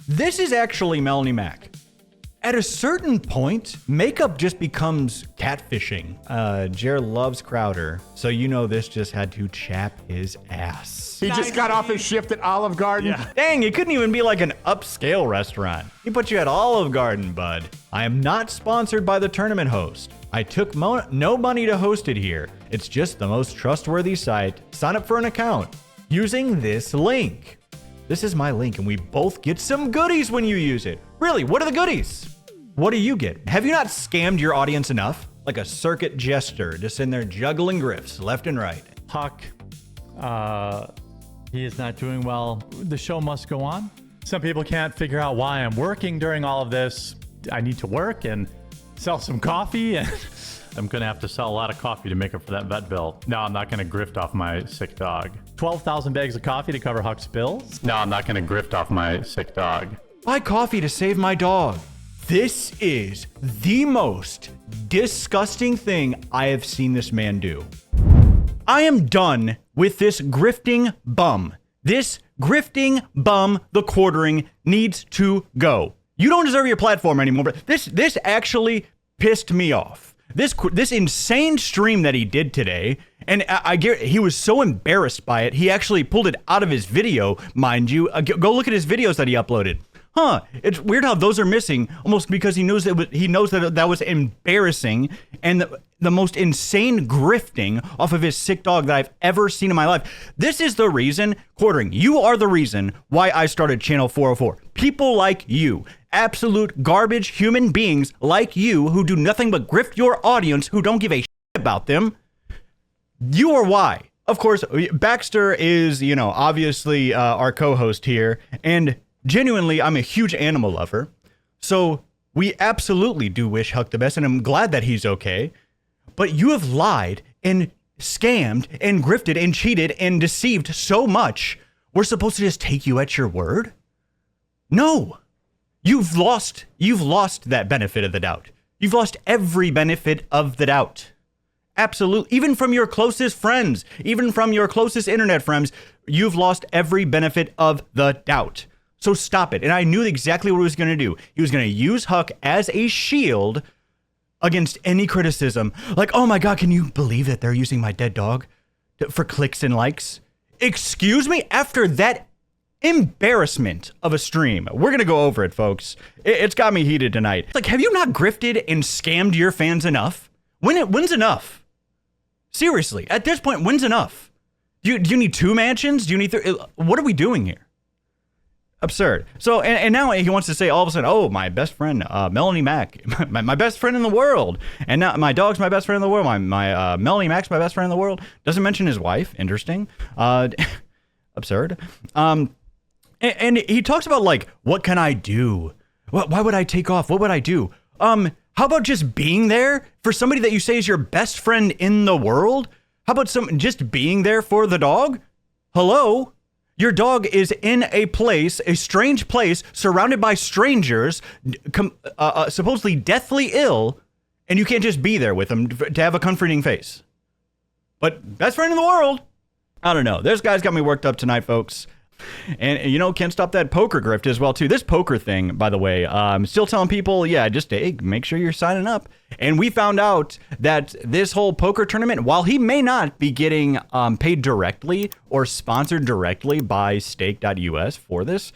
This is actually Melanie Mac. At a certain point, makeup just becomes catfishing. Jer loves Crowder, so you know this just had to chap his ass. He just got off his shift at Olive Garden. Yeah. Dang, it couldn't even be like an upscale restaurant. He put you at Olive Garden, bud. I am not sponsored by the tournament host. I took no money to host it here. It's just the most trustworthy site. Sign up for an account using this link. This is my link, and we both get some goodies when you use it. Really, what are the goodies? What do you get? Have you not scammed your audience enough? Like a circuit jester, just in there juggling grifts left and right. Huck, he is not doing well. The show must go on. Some people can't figure out why I'm working during all of this. I need to work and sell some coffee, and I'm gonna have to sell a lot of coffee to make up for that vet bill. No, I'm not gonna grift off my sick dog. 12,000 bags of coffee to cover Huck's bills? No, I'm not gonna grift off my sick dog. Buy coffee to save my dog. This is the most disgusting thing I have seen this man do. I am done with this grifting bum. This grifting bum, the quartering, needs to go. You don't deserve your platform anymore, but this actually pissed me off. This insane stream that he did today, and I get he was so embarrassed by it, he actually pulled it out of his video, mind you. Go look at his videos that he uploaded. Huh, it's weird how those are missing, almost because he knows that was embarrassing and the most insane grifting off of his sick dog that I've ever seen in my life. This is the reason, Quartering, you are the reason why I started Channel 404. People like you, absolute garbage human beings like you who do nothing but grift your audience who don't give a shit about them. You are why. Of course, Baxter is, obviously our co-host here, and genuinely, I'm a huge animal lover, so we absolutely do wish Huck the best, and I'm glad that he's okay. But you have lied and scammed and grifted and cheated and deceived so much. We're supposed to just take you at your word? No. You've lost that benefit of the doubt. You've lost every benefit of the doubt. Absolutely. Even from your closest friends, even from your closest internet friends, you've lost every benefit of the doubt. So stop it. And I knew exactly what he was going to do. He was going to use Huck as a shield against any criticism. Like, oh my God, can you believe that they're using my dead dog for clicks and likes? Excuse me? After that embarrassment of a stream, we're going to go over it, folks. It's got me heated tonight. It's like, have you not grifted and scammed your fans enough? When's enough? Seriously, at this point, when's enough? Do you need 2 mansions? Do you need 3? What are we doing here? Absurd. So, and now he wants to say all of a sudden, oh, my best friend, Melanie Mac, my best friend in the world. And now my dog's my best friend in the world. My Melanie Mac's my best friend in the world. Doesn't mention his wife. Interesting. Absurd. And he talks about, like, what can I do? Why would I take off? What would I do? How about just being there for somebody that you say is your best friend in the world? How about just being there for the dog? Hello? Your dog is in a strange place, surrounded by strangers, supposedly deathly ill, and you can't just be there with him to have a comforting face. But best friend in the world? I don't know. This guy's got me worked up tonight, folks. And, can't stop that poker grift as well, too. This poker thing, by the way, I'm still telling people, just make sure you're signing up. And we found out that this whole poker tournament, while he may not be getting paid directly or sponsored directly by stake.us for this,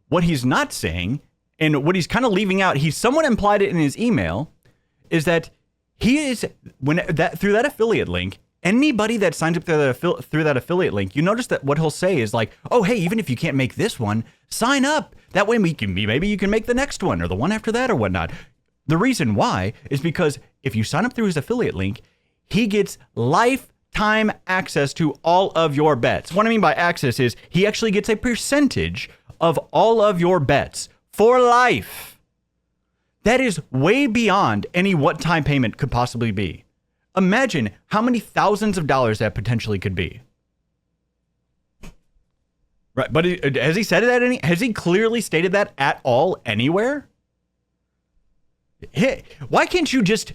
what he's not saying, and what he's kind of leaving out, he somewhat implied it in his email, is that he is, through that affiliate link, anybody that signs up through that affiliate link, you notice that what he'll say is like, oh, hey, even if you can't make this one, sign up. That way maybe you can make the next one or the one after that or whatnot. The reason why is because if you sign up through his affiliate link, he gets lifetime access to all of your bets. What I mean by access is he actually gets a percentage of all of your bets for life. That is way beyond any one-time payment could possibly be. Imagine how many thousands of dollars that potentially could be. Right, but has he said that has he clearly stated that at all anywhere? Hey, why can't you just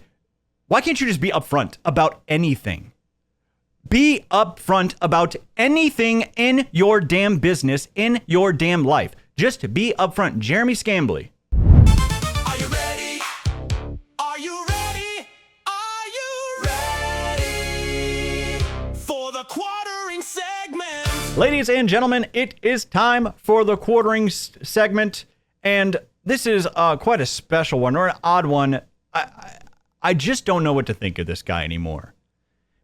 be upfront about anything? Be upfront about anything in your damn business, in your damn life. Just be upfront. Jeremy Scambly. Are you ready? Are you ready? Are you ready for the quartering segment? Ladies and gentlemen, it is time for the quarterings segment. And this is quite a special one, or an odd one. I just don't know what to think of this guy anymore.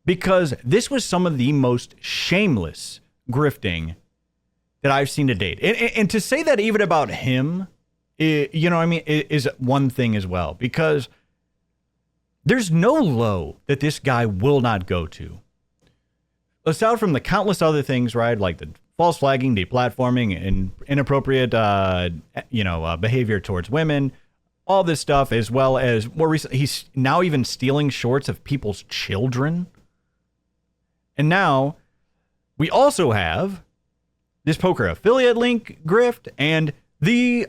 Because this was some of the most shameless grifting that I've seen to date. And to say that even about him, you know what I mean, is one thing as well. Because there's no low that this guy will not go to. Aside from the countless other things, right, like the false flagging, deplatforming, and inappropriate, behavior towards women, all this stuff, as well as more recently, he's now even stealing shorts of people's children. And now we also have this poker affiliate link grift, and the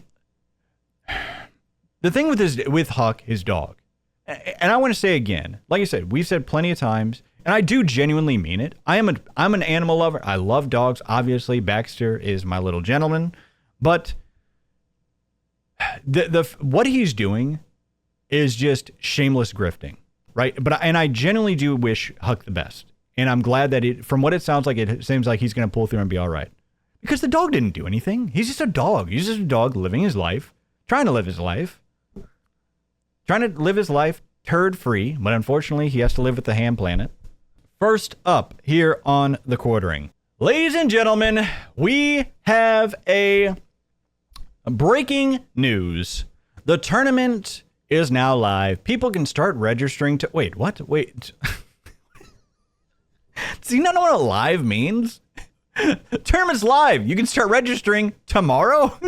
thing with Huck, his dog. And I want to say again, like I said, we've said plenty of times, and I do genuinely mean it. I'm an animal lover. I love dogs. Obviously, Baxter is my little gentleman, but what he's doing is just shameless grifting, right? And I genuinely do wish Huck the best, and I'm glad that from what it sounds like, it seems like he's going to pull through and be all right, because the dog didn't do anything. He's just a dog. He's just a dog living his life, trying to live his life turd free, but unfortunately, he has to live with the ham planet. First up here on The Quartering. Ladies and gentlemen, we have a breaking news. The tournament is now live. People can start registering to... Wait, what? Wait. Does he not know what live means? The tournament's live. You can start registering tomorrow?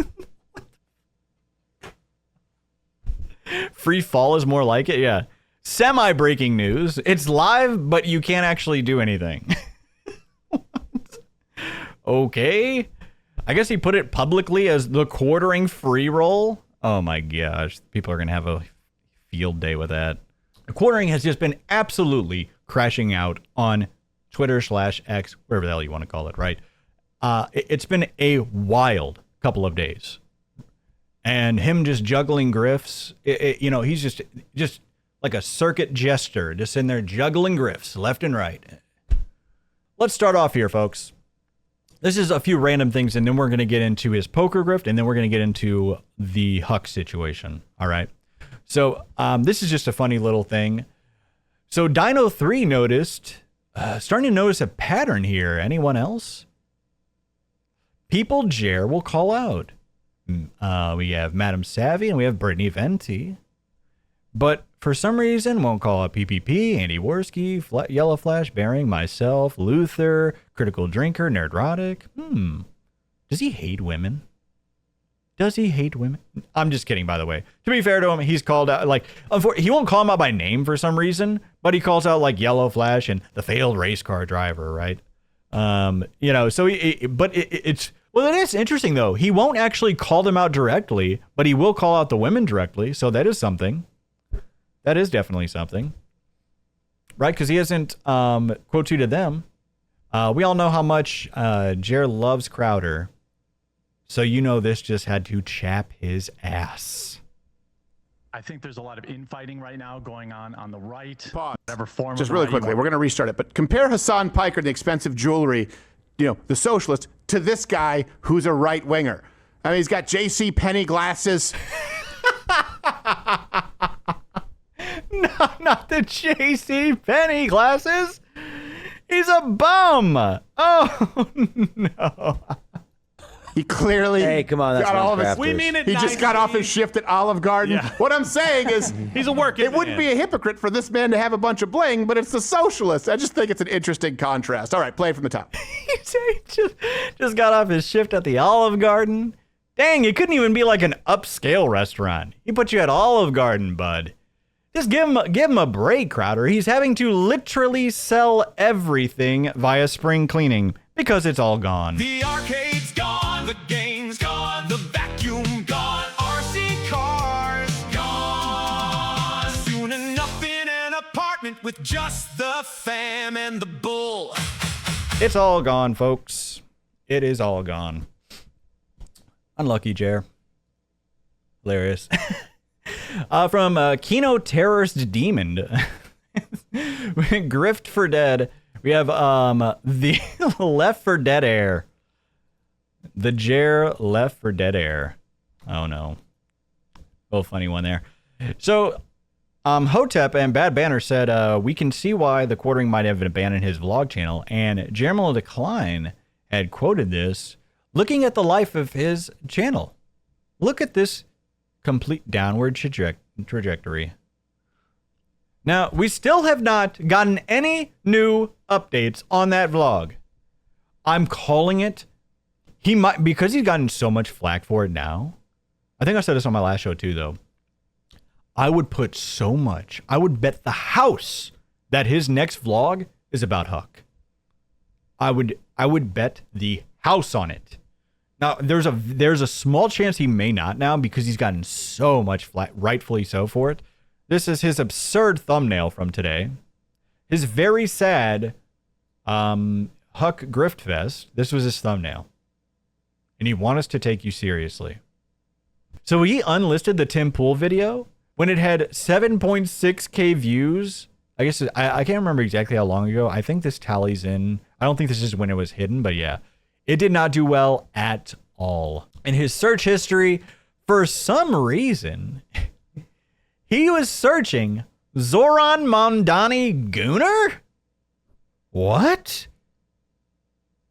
Free fall is more like it, yeah. Semi-breaking news. It's live, but you can't actually do anything. Okay. I guess he put it publicly as the quartering free roll. Oh my gosh. People are going to have a field day with that. The quartering has just been absolutely crashing out on Twitter/X, wherever the hell you want to call it, right? It's been a wild couple of days. And him just juggling grifts, he's just like a circuit jester, just in there juggling grifts left and right. Let's start off here, folks. This is a few random things, and then we're going to get into his poker grift, and then we're going to get into the Huck situation, all right? So this is just a funny little thing. So Dino3 noticed, starting to notice a pattern here. Anyone else? People Jer will call out. We have Madam Savvy, and we have Brittany Venti. But for some reason, won't call out PPP, Andy Worski, Yellow Flash, Bearing, myself, Luther, Critical Drinker, Nerdrotic. Does he hate women? I'm just kidding, by the way. To be fair to him, he's called out, he won't call him out by name for some reason, but he calls out, like, Yellow Flash and the failed race car driver, right? So it's... Well, it is interesting, though. He won't actually call them out directly, but he will call out the women directly, so that is something. That is definitely something. Right, because he hasn't quote tweeted them. We all know how much Jer loves Crowder, so this just had to chap his ass. I think there's a lot of infighting right now going on the right. Pause. Whatever form. Just really quickly, we're going to restart it. But compare Hassan Piker and the expensive jewelry, the socialist, to this guy who's a right winger. I mean, he's got J.C. Penney glasses. No, not the J.C. Penney glasses. He's a bum. Oh no. He clearly come on, that's got all of his. We mean it. He just got off his shift at Olive Garden. Yeah. What I'm saying is, he's a working It wouldn't be a hypocrite for this man to have a bunch of bling, but it's the socialist. I just think it's an interesting contrast. All right, play it from the top. He just got off his shift at the Olive Garden. Dang, it couldn't even be like an upscale restaurant. He put you at Olive Garden, bud. Just give him a break, Crowder. He's having to literally sell everything via spring cleaning because it's all gone. The arcade's gone, the game's gone, the vacuum gone, RC cars gone. Soon enough in an apartment with just the fam and the bull. It's all gone, folks. It is all gone. Unlucky, Jer. Hilarious. From Kino Terrorist Demon. Grift for Dead. We have the Left for Dead Air. The Jer Left for Dead Air. Oh no. Oh, funny one there. So, Hotep and Bad Banner said, we can see why the Quartering might have abandoned his vlog channel, and Jermel Decline had quoted this, looking at the life of his channel. Look at this complete downward trajectory. Now, we still have not gotten any new updates on that vlog. I'm calling it. He might, because he's gotten so much flack for it now. I think I said this on my last show too, though. I would put so much. I would bet the house that his next vlog is about Huck. I would bet the house on it. Now, there's a small chance he may not now because he's gotten so much flack, rightfully so, for it. This is his absurd thumbnail from today. His very sad Huck Grift Fest. This was his thumbnail. And he wants us to take you seriously. So he unlisted the Tim Pool video when it had 7.6K views. I guess I can't remember exactly how long ago. I think this tallies in. I don't think this is when it was hidden, but yeah. It did not do well at all. In his search history, for some reason, he was searching Zoran Mondani Gooner? What?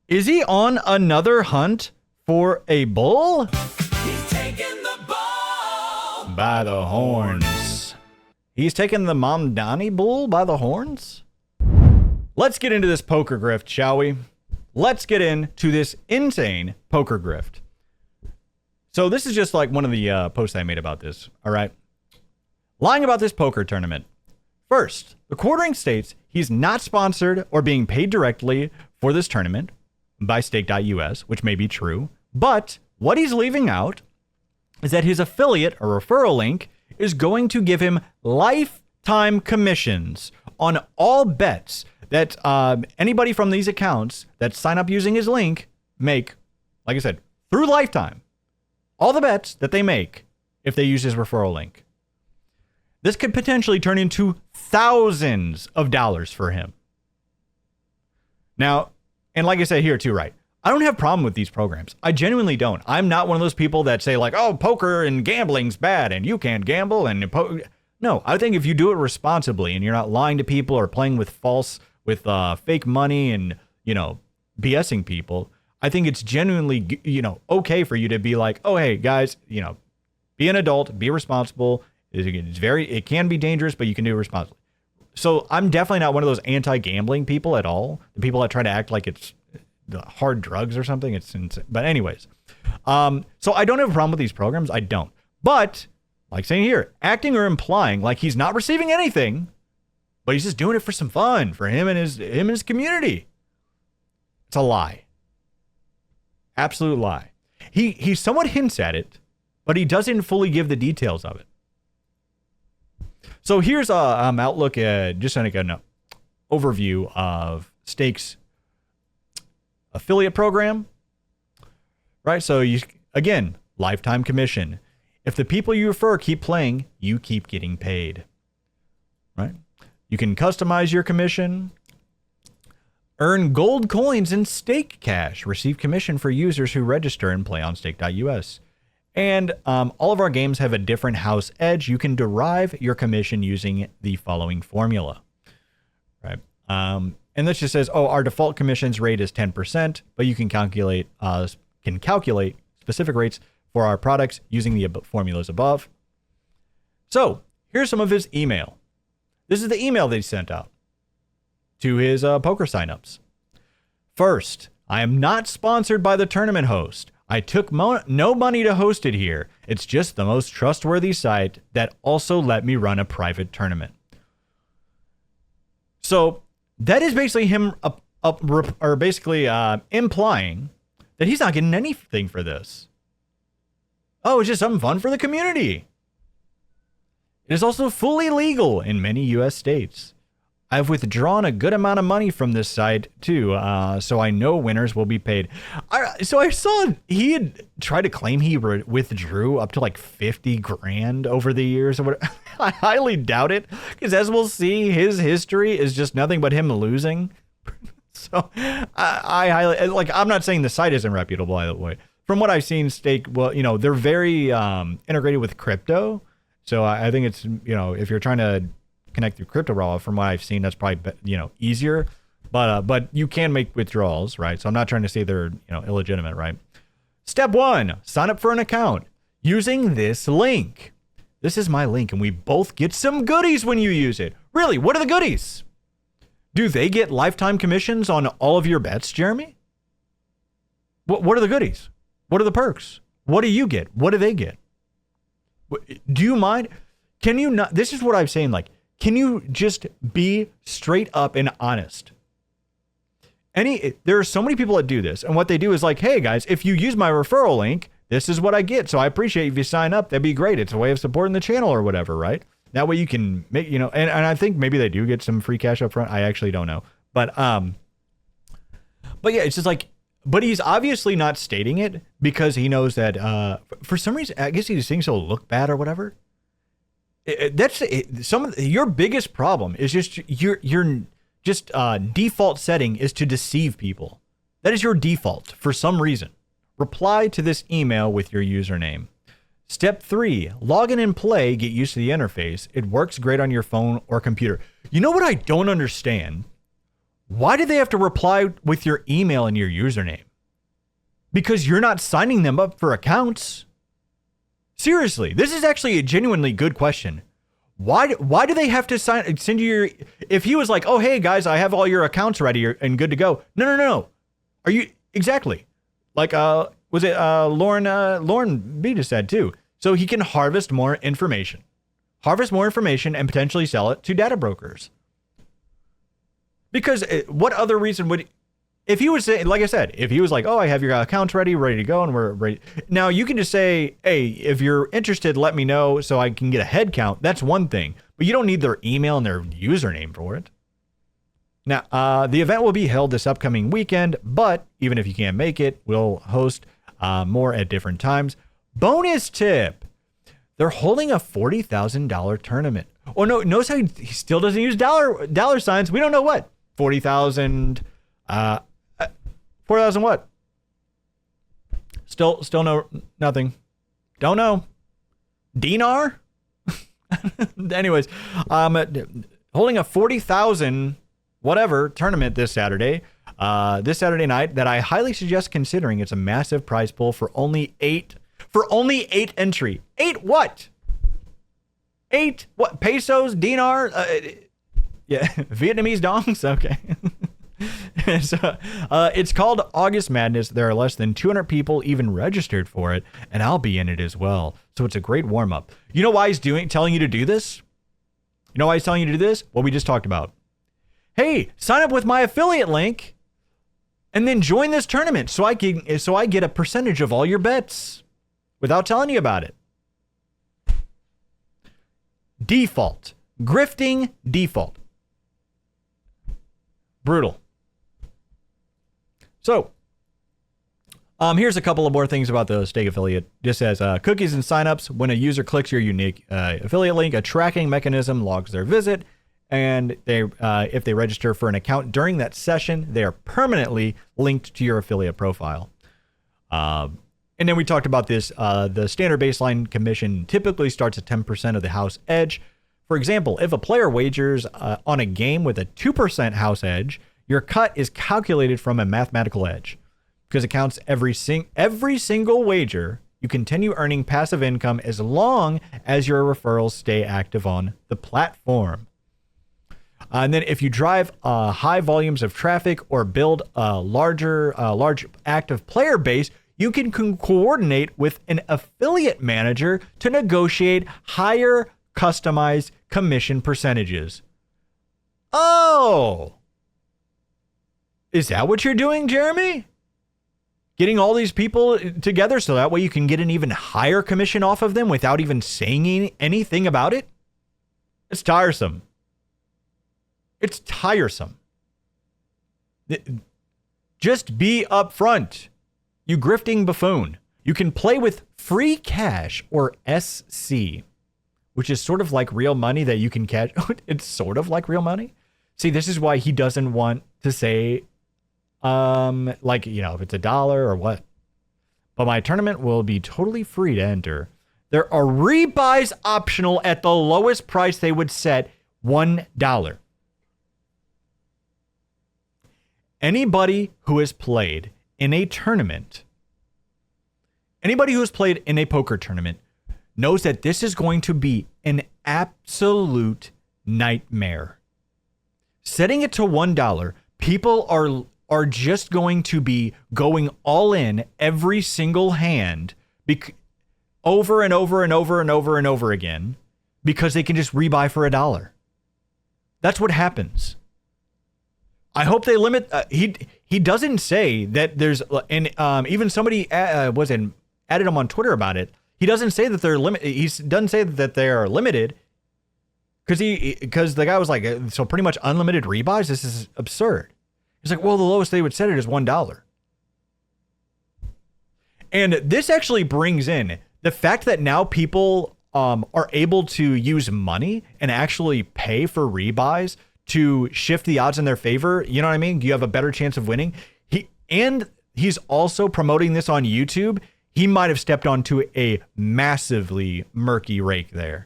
Is he on another hunt for a bull? He's taking the ball By the horns. He's taking the Mondani bull by the horns? Let's get into this poker grift, shall we? Let's get into this insane poker grift. So this is just like one of the posts I made about this, all right? Lying about this poker tournament. First, the Quartering states he's not sponsored or being paid directly for this tournament by stake.us, which may be true, but what he's leaving out is that his affiliate or referral link is going to give him lifetime commissions on all bets that anybody from these accounts that sign up using his link make, like I said, through lifetime. All the bets that they make if they use his referral link. This could potentially turn into thousands of dollars for him. Now, and like I said here too, right? I don't have a problem with these programs. I genuinely don't. I'm not one of those people that say like, oh, poker and gambling's bad and you can't gamble and no, I think if you do it responsibly and you're not lying to people or playing with fake money and, BSing people, I think it's genuinely, okay for you to be like, oh, hey guys, be an adult, be responsible. It can be dangerous, but you can do it responsibly. So I'm definitely not one of those anti-gambling people at all. The people that try to act like it's the hard drugs or something. It's insane. But anyways, so I don't have a problem with these programs. I don't. But like saying here, acting or implying like he's not receiving anything, but he's just doing it for some fun for him and his community. It's a lie. Absolute lie. He somewhat hints at it, but he doesn't fully give the details of it. So here's Outlook, just like an overview of Stake's affiliate program, right? So again, lifetime commission. If the people you refer keep playing, you keep getting paid, right? You can customize your commission, earn gold coins and stake cash, receive commission for users who register and play on stake.us. And all of our games have a different house edge. You can derive your commission using the following formula, right? And this just says, our default commissions rate is 10%, but you can calculate specific rates for our products using the formulas above. So here's some of his email. This is the email that he sent out to his poker signups. First, I am not sponsored by the tournament host. I took no money to host it here. It's just the most trustworthy site that also let me run a private tournament. So that is basically him implying that he's not getting anything for this. Oh, it's just something fun for the community. It is also fully legal in many U.S. states. I've withdrawn a good amount of money from this site too, so I know winners will be paid. So I saw he had tried to claim he withdrew up to like 50 grand over the years or whatever. I highly doubt it, because as we'll see, his history is just nothing but him losing. So I highly, like, I'm not saying the site isn't reputable, by the way. From what I've seen, Stake, well, they're very integrated with crypto. So I think it's, if you're trying to connect through crypto wallet, from what I've seen, that's probably, easier. But you can make withdrawals, right? So I'm not trying to say they're, illegitimate, right? Step 1, sign up for an account using this link. This is my link, and we both get some goodies when you use it. Really, what are the goodies? Do they get lifetime commissions on all of your bets, Jeremy? What are the goodies? What are the perks? What do you get? What do they get? Do you mind? Can you not? This is what I'm saying. Like, can you just be straight up and honest? There are so many people that do this, and what they do is like, hey guys, if you use my referral link, this is what I get. So I appreciate if you sign up. That'd be great. It's a way of supporting the channel or whatever, right? That way you can make, and I think maybe they do get some free cash up front. I actually don't know. But yeah, it's just like, but he's obviously not stating it because he knows that for some reason, I guess he's thinks it'll look bad or whatever. Your biggest problem is just your default setting is to deceive people. That is your default for some reason. Reply to this email with your username. Step 3, log in and play, get used to the interface. It works great on your phone or computer. You know what I don't understand? Why do they have to reply with your email and your username? Because you're not signing them up for accounts. Seriously, this is actually a genuinely good question. Why do they have to send you your, if he was like, oh, hey guys, I have all your accounts ready and good to go. No. Are you, exactly. Like, was it Lauren B just said too. So he can harvest more information and potentially sell it to data brokers. Because what other reason would, if he was saying, like I said, if he was like, oh, I have your accounts ready to go and we're ready. Now you can just say, hey, if you're interested, let me know so I can get a head count. That's one thing, but you don't need their email and their username for it. Now, the event will be held this upcoming weekend, but even if you can't make it, we'll host more at different times. Bonus tip. They're holding a $40,000 tournament. Oh, no, notice how he still doesn't use dollar signs. We don't know what. 40,000, 4,000 what? Still no, nothing. Don't know. Dinar? Anyways, holding a 40,000 whatever tournament this Saturday night that I highly suggest considering. It's a massive prize pool for only 8 entry. 8 what? 8 what? Pesos, dinar, yeah, Vietnamese dongs. Okay. So, it's called August Madness. There are less than 200 people even registered for it, and I'll be in it as well. So it's a great warm up. You know why he's telling you to do this? You know why he's telling you to do this? What we just talked about. Hey, sign up with my affiliate link and then join this tournament so I get a percentage of all your bets without telling you about it. Default. Grifting default. Brutal. So, here's a couple of more things about the Stake affiliate. Just says cookies and signups. When a user clicks your unique affiliate link, a tracking mechanism logs their visit. And if they register for an account during that session, they are permanently linked to your affiliate profile. And then we talked about this. The standard baseline commission typically starts at 10% of the house edge. For example, if a player wagers on a game with a 2% house edge, your cut is calculated from a mathematical edge. Because it counts every single wager, you continue earning passive income as long as your referrals stay active on the platform. And then if you drive high volumes of traffic or build a large active player base, you can coordinate with an affiliate manager to negotiate higher customized commission percentages. Oh, is that what you're doing, Jeremy? Getting all these people together so that way you can get an even higher commission off of them without even saying anything about it? It's tiresome. It's tiresome. Just be upfront, you grifting buffoon. You can play with free cash or SC, which is sort of like real money that you can catch. It's sort of like real money. See, this is why he doesn't want to say, like, you know, if it's $1 or what. But my tournament will be totally free to enter. There are rebuys optional at the lowest price they would set, $1. Anybody who has played in a tournament, anybody who has played in a poker tournament knows that this is going to be an absolute nightmare. Setting it to $1, people are just going to be going all in every single hand over and over and over and over and over again because they can just rebuy for $1. That's what happens. I hope they limit. He doesn't say that there's, and even somebody added him on Twitter about it. He doesn't say that they're limited. He doesn't say that they are limited because the guy was like, so pretty much unlimited rebuys. This is absurd. He's like, well, the lowest they would set it is $1. And this actually brings in the fact that now people are able to use money and actually pay for rebuys to shift the odds in their favor. You know what I mean? You have a better chance of winning. He's also promoting this on YouTube. He might have stepped onto a massively murky rake there.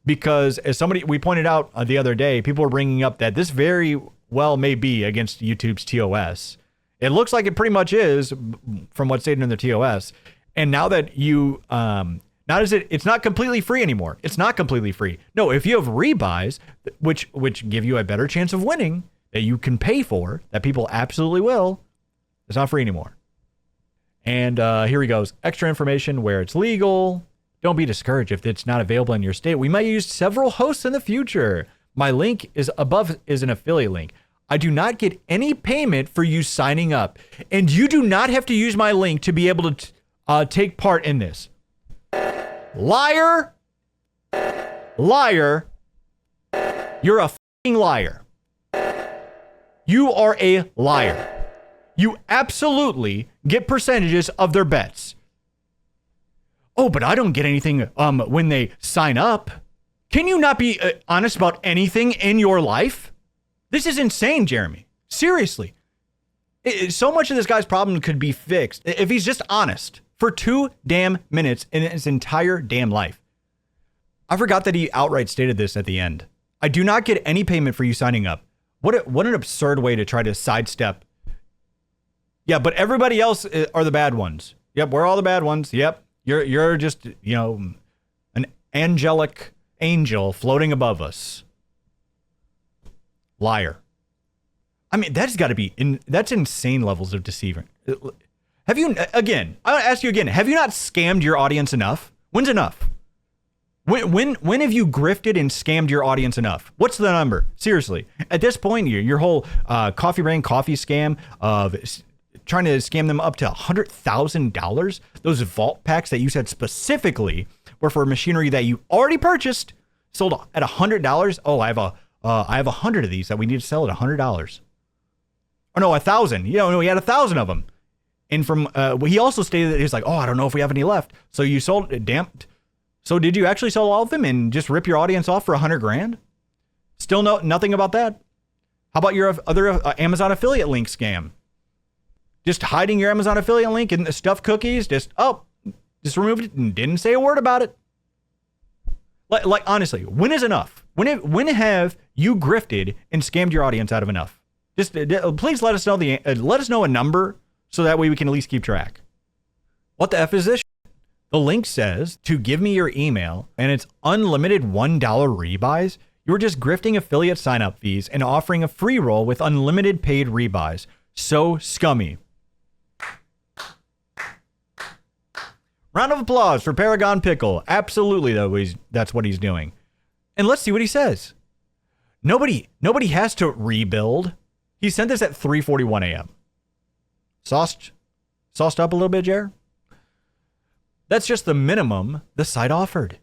Because as we pointed out the other day, people were bringing up that this very well may be against YouTube's TOS. It looks like it pretty much is from what's stated in the TOS. And now that it's not completely free anymore. It's not completely free. No, if you have rebuys, which give you a better chance of winning, that you can pay for, that people absolutely will, it's not free anymore. And here he goes. Extra information where it's legal. Don't be discouraged if it's not available in your state. We might use several hosts in the future. My link is above is an affiliate link. I do not get any payment for you signing up. And you do not have to use my link to be able to take part in this. Liar. Liar. You're a fucking liar. You are a liar. You absolutely get percentages of their bets. Oh, but I don't get anything when they sign up. Can you not be honest about anything in your life? This is insane, Jeremy. Seriously. So much of this guy's problem could be fixed if he's just honest for 2 damn minutes in his entire damn life. I forgot that he outright stated this at the end. I do not get any payment for you signing up. What an absurd way to try to sidestep. Yeah, but everybody else are the bad ones. Yep, we're all the bad ones. Yep. You're just, you know, an angelic angel floating above us. Liar. I mean, that's got to be that's insane levels of deceiving. Have you, again, I'll ask you again, have you not scammed your audience enough? When's enough? When have you grifted and scammed your audience enough? What's the number? Seriously. At this point, your whole Coffee Brain coffee scam of trying to scam them up to $100,000, those vault packs that you said specifically were for machinery that you already purchased, sold at $100. Oh, I have 100 of these that we need to sell at $100. Oh no, 1,000. You know, he had 1,000 of them. And from he also stated that he's like, oh, I don't know if we have any left. So you sold So did you actually sell all of them and just rip your audience off for $100,000? Still nothing about that. How about your other Amazon affiliate link scam? Just hiding your Amazon affiliate link in the stuffed cookies. Just removed it and didn't say a word about it. Like honestly, when is enough? When have you grifted and scammed your audience out of enough? Just please let us know let us know a number so that way we can at least keep track. What the F is this? The link says to give me your email and it's unlimited $1 rebuys. You're just grifting affiliate sign-up fees and offering a free roll with unlimited paid rebuys. So scummy. Round of applause for Paragon Pickle. Absolutely, though, that's what he's doing. And let's see what he says. Nobody has to rebuild. He sent this at 3:41 a.m. Sauced up a little bit, Jer? That's just the minimum the site offered.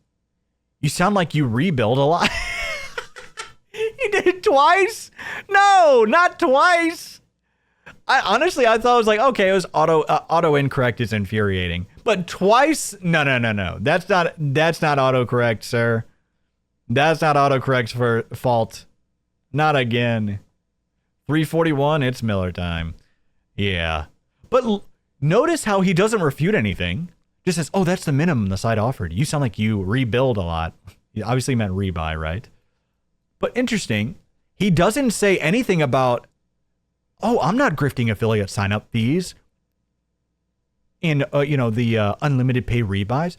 You sound like you rebuild a lot. He did it twice? No, not twice. I honestly thought it was like, okay, it was auto incorrect is infuriating. But twice? No. That's not autocorrect, sir. That's not autocorrect's for fault. Not again. 341, it's Miller time. Yeah. But notice how he doesn't refute anything. Just says, oh, that's the minimum the site offered. You sound like you rebuild a lot. He obviously meant rebuy, right? But interesting, he doesn't say anything about, oh, I'm not grifting affiliate sign-up fees in, the unlimited pay rebuys.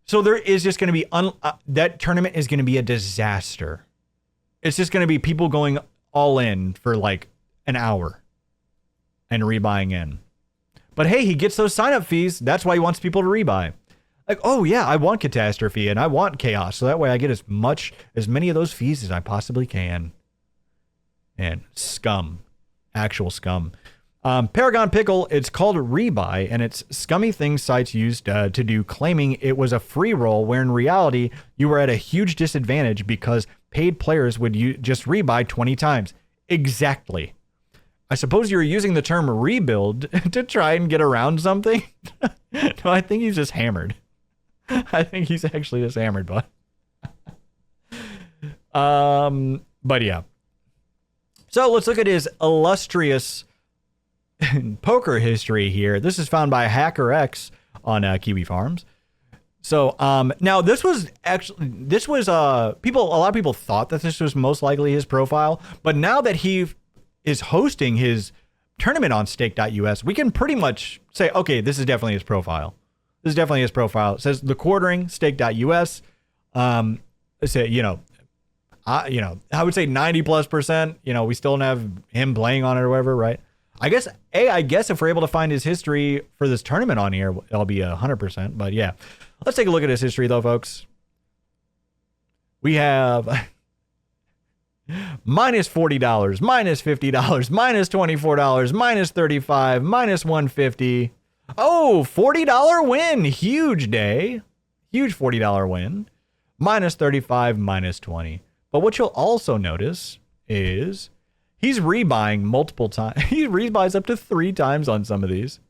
So there is just going to be, that tournament is going to be a disaster. It's just going to be people going all in for like an hour and rebuying in. But hey, he gets those sign-up fees. That's why he wants people to rebuy. Like, oh yeah, I want catastrophe and I want chaos. So that way I get as many of those fees as I possibly can. And scum. Actual scum. Paragon Pickle, it's called rebuy, and it's scummy things sites used to do, claiming it was a free roll, where in reality, you were at a huge disadvantage because paid players would just rebuy 20 times. Exactly. I suppose you were using the term rebuild to try and get around something? No, I think he's just hammered. I think he's actually just hammered, bud. But yeah. So let's look at his illustrious poker history here. This is found by Hacker X on Kiwi Farms. So now a lot of people thought that this was most likely his profile, but now that he is hosting his tournament on stake.us, we can pretty much say, okay, this is definitely his profile. This is definitely his profile. It says TheQuartering, stake.us. I would say 90+%. We still don't have him playing on it or whatever, right? I guess if we're able to find his history for this tournament on here, it'll be 100%. But yeah, let's take a look at his history though, folks. We have minus $40, minus $50, minus $24, minus $35, minus $150. Oh, $40 win. Huge day. Huge $40 win. Minus 35, minus 20. But what you'll also notice is he's rebuying multiple times. He rebuys up to 3 times on some of these.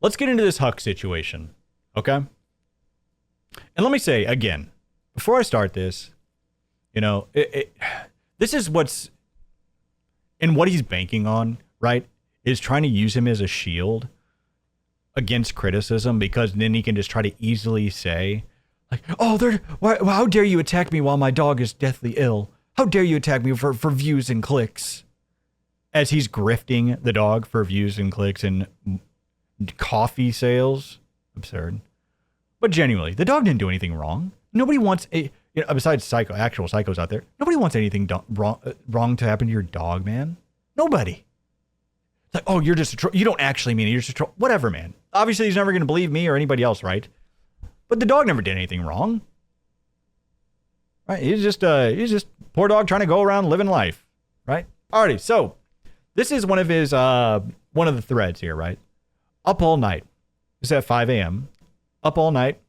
Let's get into this Huck situation, okay? And let me say again, before I start this, this is what's, and what he's banking on, right, is trying to use him as a shield against criticism, because then he can just try to easily say, like, oh, how dare you attack me while my dog is deathly ill? How dare you attack me for views and clicks? As he's grifting the dog for views and clicks and coffee sales. Absurd. But genuinely, the dog didn't do anything wrong. Nobody wants besides actual psychos out there, nobody wants anything wrong to happen to your dog, man. Nobody. It's like, oh, you're just a troll. You don't actually mean it. You're just a troll. Whatever, man. Obviously, he's never going to believe me or anybody else, right? But the dog never did anything wrong. Right? He's just poor dog trying to go around living life, right? Alrighty, so this is one of his one of the threads here, right? Up all night. It's at 5 a.m. Up all night.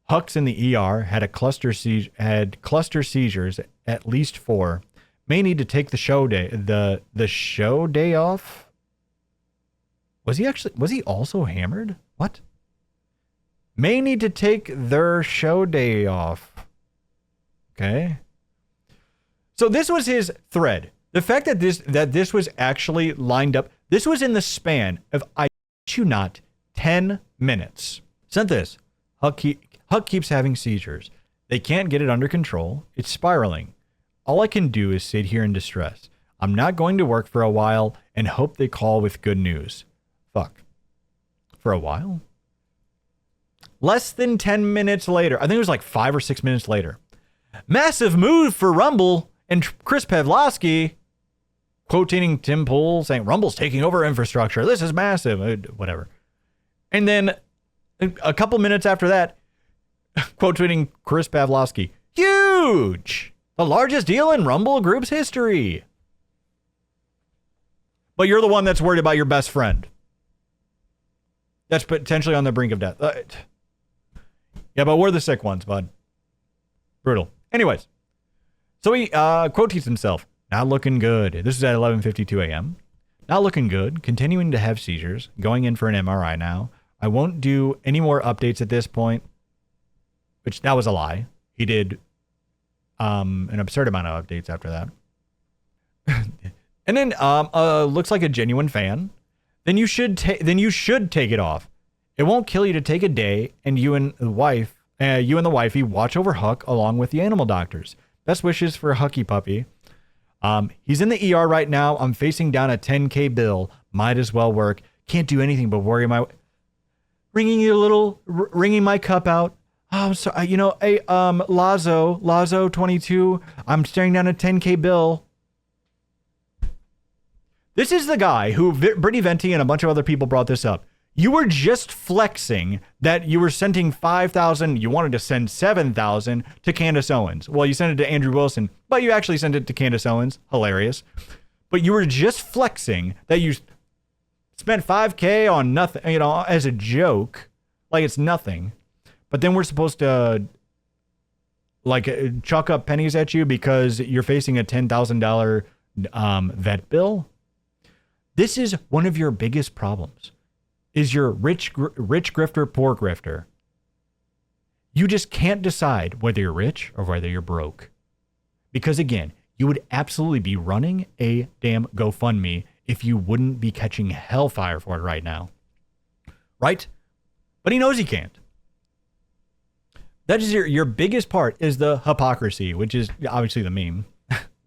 Huck's in the ER, had cluster seizures, at least 4. May need to take the show day off. Was he also hammered? What? May need to take their show day off. Okay. So this was his thread. The fact that this was actually lined up, this was in the span of, I shit you not, 10 minutes. Sent this. Huck keeps having seizures. They can't get it under control. It's spiraling. All I can do is sit here in distress. I'm not going to work for a while and hope they call with good news. Fuck. For a while? Less than 10 minutes later, I think it was like 5 or 6 minutes later. Massive move for Rumble and Chris Pavlovsky, quoting Tim Pool, saying Rumble's taking over infrastructure. This is massive. Whatever. And then a couple minutes after that, quoting Chris Pavlovsky, huge! The largest deal in Rumble Group's history. But you're the one that's worried about your best friend. That's potentially on the brink of death. Yeah, but we're the sick ones, bud. Brutal. Anyways, So he quotes himself, not looking good. This is at 11:52 a.m. Not looking good, continuing to have seizures, going in for an MRI now. I won't do any more updates at this point, which that was a lie. He did an absurd amount of updates after that. And then looks like a genuine fan. Then you should take it off. It won't kill you to take a day, and you and the wifey watch over Huck along with the animal doctors. Best wishes for Hucky Puppy. He's in the ER right now. I'm facing down a $10K bill. Might as well work. Can't do anything but worry my ringing my cup out. Oh, I'm sorry. Hey, Lazo 22. I'm staring down a $10K bill. This is the guy who Brittany Venti and a bunch of other people brought this up. You were just flexing that you were sending 5,000. You wanted to send 7,000 to Candace Owens. Well, you sent it to Andrew Wilson, but you actually sent it to Candace Owens. Hilarious. But you were just flexing that you spent 5K on nothing, as a joke, like it's nothing. But then we're supposed to chalk up pennies at you because you're facing a $10,000 vet bill. This is one of your biggest problems. Is your rich grifter, poor grifter. You just can't decide whether you're rich or whether you're broke. Because again, you would absolutely be running a damn GoFundMe if you wouldn't be catching hellfire for it right now. Right? But he knows he can't. That is your biggest part is the hypocrisy, which is obviously the meme.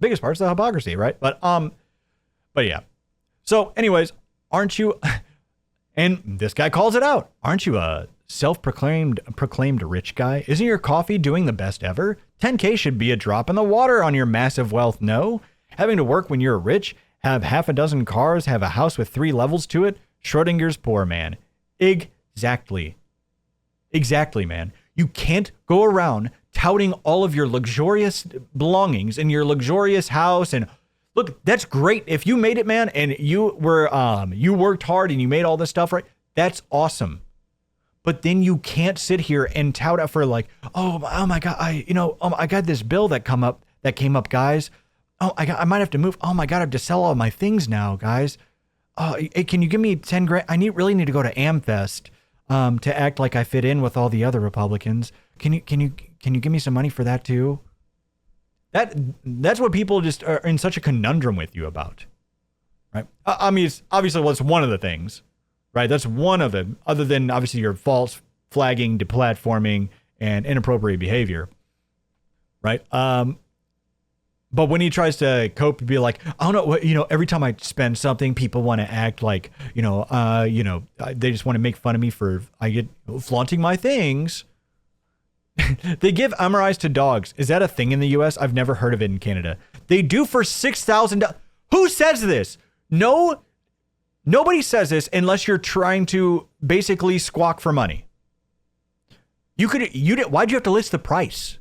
Biggest part is the hypocrisy, right? But yeah. So anyways, aren't you... And this guy calls it out. Aren't you a self-proclaimed rich guy? Isn't your coffee doing the best ever? 10K should be a drop in the water on your massive wealth, no? Having to work when you're rich, have half a dozen cars, have a house with 3 levels to it? Schrodinger's poor man. Exactly, man. You can't go around touting all of your luxurious belongings in your luxurious house and... Look, that's great. If you made it, man, and you worked hard and you made all this stuff right, that's awesome. But then you can't sit here and tout it for oh my God, I got this bill that came up, guys. Oh, I might have to move. Oh my God, I have to sell all my things now, guys. Hey, can you give me 10 grand? I really need to go to AmFest to act like I fit in with all the other Republicans. Can you give me some money for that too? That's what people just are in such a conundrum with you about, right? I mean, it's obviously it's one of the things, right? That's one of them, other than obviously your false flagging, deplatforming, and inappropriate behavior, right? But when he tries to cope and be like, oh no, every time I spend something, people want to act like, they just want to make fun of me for flaunting my things. They give MRIs to dogs. Is that a thing in the U.S.? I've never heard of it in Canada. They do for $6,000. Who says this? No, nobody says this unless you're trying to basically squawk for money. Why'd you have to list the price?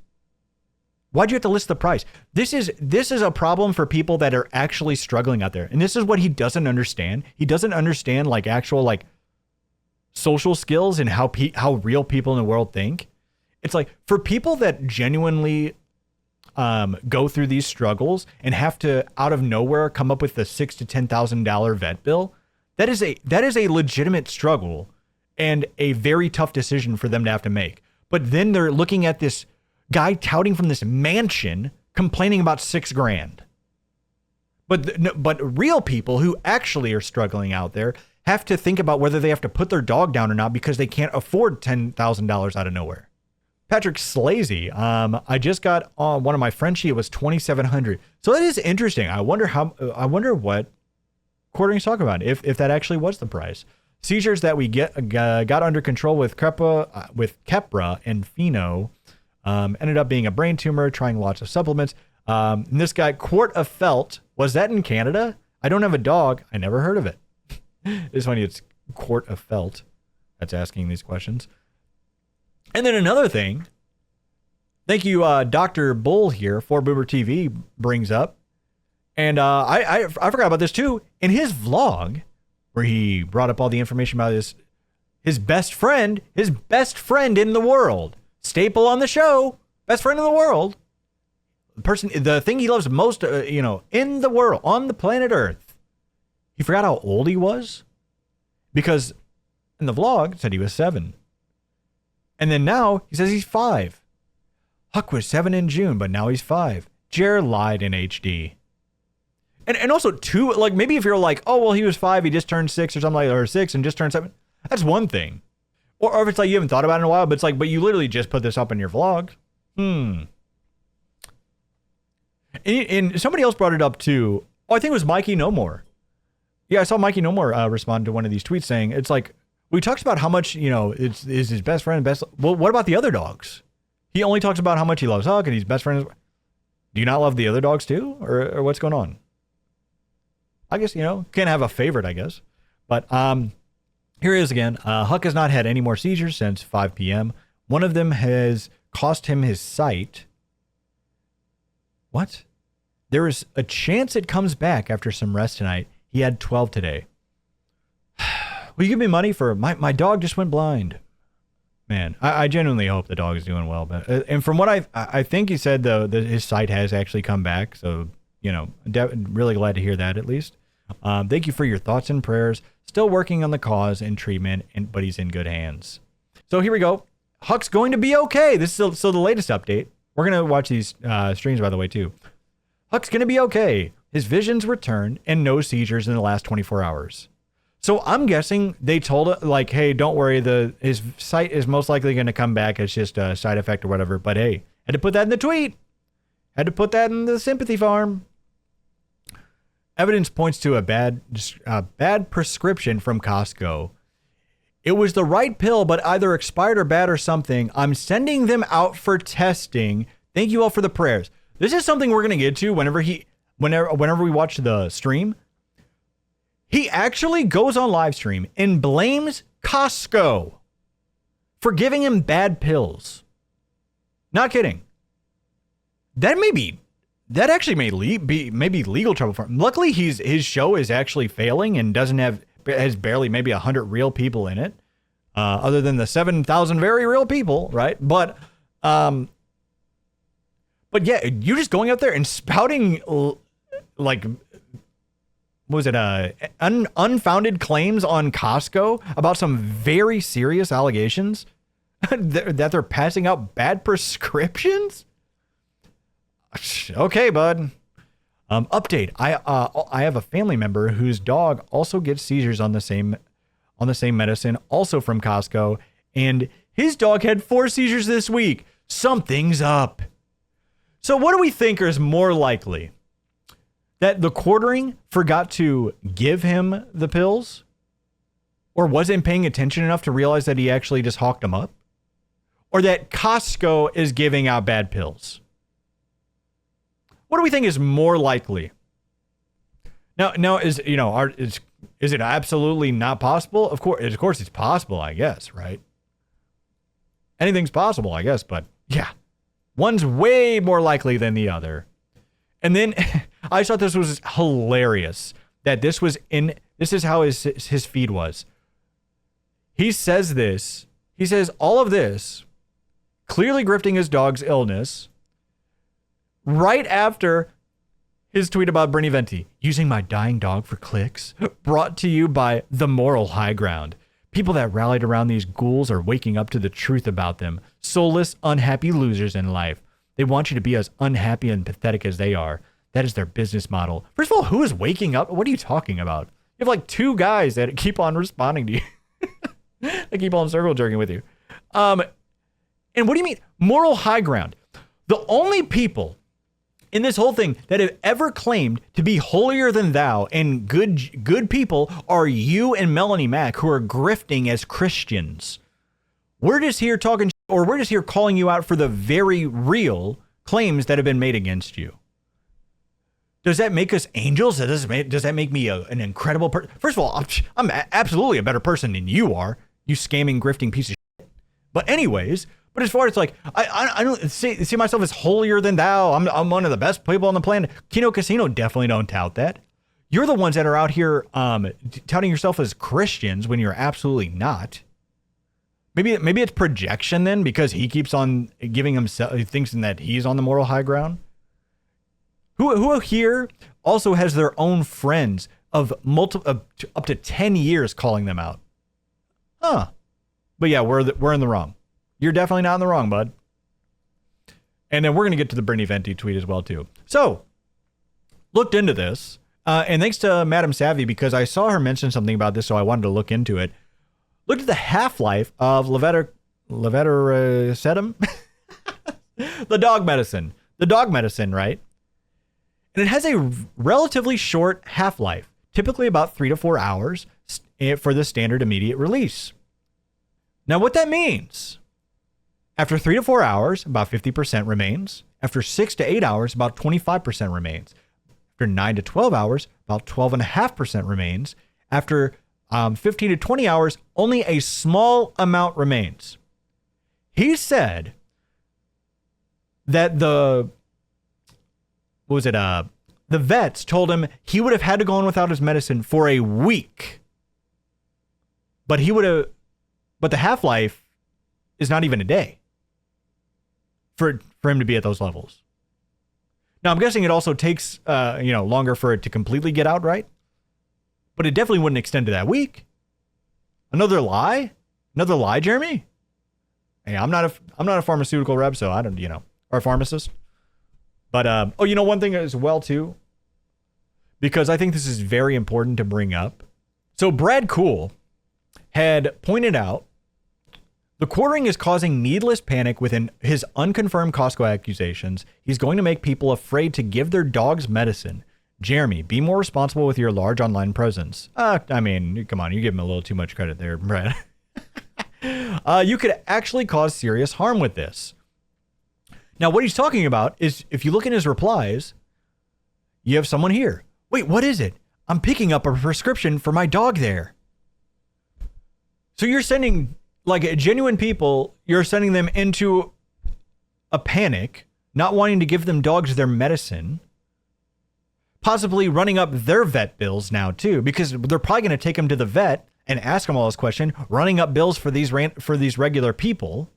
Why'd you have to list the price? This is a problem for people that are actually struggling out there. And this is what he doesn't understand. He doesn't understand actual social skills and how real people in the world think. It's for people that genuinely go through these struggles and have to out of nowhere come up with the $6,000 to $10,000 vet bill. That is a legitimate struggle and a very tough decision for them to have to make. But then they're looking at this guy touting from this mansion complaining about $6,000. But real people who actually are struggling out there have to think about whether they have to put their dog down or not because they can't afford $10,000 out of nowhere. Patrick Slazy, I just got on one of my friend sheet. It was $2,700. So that is interesting. I wonder what Quartering's talking about. If that actually was the price. Seizures that we got under control with Keppra and Pheno ended up being a brain tumor. Trying lots of supplements. And this guy Quart of Felt, was that in Canada? I don't have a dog. I never heard of it. It's funny. It's Quart of Felt that's asking these questions. And then another thing, thank you, Dr. Bull here, for Boomer TV brings up. And I forgot about this too. In his vlog, where he brought up all the information about his best friend in the world, staple on the show, best friend in the world, the thing he loves most, in the world, on the planet Earth. He forgot how old he was because in the vlog it said he was 7. And then now he says he's 5. Huck was 7 in June, but now he's 5. Jer lied in HD. And also, too, like, maybe if you're like, oh, well, he was 5, he just turned 6 or something like that, or 6 and just turned 7. That's one thing. Or if it's like you haven't thought about it in a while, but it's like, but you literally just put this up in your vlog. And somebody else brought it up, too. Oh, I think it was Mikey No More. Yeah, I saw Mikey No More respond to one of these tweets saying, it's like, we talked about how much, is his best friend. Well, what about the other dogs? He only talks about how much he loves Huck and he's best friend. Do you not love the other dogs too? Or what's going on? I guess, can't have a favorite, I guess. But here he is again. Huck has not had any more seizures since 5 p.m. One of them has cost him his sight. What? There is a chance it comes back after some rest tonight. He had 12 today. Will you give me money for my dog just went blind? Man, I genuinely hope the dog is doing well. But and from what I think he said, though, that his sight has actually come back. So, really glad to hear that at least. Thank you for your thoughts and prayers. Still working on the cause and treatment, but he's in good hands. So here we go. Huck's going to be okay. This is still the latest update. We're going to watch these streams, by the way, too. Huck's going to be okay. His vision's returned and no seizures in the last 24 hours. So I'm guessing they told it like, hey, don't worry. His sight is most likely going to come back. It's just a side effect or whatever. But hey, had to put that in the tweet. Had to put that in the sympathy farm. Evidence points to a bad prescription from Costco. It was the right pill, but either expired or bad or something. I'm sending them out for testing. Thank you all for the prayers. This is something we're going to get to whenever we watch the stream. He actually goes on live stream and blames Costco for giving him bad pills. Not kidding. That actually may be legal trouble for him. Luckily, his show is actually failing and has barely maybe 100 real people in it, other than the 7,000 very real people, right? But yeah, you're just going out there and spouting like. What was it? Unfounded claims on Costco about some very serious allegations that they're passing out bad prescriptions. Okay, bud. Update. I have a family member whose dog also gets seizures on the same medicine, also from Costco, and his dog had 4 seizures this week. Something's up. So what do we think is more likely? That the quartering forgot to give him the pills? Or wasn't paying attention enough to realize that he actually just hawked them up? Or that Costco is giving out bad pills? What do we think is more likely? Now is it absolutely not possible? Of course it's possible, I guess, right? Anything's possible, I guess, but yeah. One's way more likely than the other. And then I thought this was hilarious that this is how his feed was. He says all of this, clearly grifting his dog's illness, right after his tweet about Bernie Venti, using my dying dog for clicks, brought to you by The Moral High Ground. People that rallied around these ghouls are waking up to the truth about them. Soulless, unhappy losers in life. They want you to be as unhappy and pathetic as they are. That is their business model. First of all, who is waking up? What are you talking about? You have like 2 guys that keep on responding to you. They keep on circle jerking with you. And what do you mean? Moral high ground. The only people in this whole thing that have ever claimed to be holier than thou and good people are you and Melanie Mack, who are grifting as Christians. We're just here talking, or we're just here calling you out for the very real claims that have been made against you. Does that make us angels? Does that make me an incredible person? First of all, I'm absolutely a better person than you are, you scamming, grifting piece of shit. But anyways, as far as like, I don't see myself as holier than thou. I'm one of the best people on the planet. Kino Casino definitely don't tout that. You're the ones that are out here touting yourself as Christians when you're absolutely not. Maybe it's projection then, because he keeps on giving himself, thinks that he's on the moral high ground. Who here also has their own friends of up to 10 years calling them out? Huh. But yeah, we're in the wrong. You're definitely not in the wrong, bud. And then we're going to get to the Brittany Venti tweet as well, too. So, looked into this. And thanks to Madam Savvy, because I saw her mention something about this, so I wanted to look into it. Looked at the half-life of levetiracetam. The dog medicine. The dog medicine, right? And it has a relatively short half-life, typically about 3 to 4 hours for the standard immediate release. Now, what that means, after 3 to 4 hours, about 50% remains. After 6 to 8 hours, about 25% remains. After 9 to 12 hours, about 12.5% remains. After 15 to 20 hours, only a small amount remains. He said that the vets told him he would have had to go on without his medicine for a week. But the half-life is not even a day for him to be at those levels. Now, I'm guessing it also takes, longer for it to completely get out, right? But it definitely wouldn't extend to that week. Another lie, Jeremy? Hey, I'm not a pharmaceutical rep, so I don't, or a pharmacist. But, one thing as well, too, because I think this is very important to bring up. So Brad Cool had pointed out the quartering is causing needless panic within his unconfirmed Costco accusations. He's going to make people afraid to give their dogs medicine. Jeremy, be more responsible with your large online presence. I mean, come on, you give him a little too much credit there, Brad. You could actually cause serious harm with this. Now, what he's talking about is, if you look in his replies, you have someone here. Wait, what is it? I'm picking up a prescription for my dog there. So you're sending, genuine people, you're sending them into a panic, not wanting to give them dogs their medicine, possibly running up their vet bills now, too, because they're probably going to take them to the vet and ask them all this question, running up bills for these regular people,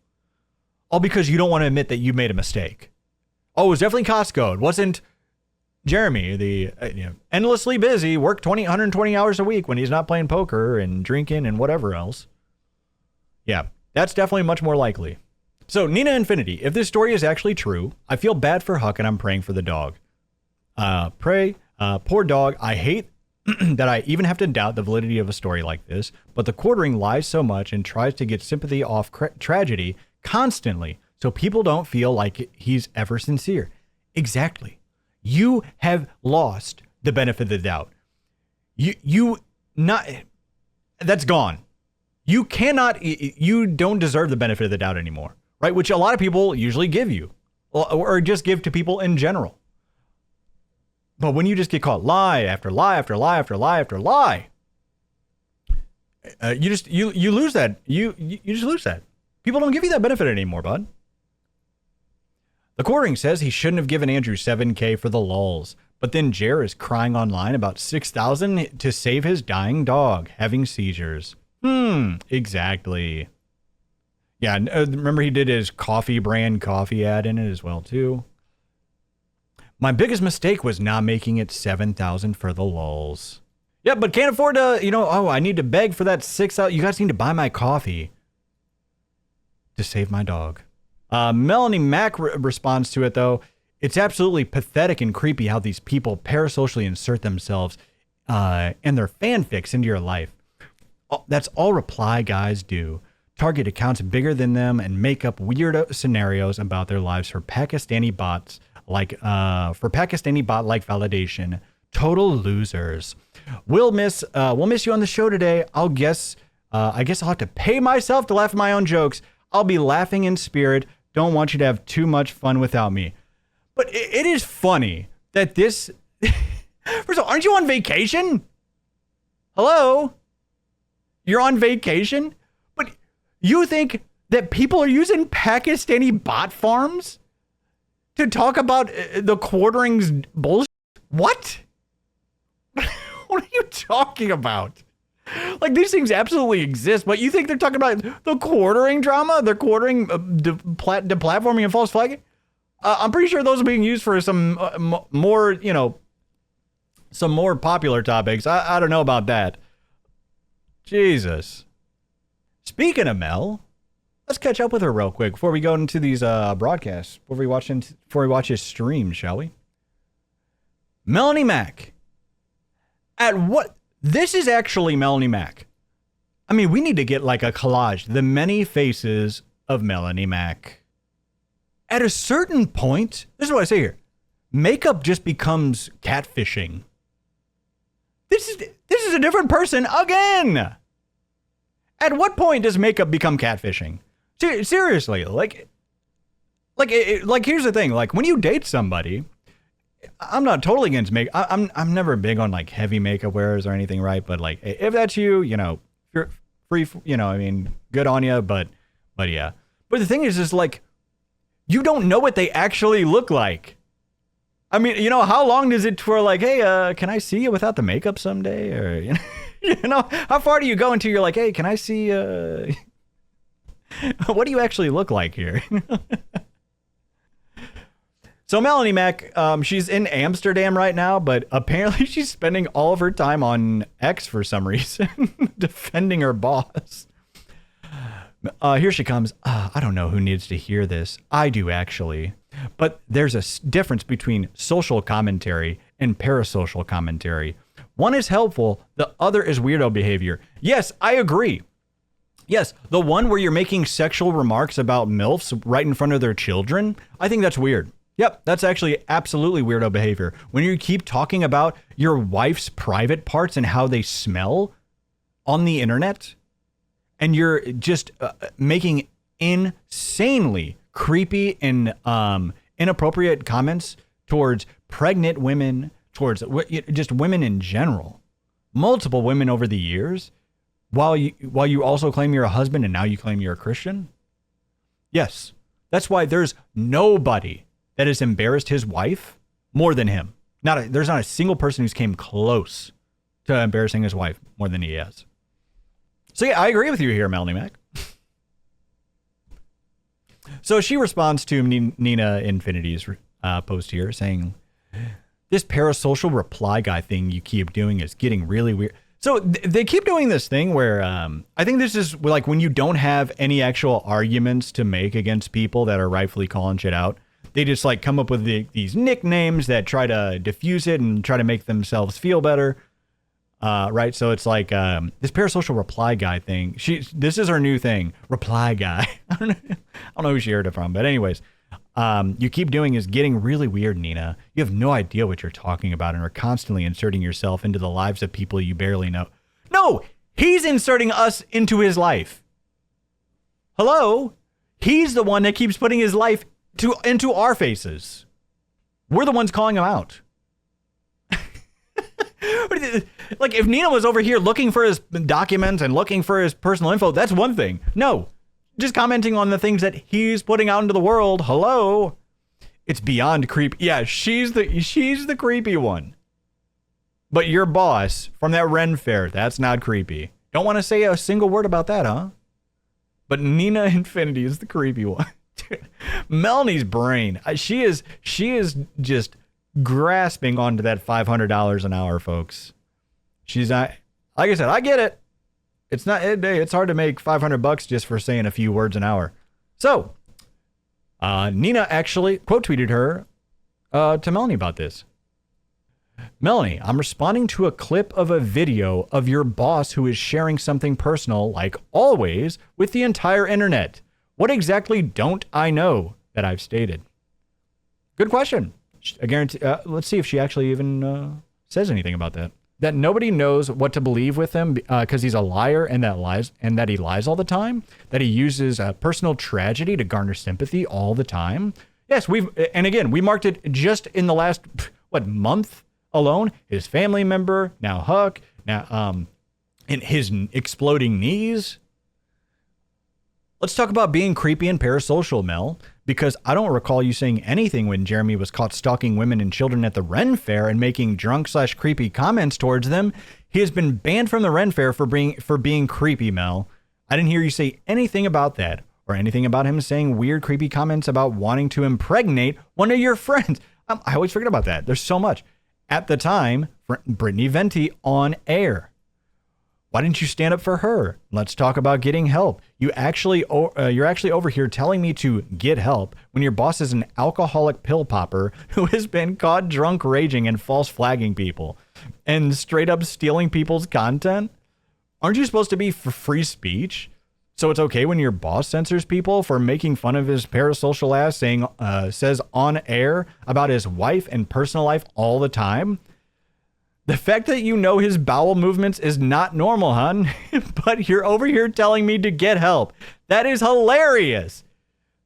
all because you don't want to admit that you made a mistake. Oh, it was definitely Costco. It wasn't Jeremy, the endlessly busy, work 120 hours a week when he's not playing poker and drinking and whatever else. Yeah, that's definitely much more likely. So, Nina Infinity, if this story is actually true, I feel bad for Huck and I'm praying for the dog. Poor dog. I hate that I even have to doubt the validity of a story like this, but the quartering lies so much and tries to get sympathy off tragedy constantly so people don't feel like he's ever sincere. Exactly. You have lost the benefit of the doubt. That's gone. You don't deserve the benefit of the doubt anymore, right? Which a lot of people usually give you or just give to people in general. But when you just get caught lie after lie after lie after lie after lie, you lose that. You just lose that. People don't give you that benefit anymore, bud. The Quartering says he shouldn't have given Andrew $7,000 for the lulz, but then Jer is crying online about $6,000 to save his dying dog having seizures. Exactly. Yeah, remember he did his coffee brand coffee ad in it as well too. My biggest mistake was not making it $7,000 for the lulz. Yeah, but can't afford to, I need to beg for that $6,000. You guys need to buy my coffee to save my dog. Melanie Mack responds to it, though. It's absolutely pathetic and creepy how these people parasocially insert themselves and their fanfics into your life. That's all reply guys do. Target accounts bigger than them and make up weird scenarios about their lives for Pakistani bots. For Pakistani bot-like validation. Total losers. We'll miss you on the show today. I guess I'll have to pay myself to laugh at my own jokes. I'll be laughing in spirit. Don't want you to have too much fun without me. But it is funny that this... First of all, aren't you on vacation? Hello? You're on vacation? But you think that people are using Pakistani bot farms to talk about the Quartering's bullshit? What? What are you talking about? These things absolutely exist, but you think they're talking about the Quartering drama? The Quartering deplatforming and false flagging? I'm pretty sure those are being used for some more, some more popular topics. I don't know about that. Jesus. Speaking of Mel, let's catch up with her real quick before we go into these broadcasts, before we watch his stream, shall we? Melanie Mack. This is actually Melanie Mack. I mean, we need to get like a collage, the many faces of Melanie Mack. At a certain point, this is what I say here. Makeup just becomes catfishing. This is a different person again. At what point does makeup become catfishing? Seriously, like here's the thing. Like when you date somebody, I'm not totally against makeup. I'm never big on like heavy makeup wearers or anything, right? But like if that's you, if you're free, I mean, good on you. But yeah. But the thing is like, you don't know what they actually look like. I mean, how long does it for like, hey, can I see you without the makeup someday? Or, how far do you go until you're like, hey, can I see, what do you actually look like here? So Melanie Mack, she's in Amsterdam right now, but apparently she's spending all of her time on X for some reason, defending her boss. Here she comes. I don't know who needs to hear this. I do, actually. But there's a difference between social commentary and parasocial commentary. One is helpful. The other is weirdo behavior. Yes, I agree. Yes, the one where you're making sexual remarks about MILFs right in front of their children, I think that's weird. Yep, that's actually absolutely weirdo behavior. When you keep talking about your wife's private parts and how they smell on the internet, and you're just making insanely creepy and inappropriate comments towards pregnant women, towards just women in general, multiple women over the years, while you also claim you're a husband and now you claim you're a Christian. Yes, that's why there's nobody that has embarrassed his wife more than him. There's not a single person who's came close to embarrassing his wife more than he has. So yeah, I agree with you here, Melanie Mack. So she responds to Nina Infinity's post here saying, this parasocial reply guy thing you keep doing is getting really weird. So they keep doing this thing where I think this is like when you don't have any actual arguments to make against people that are rightfully calling shit out. They just like come up with these nicknames that try to diffuse it and try to make themselves feel better. Right. So it's like this parasocial reply guy thing. This is her new thing. Reply guy. I don't know who she heard it from. But anyways, you keep doing is getting really weird, Nina. You have no idea what you're talking about and are constantly inserting yourself into the lives of people you barely know. No, he's inserting us into his life. Hello? He's the one that keeps putting his life into our faces. We're the ones calling him out. Like if Nina was over here looking for his documents and looking for his personal info, that's one thing. No, just commenting on the things that he's putting out into the world. Hello, it's beyond creepy. Yeah, she's the creepy one. But your boss from that Ren Fair, that's not creepy. Don't want to say a single word about that, huh? But Nina Infinity is the creepy one. Melanie's brain. She is just grasping onto that $500 an hour, folks. She's not, like I said, I get it. It's hard to make $500 just for saying a few words an hour. So, Nina actually quote tweeted her to Melanie about this. Melanie, I'm responding to a clip of a video of your boss who is sharing something personal, like always, with the entire internet. What exactly don't I know that I've stated? Good question. I guarantee. Let's see if she actually even says anything about that. That nobody knows what to believe with him because he's a liar and that he lies all the time. That he uses personal tragedy to garner sympathy all the time. Yes, we marked it just in the last month alone. His family member, now Huck, now and his exploding knees. Let's talk about being creepy and parasocial, Mel, because I don't recall you saying anything when Jeremy was caught stalking women and children at the Ren Fair and making drunk/creepy comments towards them. He has been banned from the Ren Fair for being creepy, Mel. I didn't hear you say anything about that or anything about him saying weird, creepy comments about wanting to impregnate one of your friends. I always forget about that. There's so much. At the time, Brittany Venti on air. Why didn't you stand up for her? Let's talk about getting help. You're actually over here telling me to get help when your boss is an alcoholic pill popper who has been caught drunk raging and false flagging people and straight up stealing people's content. Aren't you supposed to be for free speech? So it's okay when your boss censors people for making fun of his parasocial ass, says on air about his wife and personal life all the time? The fact that you know his bowel movements is not normal, hon, but you're over here telling me to get help. That is hilarious.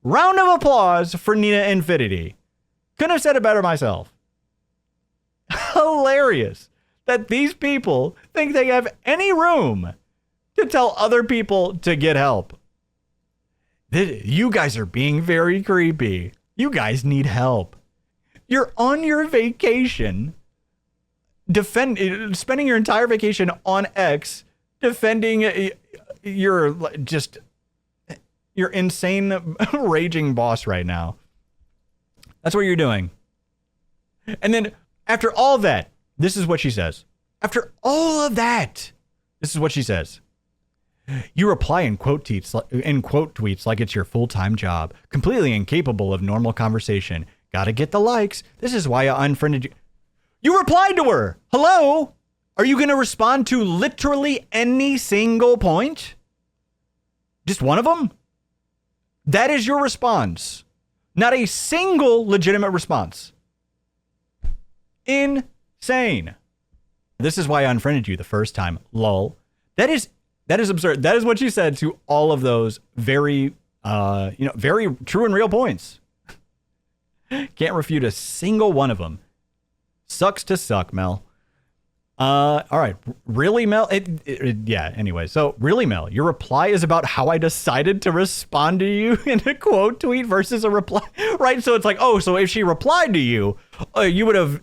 Round of applause for Nina Infinity. Couldn't have said it better myself. Hilarious that these people think they have any room to tell other people to get help. You guys are being very creepy. You guys need help. You're on your vacation, spending your entire vacation on X, defending your insane raging boss right now. That's what you're doing. And then after all that, this is what she says. After all of that, this is what she says. You reply in quote tweets like it's your full-time job, completely incapable of normal conversation. Gotta get the likes. This is why I unfriended you. You replied to her. Hello? Are you going to respond to literally any single point? Just one of them? That is your response. Not a single legitimate response. Insane. This is why I unfriended you the first time. Lol. That is absurd. That is what she said to all of those very true and real points. Can't refute a single one of them. Sucks to suck, Mel. All right. Really, Mel? Yeah, anyway. So, really, Mel, your reply is about how I decided to respond to you in a quote tweet versus a reply, right? So it's like, oh, so if she replied to you, you would have,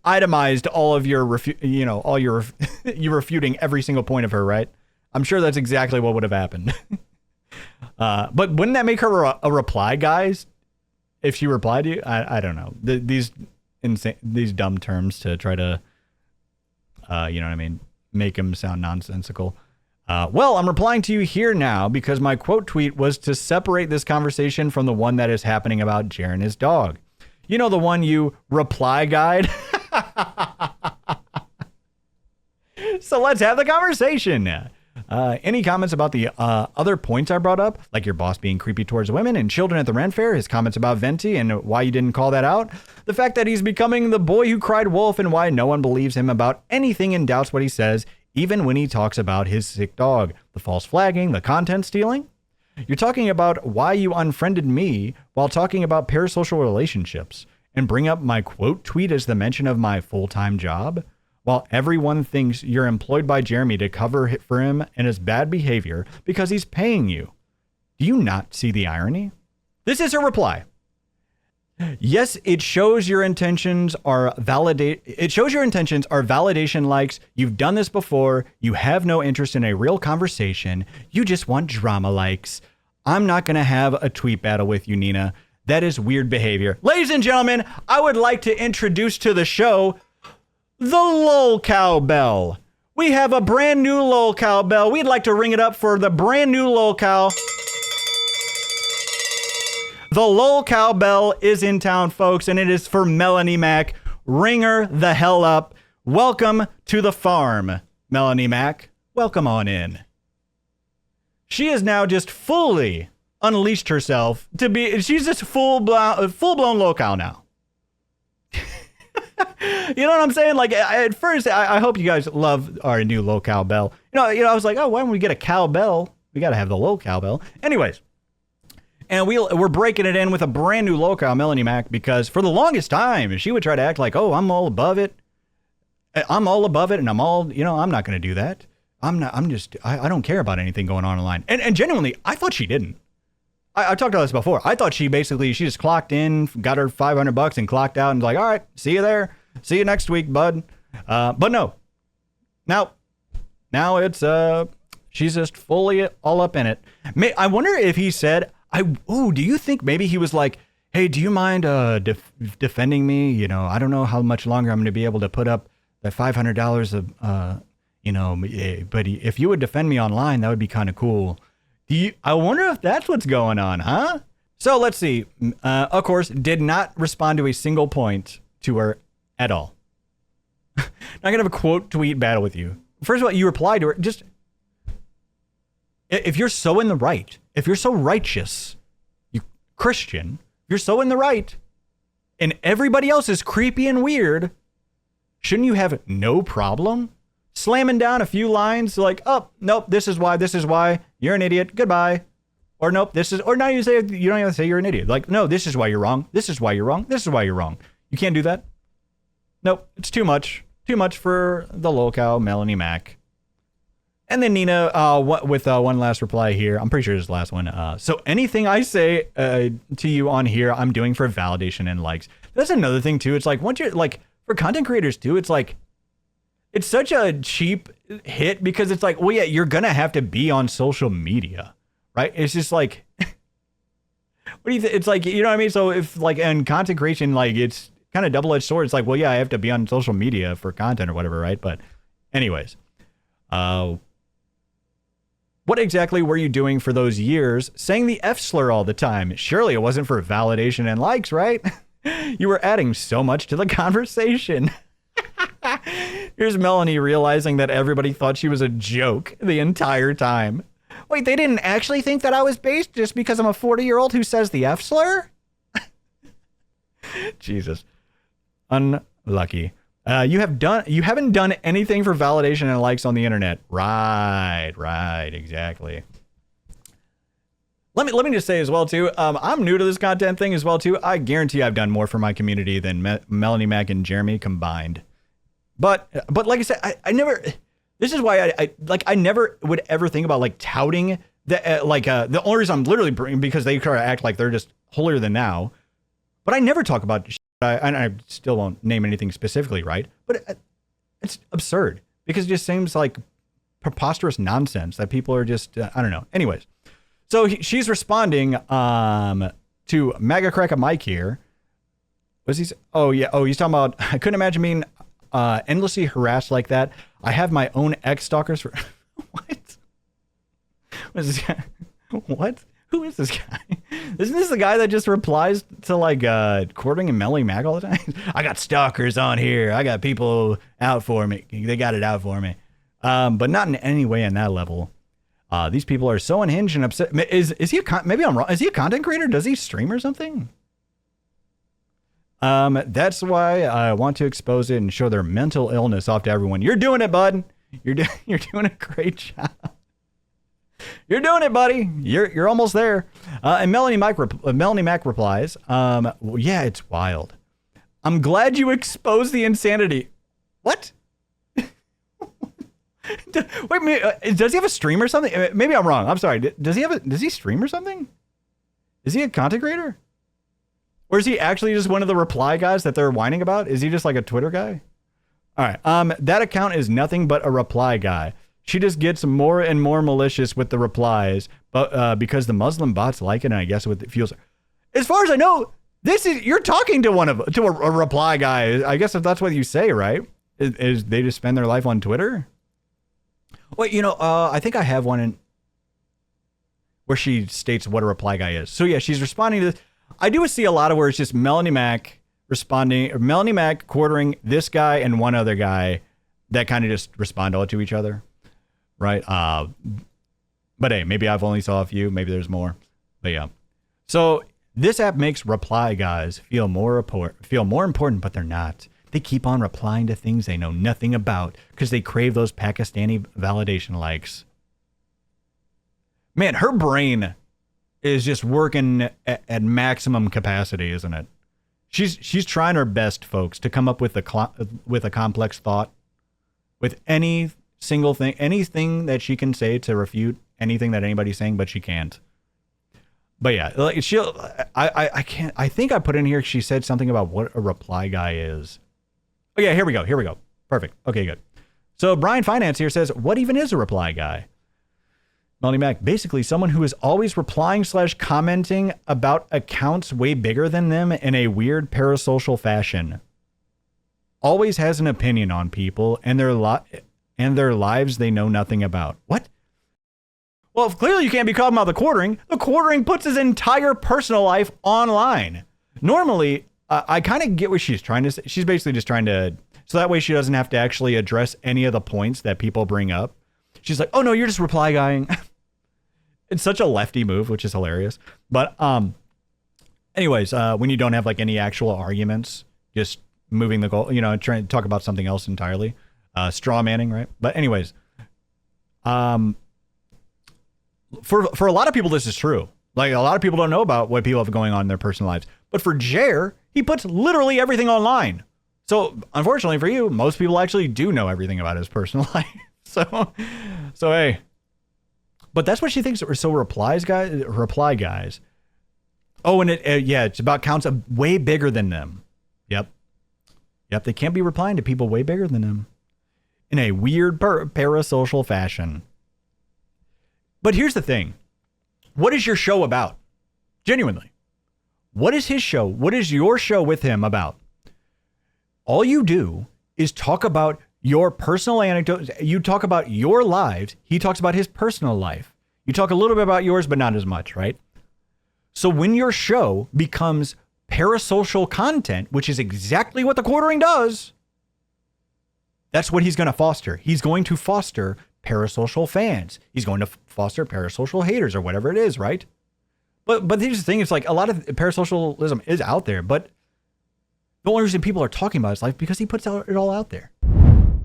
itemized all of your, you refuting every single point of her, right? I'm sure that's exactly what would have happened. But wouldn't that make her a reply, guys? If she replied to you? I don't know. These dumb terms to try to, make them sound nonsensical. Well, I'm replying to you here now because my quote tweet was to separate this conversation from the one that is happening about Jer and his dog. You know, the one you reply guide? So let's have the conversation. Any comments about the other points I brought up, like your boss being creepy towards women and children at the Ren Fair, his comments about Venti and why you didn't call that out, the fact that he's becoming the boy who cried wolf and why no one believes him about anything and doubts what he says, even when he talks about his sick dog, the false flagging, the content stealing? You're talking about why you unfriended me while talking about parasocial relationships and bring up my quote tweet as the mention of my full-time job? While everyone thinks you're employed by Jeremy to cover for him and his bad behavior because he's paying you. Do you not see the irony? This is her reply. Yes, it shows your intentions are validation likes. You've done this before. You have no interest in a real conversation. You just want drama likes. I'm not going to have a tweet battle with you, Nina. That is weird behavior. Ladies and gentlemen, I would like to introduce to the show the Lol Cowbell. We have a brand new Lol Cowbell. We'd like to ring it up for the brand new Lol Cow. The Lol Cowbell is in town, folks, and it is for Melanie Mac. Ring her the hell up. Welcome to the farm, Melanie Mac. Welcome on in. She has now just fully unleashed herself to be, she's just full-blown Lol Cow now. You know what I'm saying? Like, at first, I hope you guys love our new Lol Cowbell. I was like, oh, why don't we get a cowbell? We got to have the Lol Cowbell. Anyways, and we're breaking it in with a brand new Lol Cow, Melanie Mac, because for the longest time, she would try to act like, oh, I'm all above it. I'm all above it, and I'm not going to do that. I don't care about anything going on online. And genuinely, I thought she didn't. I talked about this before. I thought she just clocked in, got her $500 and clocked out and was like, all right, see you there. See you next week, bud. But no. Now it's, She's just fully all up in it. I wonder if he said, do you think maybe he was like, hey, do you mind defending me? You know, I don't know how much longer I'm going to be able to put up that $500 of, but if you would defend me online, that would be kind of cool. I wonder if that's what's going on, huh? So let's see. Of course, did not respond to a single point to her at all. Not going to have a quote tweet battle with you. First of all, you replied to her. Just, if you're so in the right, if you're so righteous, you Christian, you're so in the right, and everybody else is creepy and weird, shouldn't you have no problem slamming down a few lines like, oh, nope, this is why, you're an idiot, goodbye. Or nope, or not even say, you don't even say you're an idiot. Like, no, this is why you're wrong, this is why you're wrong, this is why you're wrong. You can't do that. Nope, it's too much for the lolcow, Melanie Mac. And then Nina, with one last reply here. I'm pretty sure it's the last one. So anything I say to you on here, I'm doing for validation and likes. That's another thing too. It's like, once you're like, for content creators too, it's like, it's such a cheap hit because it's like, well, yeah, you're going to have to be on social media, right? It's just like, what do you think? It's like, you know what I mean? So if like in content creation, like it's kind of double-edged sword. It's like, well, yeah, I have to be on social media for content or whatever, right? But anyways, what exactly were you doing for those years saying the F slur all the time? Surely it wasn't for validation and likes, right? You were adding so much to the conversation. Here's Melanie realizing that everybody thought she was a joke the entire time. Wait, they didn't actually think that I was based just because I'm a 40-year-old who says the F slur? Jesus. Unlucky. You haven't done anything for validation and likes on the internet. Right, exactly. Let me just say as well too, I'm new to this content thing as well too. I guarantee I've done more for my community than Melanie Mac and Jeremy combined. But like I said, I never. This is why I never would ever think about like touting the only reason I'm literally bringing because they kind of act like they're just holier than thou. But I never talk about. And I still won't name anything specifically, right? But it's absurd because it just seems like preposterous nonsense that people are just, I don't know. Anyways, so she's responding to Mega Crack a Mike here. Was he? Oh, yeah. Oh, he's talking about, I couldn't imagine being endlessly harassed like that. I have my own ex-stalkers for, what? What is this guy? What? Who is this guy? Isn't this the guy that just replies to like Quartering and Melly Mac all the time? I got stalkers on here. I got people out for me. They got it out for me. But not in any way on that level. These people are so unhinged and upset. Is he maybe I'm wrong. Is he a content creator? Does he stream or something? That's why I want to expose it and show their mental illness off to everyone. You're doing it, bud. You're doing a great job. You're doing it, buddy. You're almost there. And Melanie Mac replies, well, yeah, it's wild. I'm glad you exposed the insanity. What? Wait, does he have a stream or something? Maybe I'm wrong. I'm sorry. Does he stream or something? Is he a content creator? Or is he actually just one of the reply guys that they're whining about? Is he just like a Twitter guy? All right. That account is nothing but a reply guy. She just gets more and more malicious with the replies, but because the Muslim bots like it, and I guess it feels. As far as I know, you're talking to a reply guy. I guess if that's what you say, right? Is they just spend their life on Twitter? Well, I think I have one where she states what a reply guy is. So yeah, she's responding to this. I do see a lot of where it's just Melanie Mac responding, or Melanie Mac quartering this guy and one other guy that kind of just respond all to each other. Right. But hey, maybe I've only saw a few. Maybe there's more. But yeah. So this app makes reply guys feel more important, but they're not. They keep on replying to things they know nothing about because they crave those Pakistani validation likes. Man, her brain is just working at maximum capacity, isn't it? She's trying her best, folks, to come up with a complex thought with any single thing, anything that she can say to refute anything that anybody's saying, but she can't. But yeah, like I can't. I think I put in here. She said something about what a reply guy is. Oh yeah, here we go. Perfect. Okay, good. So Brian Finance here says, what even is a reply guy? Melanie Mac, basically someone who is always replying / commenting about accounts way bigger than them in a weird parasocial fashion. Always has an opinion on people and their lives they know nothing about. What? Well, clearly you can't be talking about the quartering. The quartering puts his entire personal life online. Normally, I kind of get what she's trying to say. She's basically just trying to, so that way she doesn't have to actually address any of the points that people bring up. She's like, oh no, you're just reply guying. It's such a lefty move, which is hilarious. But anyways, when you don't have like any actual arguments, just moving the goal, trying to talk about something else entirely. Straw manning, right? But anyways, for a lot of people, this is true. Like a lot of people don't know about what people have going on in their personal lives. But for Jer, he puts literally everything online. So unfortunately for you, most people actually do know everything about his personal life. So hey. But that's what she thinks. So reply guys. Oh, and it's about counts of way bigger than them. Yep. They can't be replying to people way bigger than them in a weird parasocial fashion. But here's the thing. What is your show about? Genuinely. What is his show? What is your show with him about? All you do is talk about your personal anecdotes. You talk about your lives. He talks about his personal life. You talk a little bit about yours, but not as much, right? So when your show becomes parasocial content, which is exactly what the quartering does, that's what he's going to foster. He's going to foster parasocial fans. He's going to foster parasocial haters or whatever it is, right? But here's the thing. It's like a lot of parasocialism is out there, but the only reason people are talking about his life because he puts it all out there.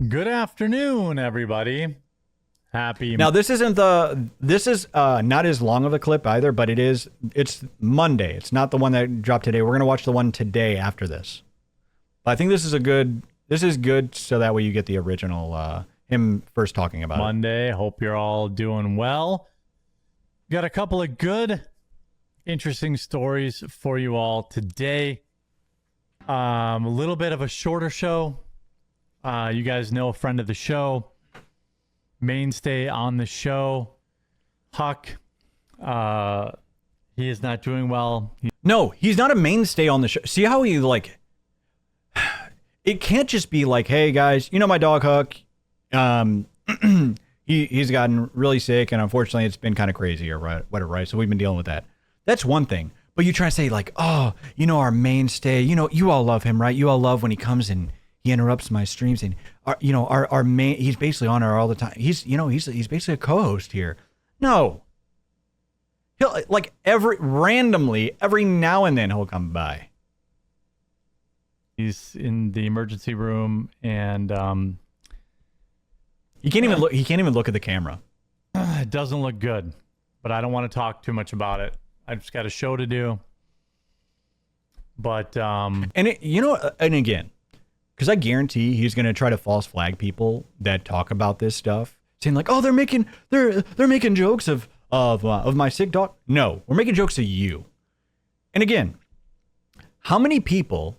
Good afternoon, everybody. Happy. Now, this is not as long of a clip either, but it's Monday. It's not the one that dropped today. We're going to watch the one today after this. But I think this is good so that way you get the original, him first talking about Monday. Hope you're all doing well. Got a couple of good, interesting stories for you all today. A little bit of a shorter show. You guys know a friend of the show, mainstay on the show, Huck. He is not doing well. No, he's not a mainstay on the show. See how he it can't just be like, hey guys, my dog Huck, he's gotten really sick and unfortunately it's been kind of crazy or whatever, right? So we've been dealing with that. That's one thing. But you try to say like, oh, our mainstay, you all love him, right? You all love when he comes and he interrupts my streams and our main, he's basically on her all the time. He's basically a co-host here. No. He'll randomly every now and then he'll come by. He's in the emergency room and he can't even look at the camera. It doesn't look good, but I don't want to talk too much about it. I just got a show to do. But and again, because I guarantee he's going to try to false flag people that talk about this stuff, saying like, "Oh, they're making jokes of my sick dog." No, we're making jokes of you. And again, how many people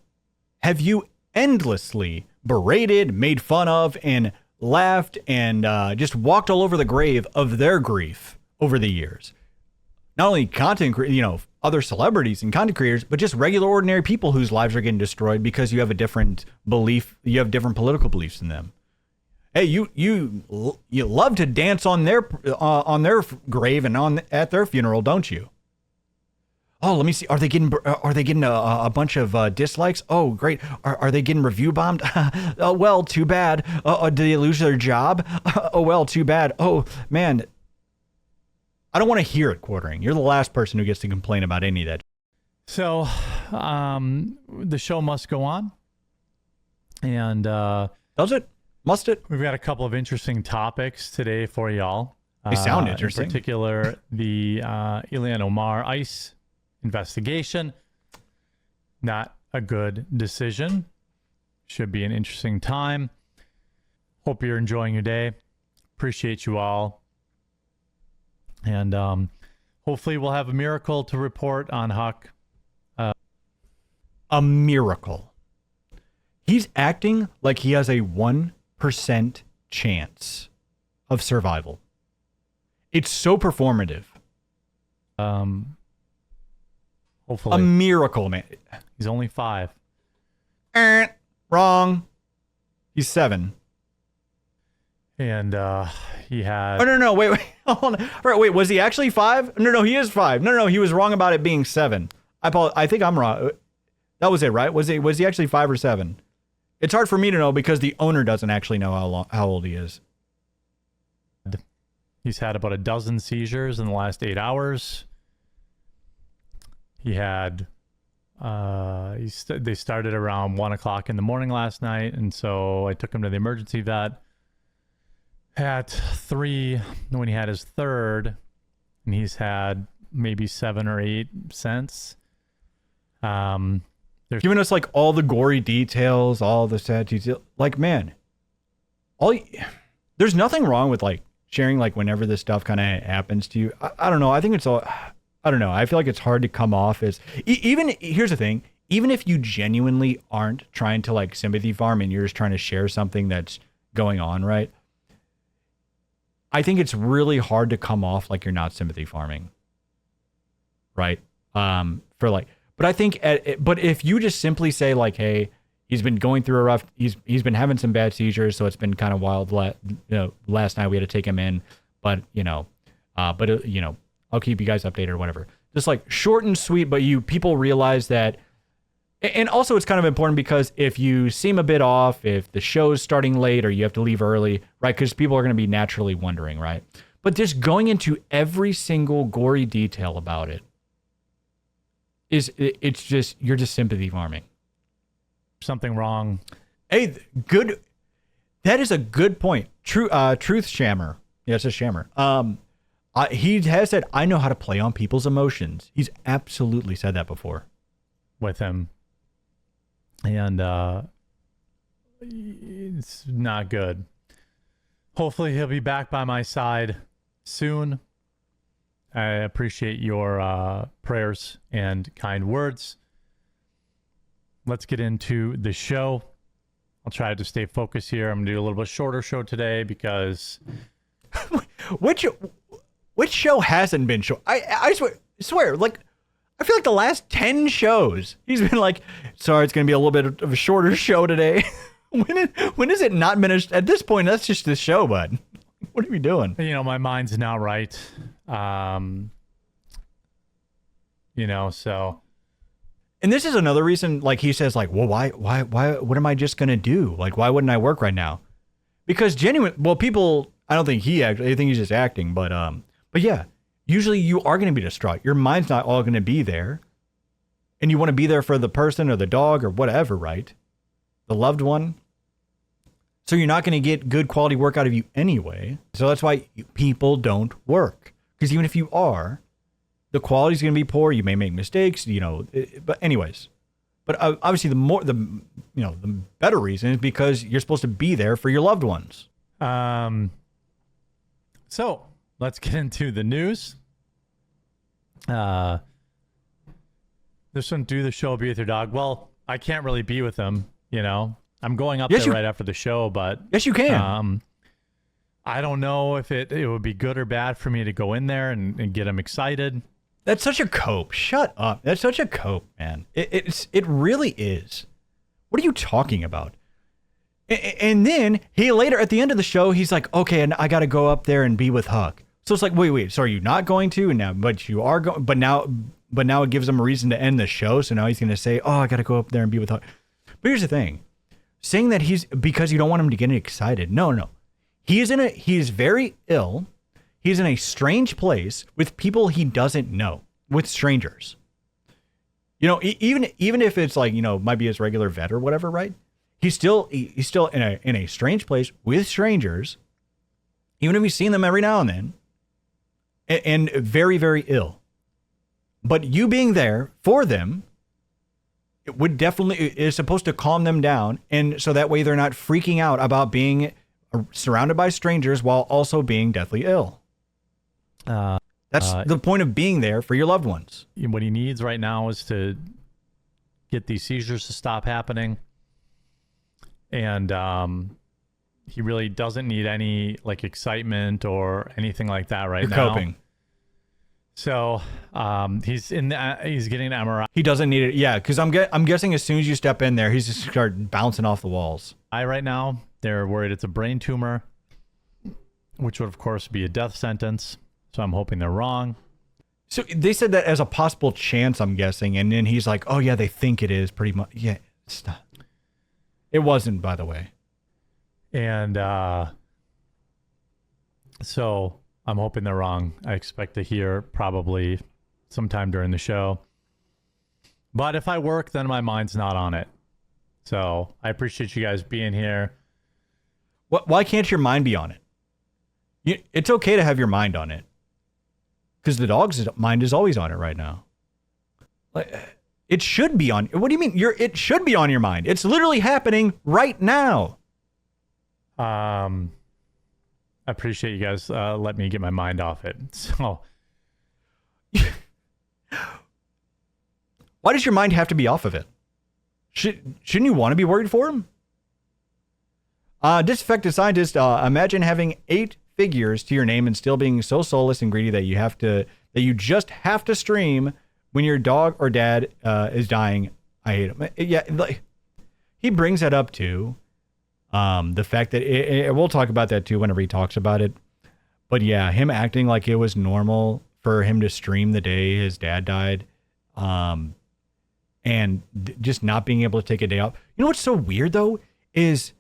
have you endlessly berated, made fun of, and laughed and just walked all over the grave of their grief over the years? Not only other celebrities and content creators, but just regular ordinary people whose lives are getting destroyed because you have a different belief, you have different political beliefs than them. Hey, you love to dance on their grave and at their funeral, don't you? Oh, let me see. Are they getting a bunch of dislikes? Oh, great. Are they getting review bombed? Oh, well, too bad. Did they lose their job? Oh, well, too bad. Oh, man. I don't want to hear it, Quartering. You're the last person who gets to complain about any of that. So, the show must go on. And does it? Must it? We've got a couple of interesting topics today for y'all. They sound interesting. In particular, the Ilhan Omar ICE investigation. Not a good decision. Should be an interesting time. Hope you're enjoying your day. Appreciate you all. And hopefully we'll have a miracle to report on Huck. A miracle. He's acting like he has a 1% chance of survival. It's so performative. Hopefully. A miracle, man. He's only 5. Wrong. He's 7. And he had... Oh, no, wait. Hold on. All right, wait, was he actually 5? No, he is 5. No, he was wrong about it being 7. I think I'm wrong. That was it, right? Was he actually 5 or 7? It's hard for me to know because the owner doesn't actually know how old he is. He's had about a dozen seizures in the last 8 hours. He had... they started around 1 o'clock in the morning last night, and so I took him to the emergency vet at 3 when he had his third, and he's had maybe 7 or 8 since. There's giving us like all the gory details, all the sad details. Like, man, there's nothing wrong with like sharing like whenever this stuff kind of happens to you. I don't know. I think it's all. I don't know. I feel like it's hard to come off as even. Here's the thing. Even if you genuinely aren't trying to like sympathy farm and you're just trying to share something that's going on, right? I think it's really hard to come off like you're not sympathy farming, right? For like, but I think, but if you just simply say like, hey, he's been going through a rough, he's been having some bad seizures, so it's been kind of wild. Last night we had to take him in, but I'll keep you guys updated or whatever. Just like short and sweet, but people realize that. And also it's kind of important because if you seem a bit off, if the show's starting late or you have to leave early, right? Because people are going to be naturally wondering, right? But just going into every single gory detail about it it's just, you're just sympathy farming. Something wrong. Hey, good. That is a good point. Truth Shammer. Yeah, it's a Shammer. He has said, I know how to play on people's emotions. He's absolutely said that before. With him. And it's not good. Hopefully he'll be back by my side soon. I appreciate your prayers and kind words. Let's get into the show. I'll try to stay focused here. I'm going to do a little bit shorter show today because... Which show hasn't been short? I swear, like, I feel like the last 10 shows, he's been like, sorry, it's going to be a little bit of a shorter show today. When is it not been at this point, that's just the show, bud. What are we doing? My mind's not right. So. And this is another reason, like, he says, like, well, why, what am I just going to do? Like, why wouldn't I work right now? Because people, I don't think I think he's just acting, but yeah, usually you are going to be distraught. Your mind's not all going to be there. And you want to be there for the person or the dog or whatever, right? The loved one. So you're not going to get good quality work out of you anyway. So that's why people don't work. Because even if you are, the quality's going to be poor. You may make mistakes, but anyways. But obviously the better reason is because you're supposed to be there for your loved ones. So let's get into the news. This one, do the show, be with your dog. Well, I can't really be with him, I'm going up there right after the show, but yes, you can. I don't know if it would be good or bad for me to go in there and get him excited. That's such a cope. Shut up. That's such a cope, man. It really is. What are you talking about? And then he later at the end of the show, he's like, okay, and I got to go up there and be with Huck. So it's like, wait. So are you not going to? And now, but you are going. But now it gives him a reason to end the show. So now he's going to say, oh, I got to go up there and be with Huck. But here's the thing. Saying that he's because you don't want him to get excited. No. He is very ill. He's in a strange place with people he doesn't know, with strangers. Even if it's like, might be his regular vet or whatever, right? He's still in a strange place with strangers, even if he's seen them every now and then, and very, very ill. But you being there for them, it would definitely is supposed to calm them down, and so that way they're not freaking out about being surrounded by strangers while also being deathly ill. That's the point of being there for your loved ones. What he needs right now is to get these seizures to stop happening. And, he really doesn't need any like excitement or anything like that right You're now. coping. So he's getting an MRI He doesn't need it. Yeah, because I'm guessing as soon as you step in there, he's just start bouncing off the walls. right now. They're worried it's a brain tumor, which would of course be a death sentence. So I'm hoping they're wrong. So they said that as a possible chance, I'm guessing, and then he's like, "Oh yeah, they think it is pretty much." Yeah, it's not. It wasn't, by the way. And so I'm hoping they're wrong. I expect to hear probably sometime during the show. But if I work, then my mind's not on it. So I appreciate you guys being here. Why can't your mind be on it? It's okay to have your mind on it. Because the dog's mind is always on it right now. Like, it should be on. What do you mean? It should be on your mind. It's literally happening right now. I appreciate you guys letting me get my mind off it. So Why does your mind have to be off of it? Shouldn't you want to be worried for him? Disaffected scientist, imagine having 8 figures to your name and still being so soulless and greedy that you just have to stream when your dog or dad is dying. I hate him. Yeah, like, he brings that up too. The fact that we'll talk about that too whenever he talks about it. But yeah, him acting like it was normal for him to stream the day his dad died, and just not being able to take a day off. You know what's so weird though is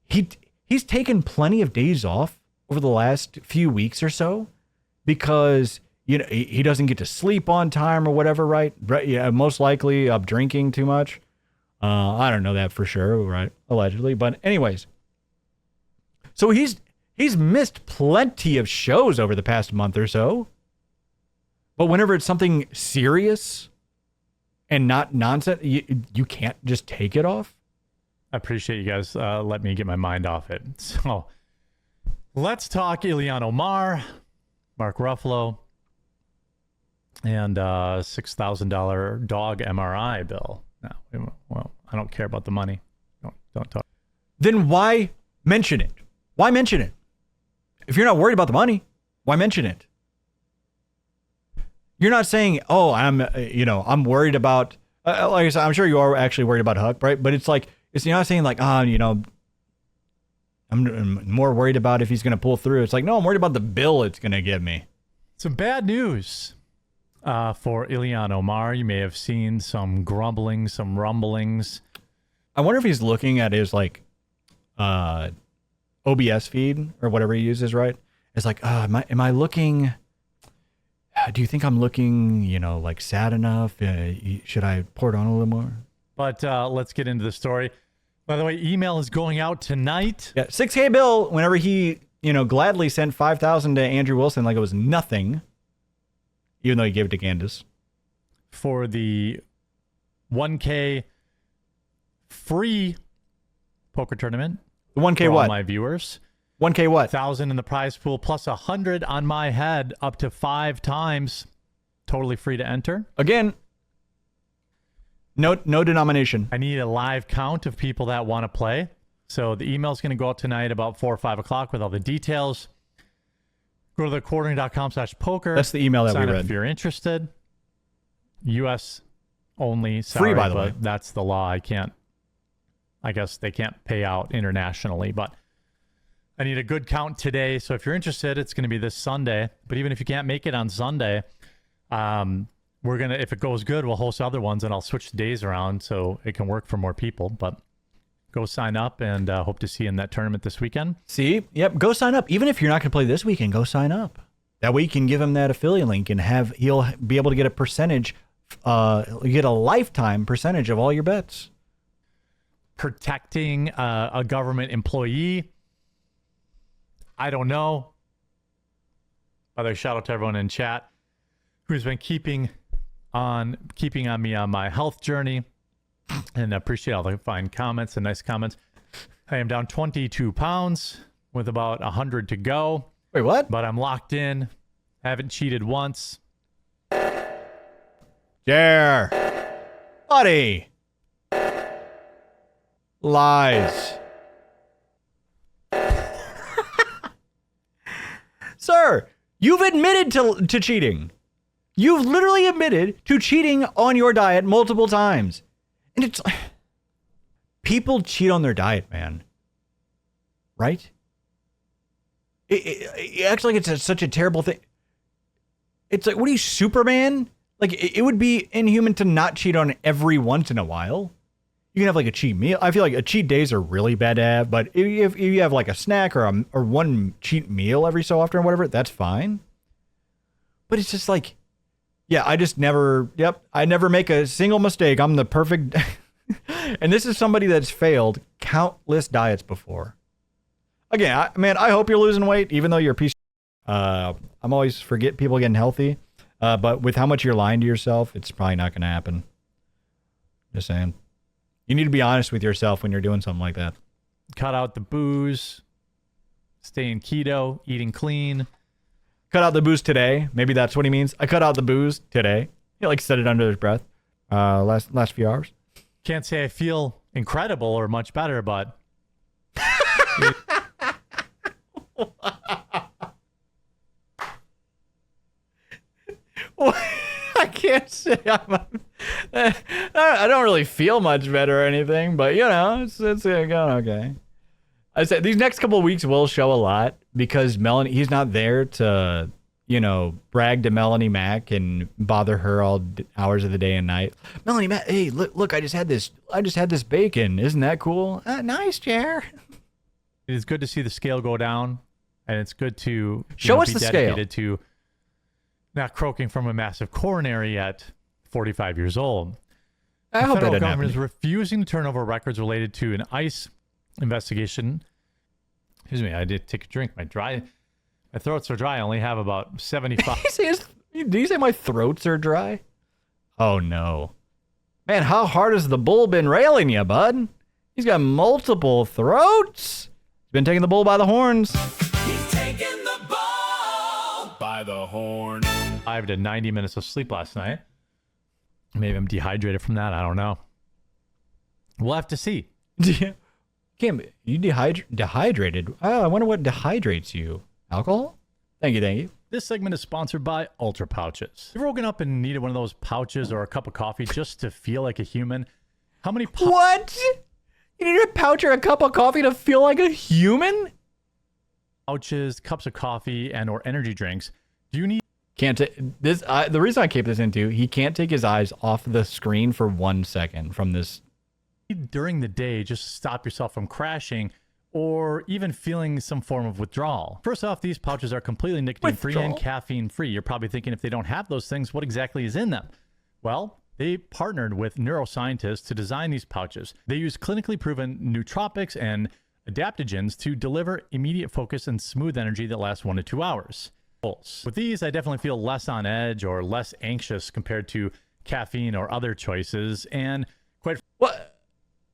he's taken plenty of days off over the last few weeks or so because he doesn't get to sleep on time or whatever, right? Right? Yeah, most likely up drinking too much. I don't know that for sure, right? Allegedly, but anyways. So he's missed plenty of shows over the past month or so. But whenever it's something serious and not nonsense, you can't just take it off. I appreciate you guys letting me get my mind off it. So let's talk Ilhan Omar, Mark Ruffalo, and $6,000 dog MRI bill. No, well, I don't care about the money. Don't talk. Then why mention it? Why mention it? If you're not worried about the money, why mention it? You're not saying, "Oh, I'm worried about." Like I said, I'm sure you are actually worried about Huck, right? But you're not saying like, I'm more worried about if he's going to pull through. It's like, no, I'm worried about the bill it's going to give me. Some bad news for Ilhan Omar. You may have seen some grumbling, some rumblings. I wonder if he's looking at his like OBS feed or whatever he uses, right? It's like, am I looking? Do you think I'm looking, like sad enough? Should I pour it on a little more? But let's get into the story. By the way, email is going out tonight. Yeah, $6K bill. Whenever he, gladly sent $5,000 to Andrew Wilson like it was nothing, even though he gave it to Candace for the 1K free poker tournament. The 1K for what? All my viewers. 1K what? 1,000 in the prize pool plus 100 on my head, up to 5 times. Totally free to enter. Again, no denomination. I need a live count of people that want to play. So the email is going to go out tonight about 4 or 5 o'clock with all the details. Go to thequartering.com/poker. That's the email that we Sign up read. if you're interested. U.S. only. Free, by the but way. That's the law. I guess they can't pay out internationally, but I need a good count today. So if you're interested, it's going to be this Sunday. But even if you can't make it on Sunday, if it goes good, we'll host other ones and I'll switch the days around so it can work for more people. But go sign up and hope to see you in that tournament this weekend. See? Yep, go sign up. Even if you're not going to play this weekend, go sign up. That way you can give him that affiliate link and he'll be able to get a percentage, get a lifetime percentage of all your bets. Protecting a government employee. I don't know. By the way, shout out to everyone in chat who's been keeping on me on my health journey, and I appreciate all the fine comments and nice comments. I am down 22 pounds with about 100 to go. Wait, what? But I'm locked in. Haven't cheated once. Dare. Buddy. Sir, you've admitted to cheating. You've literally admitted to cheating on your diet multiple times. And it's people cheat on their diet, man. Right? It acts like it's such a terrible thing. It's like, what are you, Superman? Like, it would be inhuman to not cheat on every once in a while. You can have like a cheat meal. I feel like cheat days are really bad to have, but if you have like a snack or one cheat meal every so often or whatever, that's fine. But it's just like, yeah, I never make a single mistake. I'm the perfect. And this is somebody that's failed countless diets before. Again, I hope you're losing weight, even though you're a piece of I'm always forget people getting healthy. But with how much you're lying to yourself, it's probably not going to happen. Just saying. You need to be honest with yourself when you're doing something like that. Cut out the booze, staying keto, eating clean. Cut out the booze today. Maybe that's what he means. I cut out the booze today. He like said it under his breath. Last few hours. Can't say I feel incredible or much better, but I can't say I don't really feel much better or anything, but it's going okay. I said these next couple of weeks will show a lot because Melanie, he's not there to, brag to Melanie Mac and bother her all hours of the day and night. Melanie Mac, hey, look, I just had this bacon. Isn't that cool? Nice, Chair. It is good to see the scale go down, and it's good to show us be the dedicated scale. To not croaking from a massive coronary at 45 years old. I the hope that federal didn't government is happen. refusing to turn over records related to an ICE investigation. Excuse me, I did take a drink. My throats are dry. I only have about 75. Did you say my throats are dry? Oh no, man! How hard has the bull been railing you, bud? He's got multiple throats. He's been taking the bull by the horns. He's taking the ball by the horn. I had 90 minutes of sleep last night. Maybe I'm dehydrated from that. I don't know. We'll have to see. Can't be. You dehydrated? Oh, I wonder what dehydrates you. Alcohol? Thank you. This segment is sponsored by Ultra Pouches. You've woken up and needed one of those pouches or a cup of coffee just to feel like a human? How many What? You need a pouch or a cup of coffee to feel like a human? pouches, cups of coffee, and or energy drinks? Do you need Can't take this. The reason I keep this into, he can't take his eyes off the screen for 1 second from this. during the day just to stop yourself from crashing or even feeling some form of withdrawal? First off, these pouches are completely nicotine-free and Withdrawal? caffeine-free. You're probably thinking, if they don't have those things, what exactly is in them? Well, they partnered with neuroscientists to design these pouches. They use clinically proven nootropics and adaptogens to deliver immediate focus and smooth energy that lasts 1 to 2 hours. With these, I definitely feel less on edge or less anxious compared to caffeine or other choices. And quite What?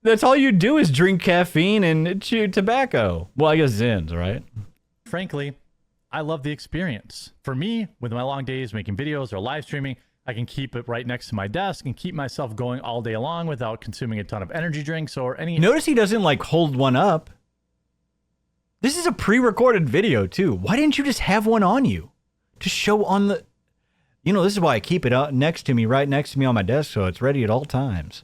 That's all you do is drink caffeine and chew tobacco. Well, I guess Zins, right? frankly, I love the experience. For me, with my long days making videos or live streaming, I can keep it right next to my desk and keep myself going all day long without consuming a ton of energy drinks or any. Notice he doesn't like hold one up. This is a pre-recorded video too. Why didn't you just have one on you to show on the? This is why I keep it right next to me on my desk, so it's ready at all times.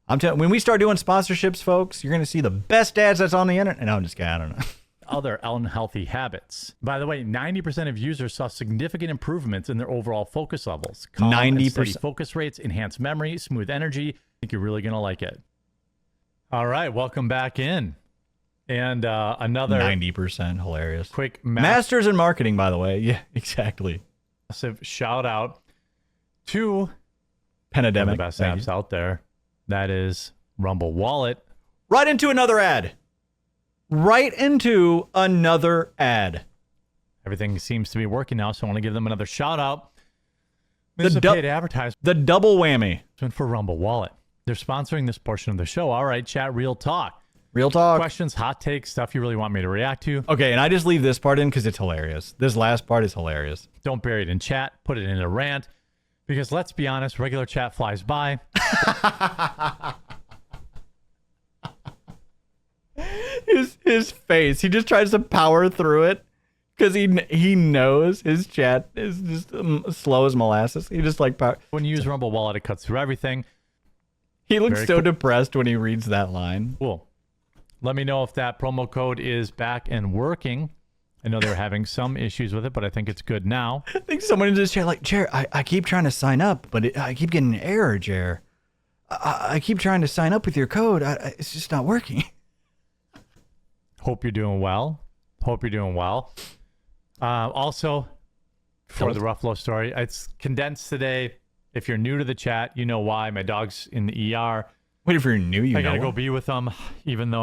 I'm telling. When we start doing sponsorships, folks, you're gonna see the best ads that's on the internet. And I'm just kidding. I don't know. Other unhealthy habits. By the way, 90% of users saw significant improvements in their overall focus levels. Calm and 90%. steady focus rates, enhanced memory, smooth energy. I think you're really going to like it. All right, welcome back in. And another 90% hilarious. quick Masters in marketing, by the way. Yeah, exactly. massive shout out to one of Pandemic. the best Thank apps you. out there. That is Rumble Wallet. Right into another ad. Right into another ad. Everything seems to be working now, so I want to give them another shout out. This is a du- paid advertisement The double whammy. for Rumble Wallet. They're sponsoring this portion of the show. All right, chat, real talk. Real talk. Questions, hot takes, stuff you really want me to react to. Okay, and I just leave this part in because it's hilarious. This last part is hilarious. Don't bury it in chat. Put it in a rant. Because let's be honest, regular chat flies by. His face. He just tries to power through it Because he knows his chat is just slow as molasses. He just like When you use Rumble Wallet, it cuts through everything. he looks Very so cool. depressed when he reads that line. Cool. Let me know if that promo code is back and working. I know they're having some issues with it, but I think it's good now. I think someone in this chat like, Jer, I keep trying to sign up, but I keep getting an error, Jer. I keep trying to sign up with your code. It's just not working. Hope you're doing well. Also, for the Ruffalo story, it's condensed today. If you're new to the chat, you know why. My dog's in the ER. Wait, if you're new, I gotta go be with them, even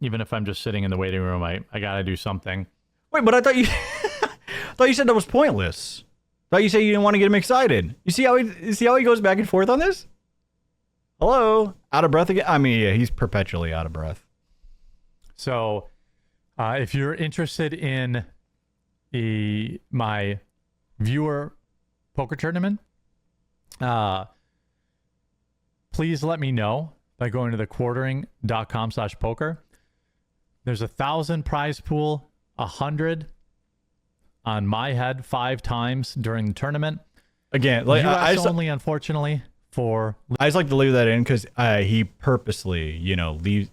if I'm just sitting in the waiting room, I gotta do something. Wait, but I thought you thought you said that was pointless. Thought you said you didn't want to get him excited. You see how he goes back and forth on this? Hello? Out of breath again? I mean, yeah, he's perpetually out of breath. So, if you're interested in my viewer poker tournament, please let me know by going to TheQuartering.com/poker. There's 1,000 prize pool, 100 on my head 5 times during the tournament. Again, like US only, unfortunately, for... I just like to leave that in because he purposely,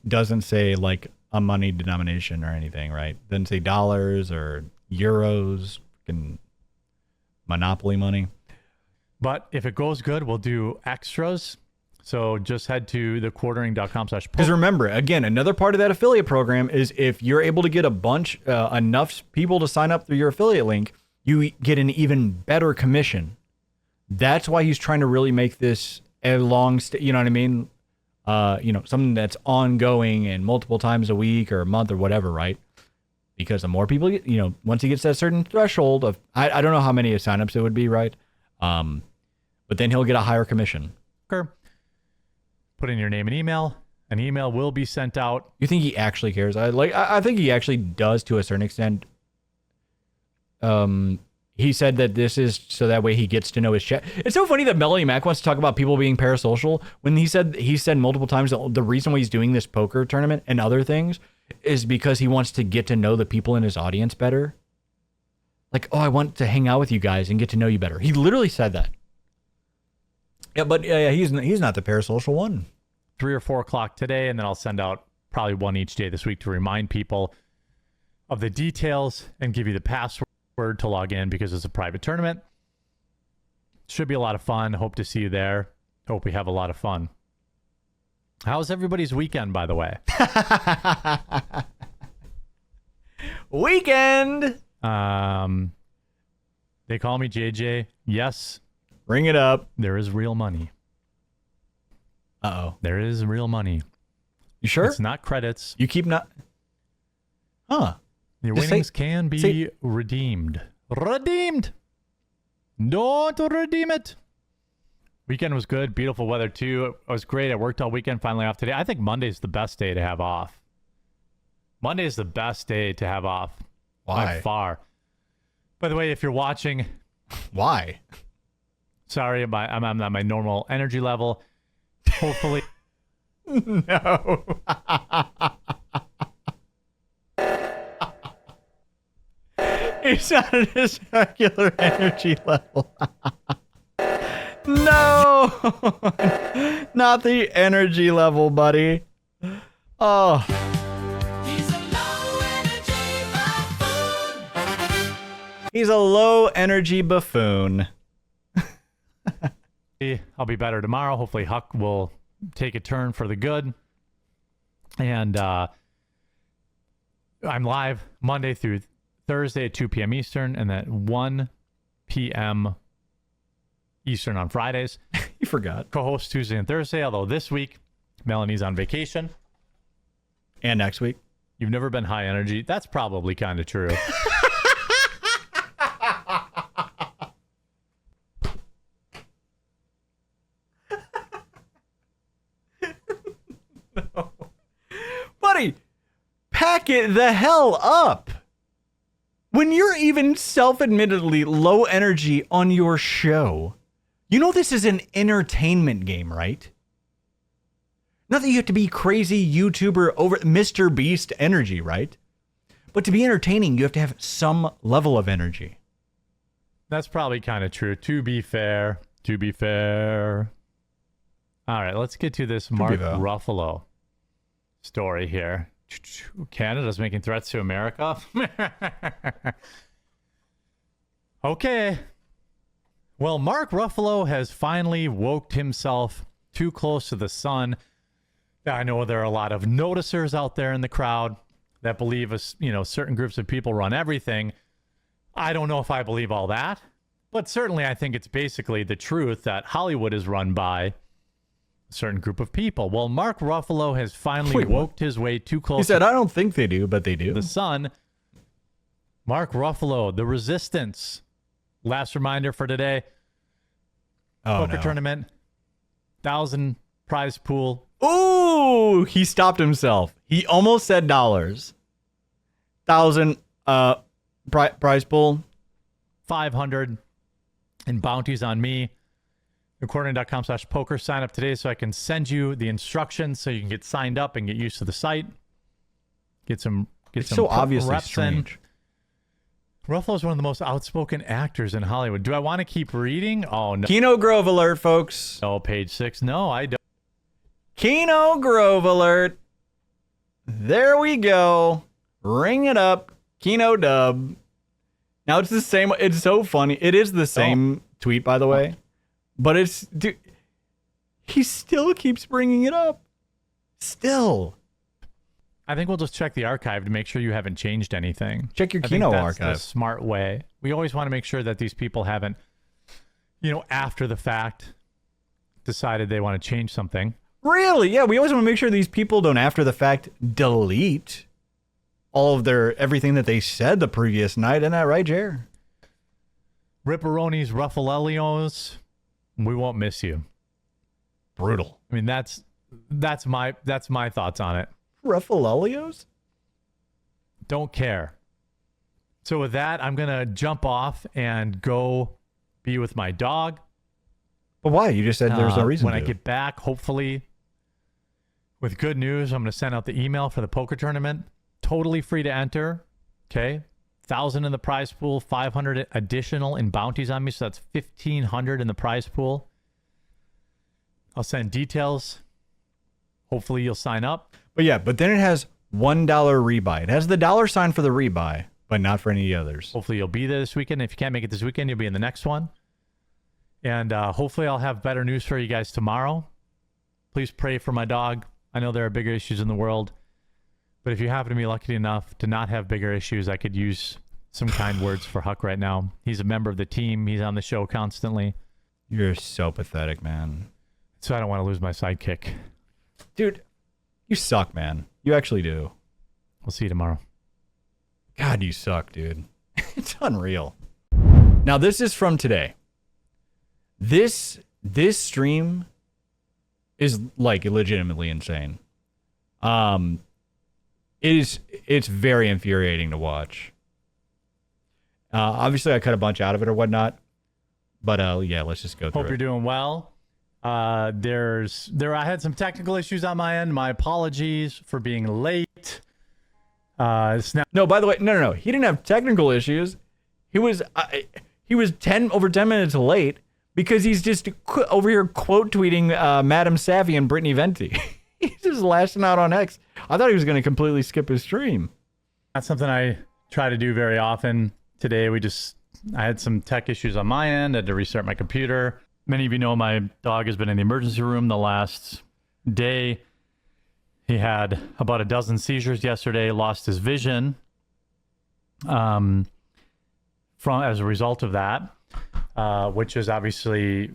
doesn't say like a money denomination or anything, right? Doesn't say dollars or euros, fucking Monopoly money. But if it goes good, we'll do extras. So just head to thequartering.com/poker. Because remember, again, another part of that affiliate program is if you're able to get a bunch, enough people to sign up through your affiliate link, you get an even better commission. That's why he's trying to really make this a long, you know what I mean? Something that's ongoing and multiple times a week or a month or whatever, right? Because the more people get, once he gets that certain threshold of, I don't know how many signups it would be, right? But then he'll get a higher commission. Put in your name and email. An email will be sent out. You think he actually cares? I think he actually does to a certain extent. He said that this is so that way he gets to know his chat. It's so funny that Melanie Mac wants to talk about people being parasocial when he said multiple times that the reason why he's doing this poker tournament and other things is because he wants to get to know the people in his audience better. Like, I want to hang out with you guys and get to know you better. He literally said that. Yeah, but he's not the parasocial one. 3 or 4 o'clock today, and then I'll send out probably one each day this week to remind people of the details and give you the password to log in because it's a private tournament. Should be a lot of fun. Hope to see you there. Hope we have a lot of fun. How's everybody's weekend, by the way? Weekend! They call me JJ. Yes. Bring it up. There is real money. Uh-oh. There is real money. You sure? It's not credits. You keep not... Huh. Your Just winnings can be redeemed. Redeemed! Don't redeem it! Weekend was good. Beautiful weather, too. It was great. I worked all weekend. Finally off today. I think Monday's the best day to have off. Monday is the best day to have off. Why? By far. By the way, if you're watching... Why? Sorry, I'm at my normal energy level. Hopefully... No. He's not at his regular energy level. No. Not the energy level, buddy. Oh. He's a low energy buffoon. I'll be better tomorrow. Hopefully Huck will take a turn for the good. And I'm live Monday through Thursday at 2 p.m. Eastern and at 1 p.m. Eastern on Fridays. You forgot. Co-host Tuesday and Thursday, although this week Melanie's on vacation. And next week. You've never been high energy. That's probably kind of true. No. Buddy, pack it the hell up. When you're even self-admittedly low energy on your show, you know this is an entertainment game, right? Not that you have to be crazy YouTuber over Mr. Beast energy, right? But to be entertaining, you have to have some level of energy. That's probably kind of true. To be fair. All right, let's get to this Mark Ruffalo story here. Canada's making threats to America. Okay. Well, Mark Ruffalo has finally woked himself too close to the sun. I know there are a lot of noticers out there in the crowd that believe certain groups of people run everything. I don't know if I believe all that, but certainly I think it's basically the truth that Hollywood is run by a certain group of people. Well, Mark Ruffalo has finally woked his way too close. He said, I don't think they do, but they do. The sun. Mark Ruffalo, the Resistance. Last reminder for today. Poker tournament. 1,000 prize pool. Ooh, he stopped himself. He almost said dollars. 1,000 prize pool. 500 in bounties on me. TheQuartering.com/poker. Sign up today so I can send you the instructions so you can get signed up and get used to the site. Get some so obviously reps strange. in. Ruffalo is one of the most outspoken actors in Hollywood. Do I want to keep reading? Oh, no. Keno Grove alert, folks. Oh, page 6. No, I don't. Keno Grove alert. There we go. Ring it up. Keno dub. Now it's the same. It's so funny. It is the same tweet, by the way. But dude, he still keeps bringing it up. Still. I think we'll just check the archive to make sure you haven't changed anything. Check your I Keno think that's archive. the smart way. We always want to make sure that these people haven't, after the fact, decided they want to change something. Really? Yeah, we always want to make sure these people don't, after the fact, delete all of everything that they said the previous night. Isn't that right, Jer? Ripperonis, Ruffalelios, we won't miss you. Brutal. I mean, that's my thoughts on it. Ruffalelios? Don't care. So with that, I'm going to jump off and go be with my dog. But why? You just said there's no reason when to. I get back, hopefully, with good news, I'm going to send out the email for the poker tournament. Totally free to enter. Okay. 1,000 in the prize pool, 500 additional in bounties on me. So that's 1,500 in the prize pool. I'll send details. Hopefully you'll sign up. But then it has $1 rebuy. It has the dollar sign for the rebuy, but not for any others. Hopefully you'll be there this weekend. If you can't make it this weekend, you'll be in the next one. And hopefully I'll have better news for you guys tomorrow. Please pray for my dog. I know there are bigger issues in the world. But if you happen to be lucky enough to not have bigger issues, I could use some kind words for Huck right now. He's a member of the team. He's on the show constantly. You're so pathetic, man. So I don't want to lose my sidekick. Dude, you suck, man. You actually do. We'll see you tomorrow. God, you suck, dude. It's unreal. Now, this is from today. This stream is like legitimately insane. It's very infuriating to watch. Obviously, I cut a bunch out of it or whatnot, but yeah, let's just go through. Hope you're doing well. I had some technical issues on my end. My apologies for being late. No, by the way, no. He didn't have technical issues. He was 10 minutes late because he's just over here quote tweeting Madam Savvy and Brittany Venti. He's just lashing out on X. I thought he was going to completely skip his stream. That's something I try to do very often. Today, I had some tech issues on my end. I had to restart my computer. Many of you know my dog has been in the emergency room the last day. He had about a dozen seizures yesterday, lost his vision as a result of that, which is obviously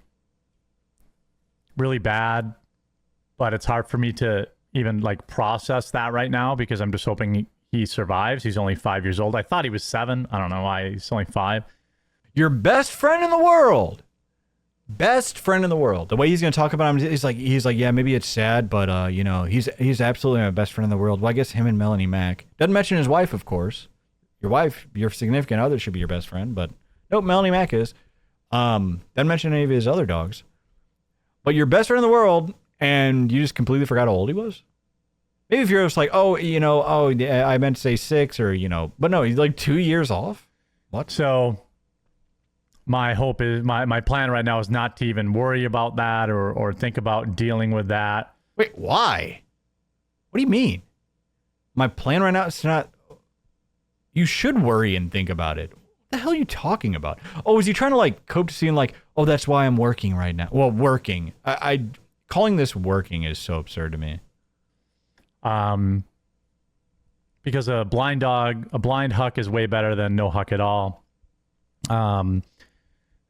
really bad. But it's hard for me to even process that right now because I'm just hoping he survives. He's only 5 years old. I thought he was 7. I don't know why he's only 5. Your best friend in the world. Best friend in the world. The way he's going to talk about him, he's like, yeah, maybe it's sad, but he's absolutely my best friend in the world. Well, I guess him and Melanie Mack. Doesn't mention his wife, of course. Your wife, your significant other should be your best friend, but nope, Melanie Mack is. Doesn't mention any of his other dogs. But your best friend in the world, and you just completely forgot how old he was? Maybe if you're just like, oh, yeah, I meant to say 6 or, but no, he's like 2 years off. What? So my hope is my plan right now is not to even worry about that or think about dealing with that. Wait, why? What do you mean? My plan right now is not. You should worry and think about it. What the hell are you talking about? Oh, is he trying to like cope to seeing like, oh, that's why I'm working right now? Well, working. I calling this working is so absurd to me. Because a blind Huck is way better than no Huck at all.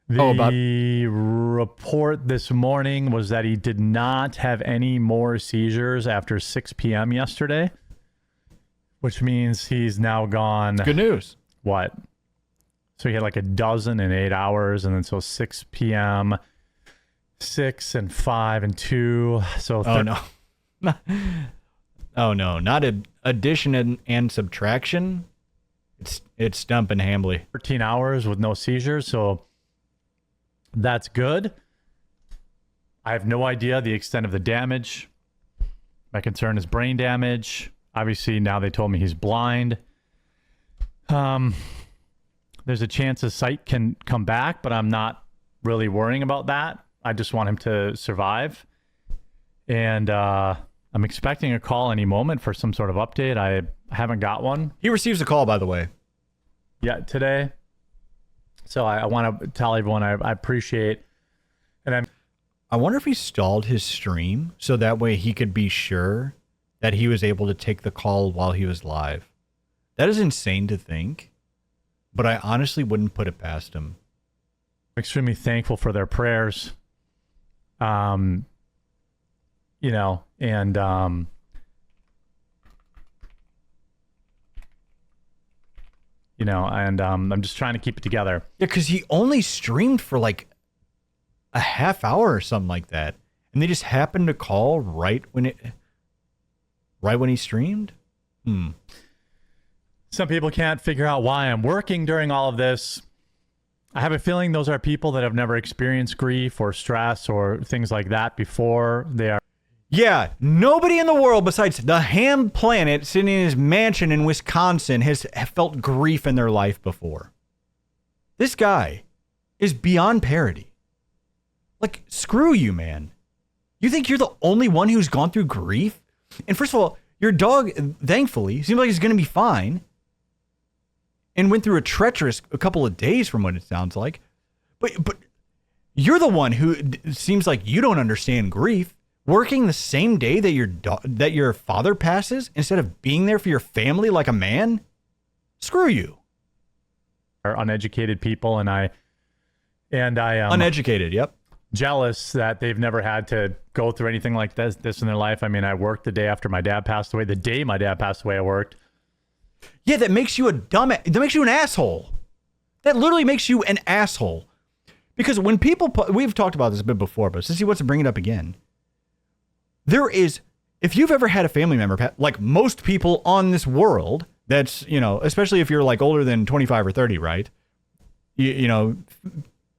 The report this morning was that he did not have any more seizures after 6 p.m. yesterday, which means he's now gone. Good news. What? So he had like a dozen in 8 hours, and then so 6 p.m., 6 and 5 and 2. So oh no. Oh no, not addition and subtraction. It's dumping Hambly. 13 hours with no seizures, so that's good. I have no idea the extent of the damage. My concern is brain damage. Obviously, now they told me he's blind. There's a chance his sight can come back, but I'm not really worrying about that. I just want him to survive. And I'm expecting a call any moment for some sort of update. I haven't got one. He receives a call, by the way. Yeah, today. So I want to tell everyone I appreciate. And I wonder if he stalled his stream so that way he could be sure that he was able to take the call while he was live. That is insane to think, but I honestly wouldn't put it past him. I'm extremely thankful for their prayers. And I'm just trying to keep it together. Yeah, because he only streamed for like a half hour or something like that, and they just happened to call right when he streamed. Some people can't figure out why I'm working during all of this. I have a feeling those are people that have never experienced grief or stress or things like that before. They are. Yeah, nobody in the world besides the Ham Planet sitting in his mansion in Wisconsin has felt grief in their life before. This guy is beyond parody. Like, screw you, man. You think you're the only one who's gone through grief? And first of all, your dog, thankfully, seems like he's going to be fine. And went through a treacherous couple of days from what it sounds like. But you're the one who seems like you don't understand grief. Working the same day that your father passes instead of being there for your family like a man? Screw you. Are uneducated people, and I am uneducated. Yep. Jealous that they've never had to go through anything like this in their life. I mean, I worked the day after my dad passed away. The day my dad passed away, I worked. Yeah, that makes you that makes you an asshole. That literally makes you an asshole. Because when people, we've talked about this a bit before, but since he wants to bring it up again, there is, if you've ever had a family member, like most people on this world, that's, especially if you're like older than 25 or 30, right?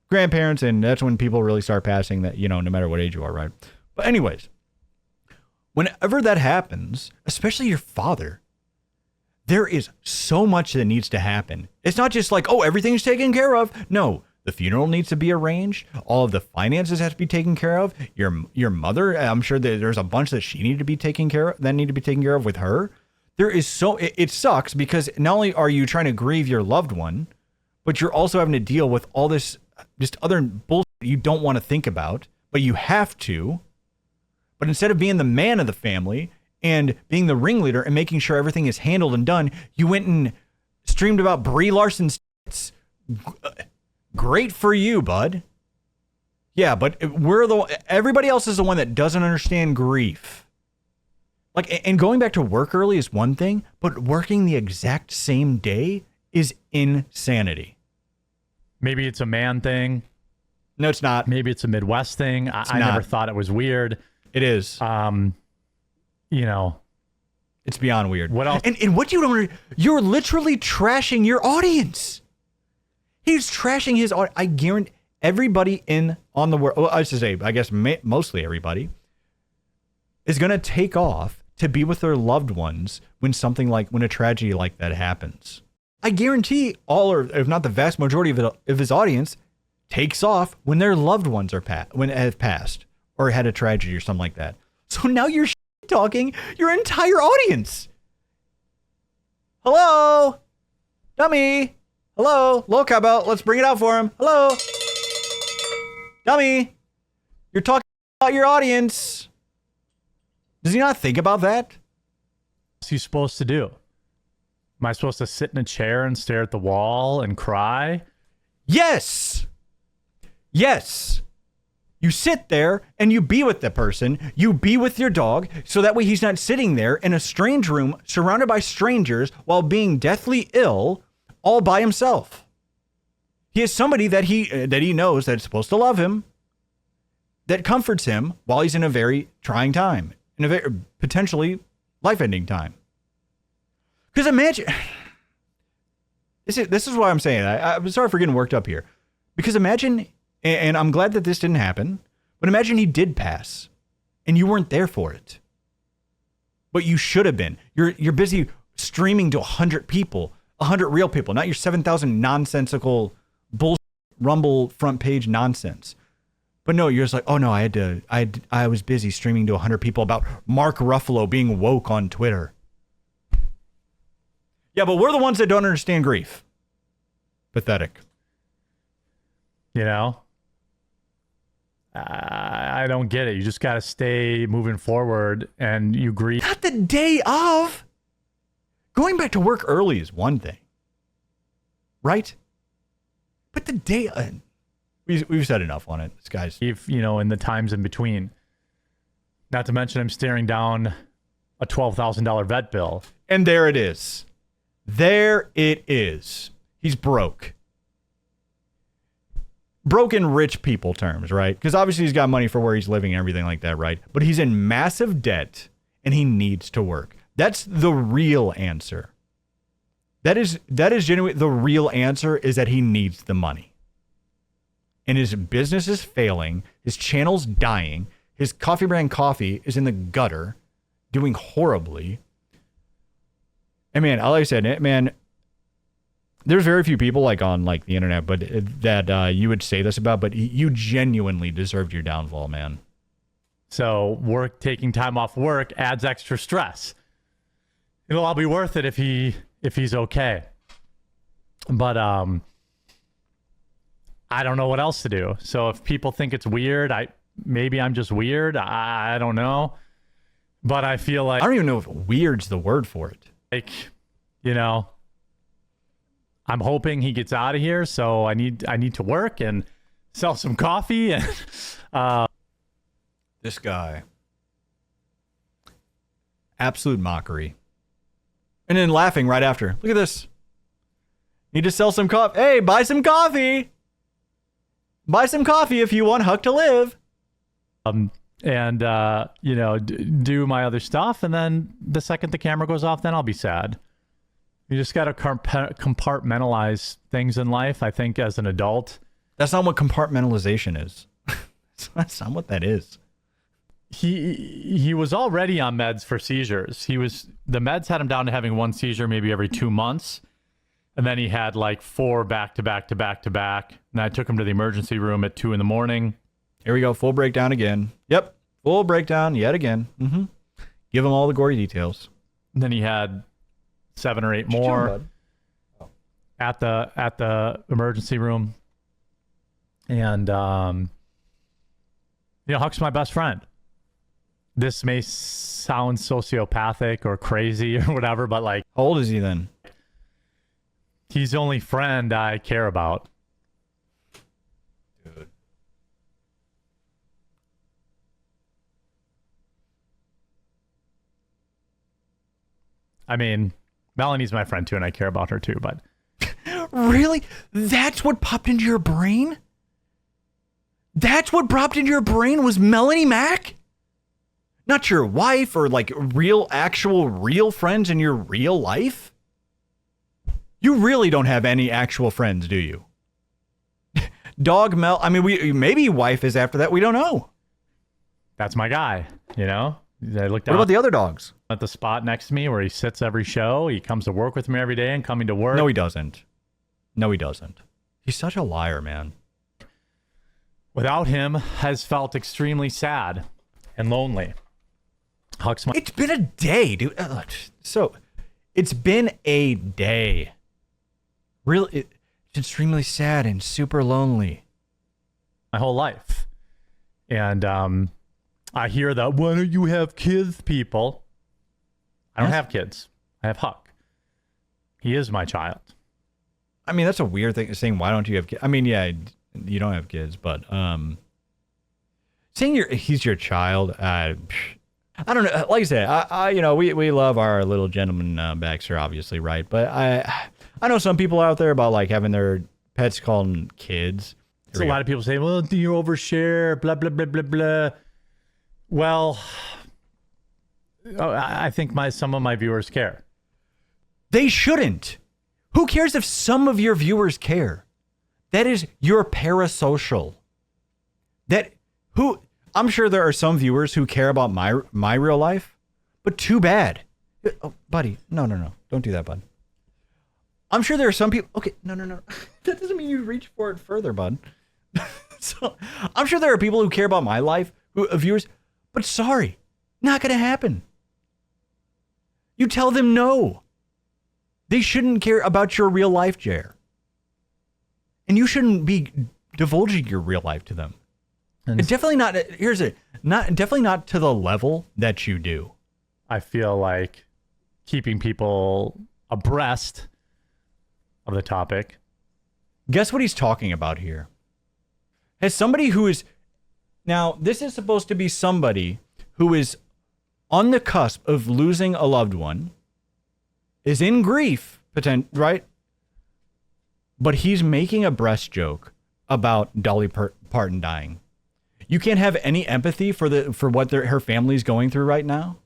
Grandparents, and that's when people really start passing that, no matter what age you are, right? But anyways, whenever that happens, especially your father, there is so much that needs to happen. It's not just like, oh, everything's taken care of. No. The funeral needs to be arranged. All of the finances have to be taken care of. Your mother, I'm sure that there's a bunch that she needed to be taken care of, that need to be taken care of with her. There is it sucks because not only are you trying to grieve your loved one, but you're also having to deal with all this just other bullshit you don't want to think about, but you have to. But instead of being the man of the family and being the ringleader and making sure everything is handled and done, you went and streamed about Brie Larson's tits. Great for you, bud. Yeah, but everybody else is the one that doesn't understand grief. Like, and going back to work early is one thing, but working the exact same day is insanity. Maybe it's a man thing. No, it's not. Maybe it's a Midwest thing. I never thought it was weird. It is. It's beyond weird. What else? And what you don't, you're literally trashing your audience. He's trashing his audience. I guarantee everybody on the world, well, I should say, I guess mostly everybody, is going to take off to be with their loved ones when when a tragedy like that happens. I guarantee all, or if not the vast majority of his audience, takes off when their loved ones have passed or had a tragedy or something like that. So now you're talking your entire audience. Hello, dummy. Hello, look, how about let's bring it out for him. Hello, dummy. You're talking about your audience. Does he not think about that? What's he supposed to do? Am I supposed to sit in a chair and stare at the wall and cry? Yes. Yes. You sit there and you be with the person. You be with your dog, so that way he's not sitting there in a strange room surrounded by strangers while being deathly ill all by himself. He has somebody that he knows that's supposed to love him, that comforts him while he's in a very trying time, in a very potentially life-ending time. Because imagine, this is what I'm saying. I'm sorry for getting worked up here. Because imagine, and I'm glad that this didn't happen, but imagine he did pass and you weren't there for it. But you should have been. You're busy streaming to 100 people, 100 real people, not your 7,000 nonsensical bullshit Rumble front page nonsense. But no, you're just like, oh no, I was busy streaming to 100 people about Mark Ruffalo being woke on Twitter. Yeah, but we're the ones that don't understand grief. Pathetic. You know? I don't get it. You just got to stay moving forward and you grieve. Not the day of. Going back to work early is one thing. Right? But the day... We've said enough on it, guys. If, in the times in between. Not to mention I'm staring down a $12,000 vet bill. And there it is. There it is. He's broke. Broke in rich people terms, right? Because obviously he's got money for where he's living and everything like that, right? But he's in massive debt and he needs to work. That's the real answer. That is genuinely the real answer, is that he needs the money. And his business is failing. His channel's dying. His coffee brand coffee is in the gutter, doing horribly. And man, like I said, man, there's very few people on the internet, but that you would say this about, but you genuinely deserved your downfall, man. So taking time off work adds extra stress. It'll all be worth it if he's okay. But I don't know what else to do. So if people think it's weird, maybe I'm just weird. I don't know. But I feel like... I don't even know if weird's the word for it. I'm hoping he gets out of here, so I need to work and sell some coffee. And this guy. Absolute mockery. And then laughing right after. Look at this. Need to sell some coffee. Hey, buy some coffee. Buy some coffee if you want Huck to live. Do my other stuff, and then the second the camera goes off, then I'll be sad. You just got to compartmentalize things in life, I think, as an adult. That's not what compartmentalization is. That's not what that is. He was already on meds for seizures. The meds had him down to having one seizure maybe every 2 months. And then he had 4 back to back to back to back. And I took him to the emergency room at 2 a.m. Here we go. Full breakdown again. Yep. Full breakdown yet again. Mm-hmm. Give him all the gory details. And then he had 7 or 8 more at the emergency room. And, Huck's my best friend. This may sound sociopathic or crazy or whatever, but how old is he then? He's the only friend I care about. Dude. I mean, Melanie's my friend too, and I care about her too, but... Really? That's what popped into your brain? That's what popped into your brain was Melanie Mack? Not your wife or real friends in your real life? You really don't have any actual friends, do you? Dog Mel, maybe wife is after that. We don't know. That's my guy, I looked What about the other dogs? at the spot next to me where he sits every show. He comes to work with me every day and coming to work. No, he doesn't. No, he doesn't. He's such a liar, man. Without him, has felt extremely sad and lonely. Huck's my... It's been a day, dude. So, it's been a day. Really, it's extremely sad and super lonely. My whole life. And I hear that, why don't you have kids, people? I don't have kids. I have Huck. He is my child. I mean, that's a weird thing, saying, why don't you have kids? I mean, yeah, you don't have kids, but saying he's your child, I don't know. Like I said, you know, we love our little gentleman Baxter, obviously, right? But I know some people out there about like having their pets called them kids. So a lot of people say, well, do you overshare? Blah, blah, blah, blah, blah. Well, I think some of my viewers care. They shouldn't. Who cares if some of your viewers care? That is your parasocial. I'm sure there are some viewers who care about my real life, but too bad. Oh, buddy, no. Don't do that, bud. I'm sure there are some people. Okay, no. That doesn't mean you reach for it further, bud. So I'm sure there are people who care about my life, viewers, but sorry, not going to happen. You tell them no. They shouldn't care about your real life, Jer. And you shouldn't be divulging your real life to them. And it's definitely not. Definitely not to the level that you do. I feel like keeping people abreast of the topic. Guess what he's talking about here? As somebody who is now, this is supposed to be somebody who is on the cusp of losing a loved one, is in grief, right? But he's making a breast joke about Dolly Parton dying. You can't have any empathy for what her family's going through right now,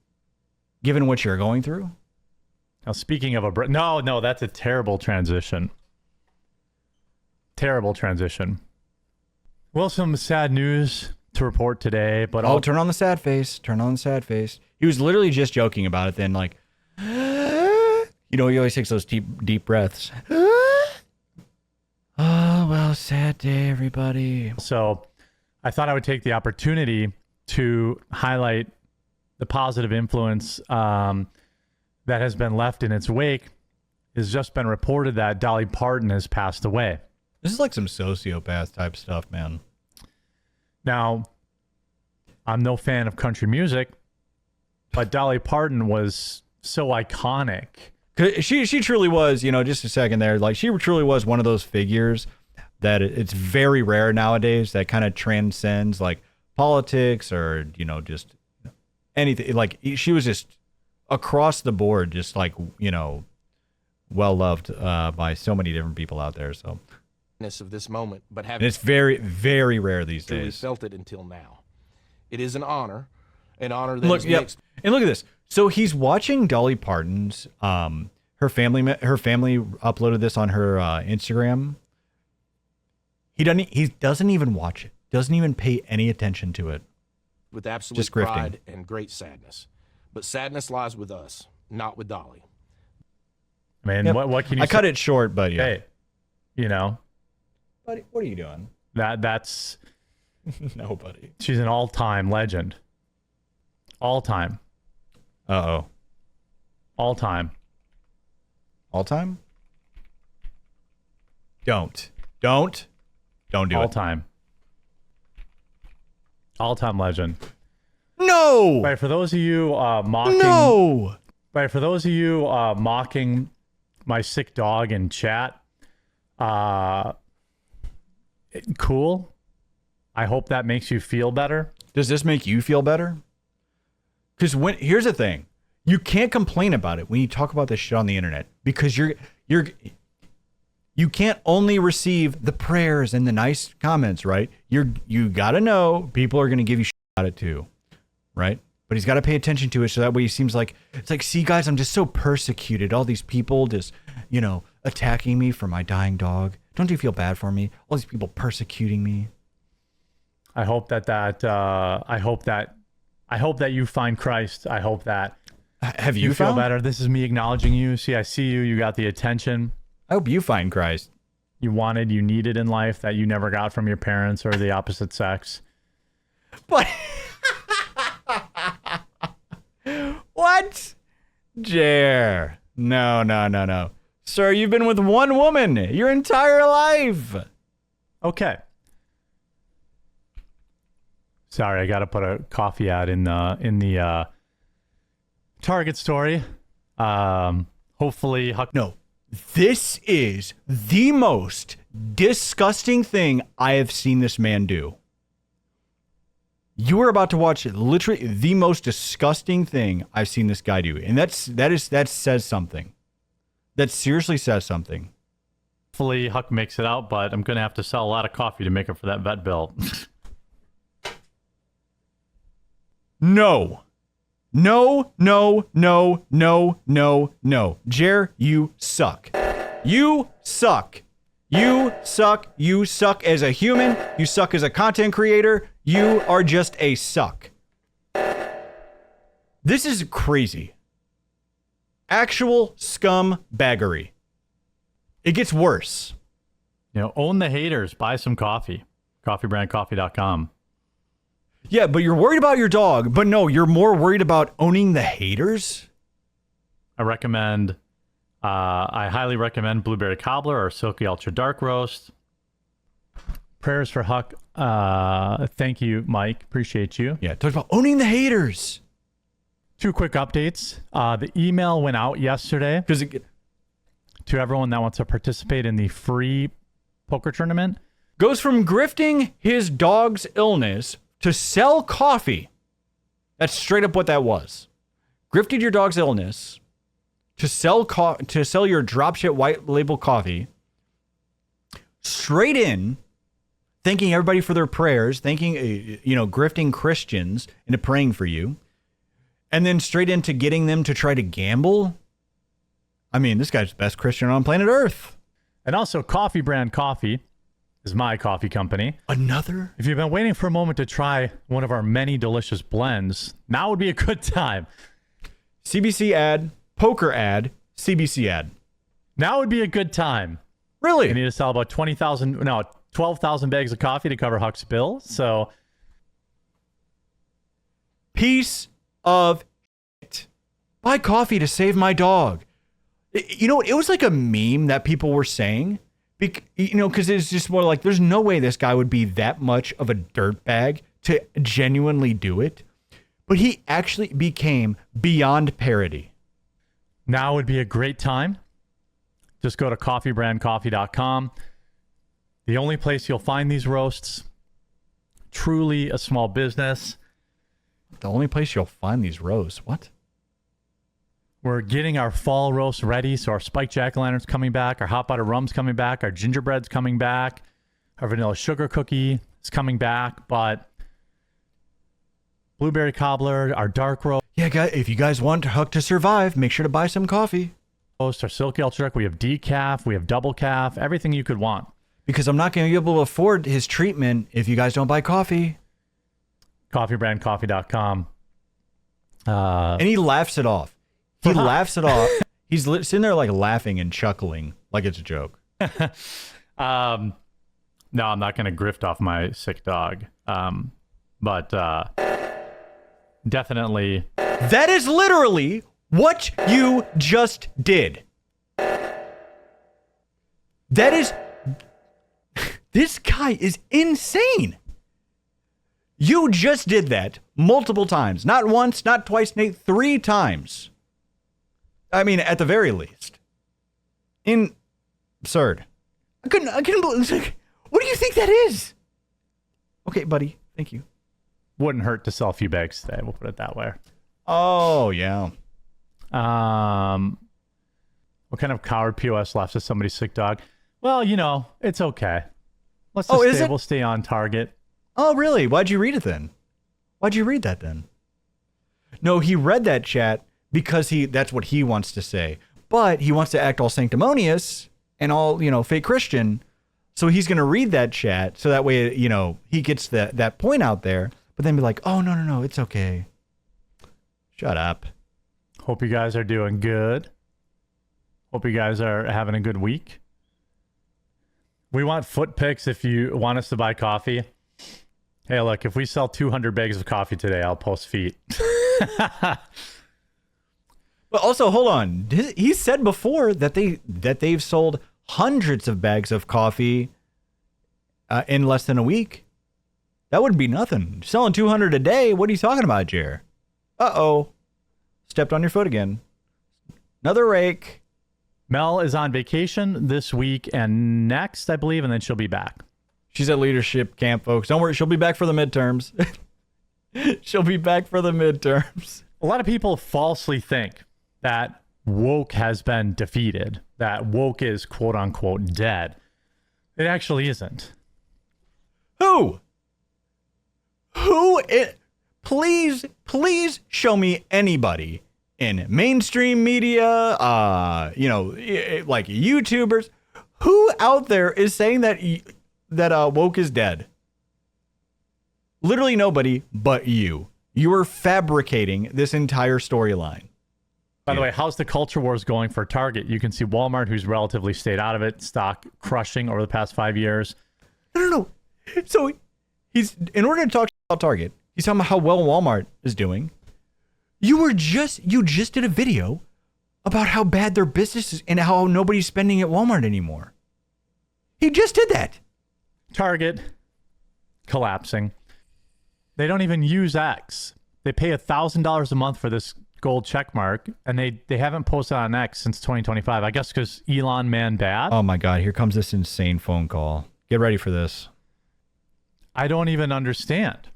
given what you're going through. Now, speaking of no, that's a terrible transition. Terrible transition. Well, some sad news to report today, but turn on the sad face. Turn on the sad face. He was literally just joking about it. Then, like, you know, he always takes those deep breaths. Oh, well, sad day, everybody. So I thought I would take the opportunity to highlight the positive influence that has been left in its wake. It's just been reported that Dolly Parton has passed away. This is like some sociopath type stuff, man. Now, I'm no fan of country music, but Dolly Parton was so iconic. She truly was, you know, just a second there, like she truly was one of those figures that it's very rare nowadays that kind of transcends like politics or, you know, just anything. Like she was just across the board, just like, you know, well loved by so many different people out there. So of this moment, but and it's very, very rare these truly days. Felt it until now. It is an honor that look, is yep. mixed. And look at this. So he's watching Dolly Parton's. Her family uploaded this on her Instagram. He doesn't even watch it. Doesn't even pay any attention to it. With absolute just grifting. pride and great sadness, but sadness lies with us, not with Dolly. Man, yep. what can you? I cut it short, but yeah. Hey, you know. Buddy, what are you doing? That's no, buddy. She's an all-time legend. All-time. Uh-oh. All-time. All-time? Don't do it. All-time. All-time legend. No. Right, for those of you mocking. No. Right, for those of you mocking my sick dog in chat, cool. I hope that makes you feel better. Does this make you feel better? Because here's the thing, you can't complain about it when you talk about this shit on the internet because you can't only receive the prayers and the nice comments, right? You gotta know people are gonna give you shit about it too, right? But he's got to pay attention to it so that way he seems like it's like, see guys, I'm just so persecuted. All these people just, you know, attacking me for my dying dog. Don't you feel bad for me? All these people persecuting me. I hope that you find Christ. I hope that Have You you feel found? better. This is me acknowledging you. See, I see you. You got the attention I hope you find Christ. you wanted, you needed in life that you never got from your parents or the opposite sex. But what? Jer. No. Sir, you've been with one woman your entire life. Okay. Sorry, I got to put a coffee ad in the Target story. Hopefully, Huck. No, this is the most disgusting thing I have seen this man do. You are about to watch literally the most disgusting thing I've seen this guy do, and that says something. That seriously says something. Hopefully, Huck makes it out, but I'm gonna have to sell a lot of coffee to make up for that vet bill. No. Jer, you suck. You suck. You suck. You suck as a human. You suck as a content creator. You are just a suck. This is crazy. Actual scumbaggery. It gets worse. Own the haters. Buy some coffee. Coffeebrandcoffee.com. Yeah, but you're worried about your dog. But no, you're more worried about owning the haters? I highly recommend Blueberry Cobbler or Silky Ultra Dark Roast. Prayers for Huck. Thank you, Mike. Appreciate you. Yeah, talk about owning the haters. 2 quick updates. The email went out yesterday Because to everyone that wants to participate in the free poker tournament. goes from grifting his dog's illness to sell coffee. That's straight up what that was. Grifted your dog's illness to sell your dropship white label coffee. Straight in, thanking everybody for their prayers, thanking grifting Christians into praying for you, and then straight into getting them to try to gamble. I mean, this guy's the best Christian on planet Earth. And also, Coffee Brand Coffee is my coffee company. Another? If you've been waiting for a moment to try one of our many delicious blends, now would be a good time. CBC ad, poker ad, CBC ad. Now would be a good time. Really? We need to sell about 12,000 bags of coffee to cover Huck's bill. So, Piece of shit. Buy coffee to save my dog. You know, it was like a meme that people were saying. Because it's just more like, there's no way this guy would be that much of a dirtbag to genuinely do it. But he actually became beyond parody. now would be a great time. Just go to coffeebrandcoffee.com. The only place you'll find these roasts. Truly a small business. The only place you'll find these roasts. What? We're getting our fall roast ready. So our spiked jack-o'-lantern's coming back. Our hot butter rum's coming back. Our gingerbread's coming back. Our vanilla sugar cookie is coming back. But blueberry cobbler, our dark roast, Yeah, guys, if you guys want Huck to survive, make sure to buy some coffee. our silky ultra dark, we have decaf, we have double calf, everything you could want. Because I'm not going to be able to afford his treatment if you guys don't buy coffee. Coffeebrandcoffee.com. And he laughs it off. He laughs it off. He's sitting there like laughing and chuckling like it's a joke. No, I'm not going to grift off my sick dog. But definitely. That is literally what you just did. That is... This guy is insane. You just did that multiple times. Not once, not twice, Nate, 3 times. I mean, at the very least. Absurd. I couldn't believe... Like, what do you think that is? Okay, buddy. Thank you. Wouldn't hurt to sell a few bags today. We'll put it that way. Oh, yeah. What kind of coward POS laughs at somebody's sick dog? Well, it's okay. Let's Oh, just is it? we'll stay on target. Oh, really? Why'd you read it then? Why'd you read that then? No, he read that chat because that's what he wants to say. But he wants to act all sanctimonious and all, fake Christian. So he's going to read that chat so that way, he gets that point out there. But then be like, oh, no, it's okay. Shut up. Hope you guys are doing good. Hope you guys are having a good week. We want foot pics if you want us to buy coffee. Hey, look, if we sell 200 bags of coffee today, I'll post feet. But also, hold on. He said before that they've sold hundreds of bags of coffee in less than a week. That wouldn't be nothing. Selling 200 a day? What are you talking about, Jer? Uh-oh. Stepped on your foot again. Another rake. Mel is on vacation this week and next, I believe, and then she'll be back. She's at leadership camp, folks. Don't worry. She'll be back for the midterms. She'll be back for the midterms. A lot of people falsely think that woke has been defeated, that woke is quote unquote dead. It actually isn't. Who? Please show me anybody in mainstream media, like YouTubers, who out there is saying that woke is dead. Literally nobody but you. You are fabricating this entire storyline. By the way, how's the culture wars going for Target? You can see Walmart, who's relatively stayed out of it, stock crushing over the past 5 years. No. So he's, in order to talk about Target, he's talking about how well Walmart is doing. You just did a video about how bad their business is and how nobody's spending at Walmart anymore. He just did that. Target collapsing. They don't even use X. They pay $1,000 a month for this gold check mark, and they haven't posted on X since 2025. I guess because Elon man bad. Oh my God, here comes this insane phone call. Get ready for this. I don't even understand.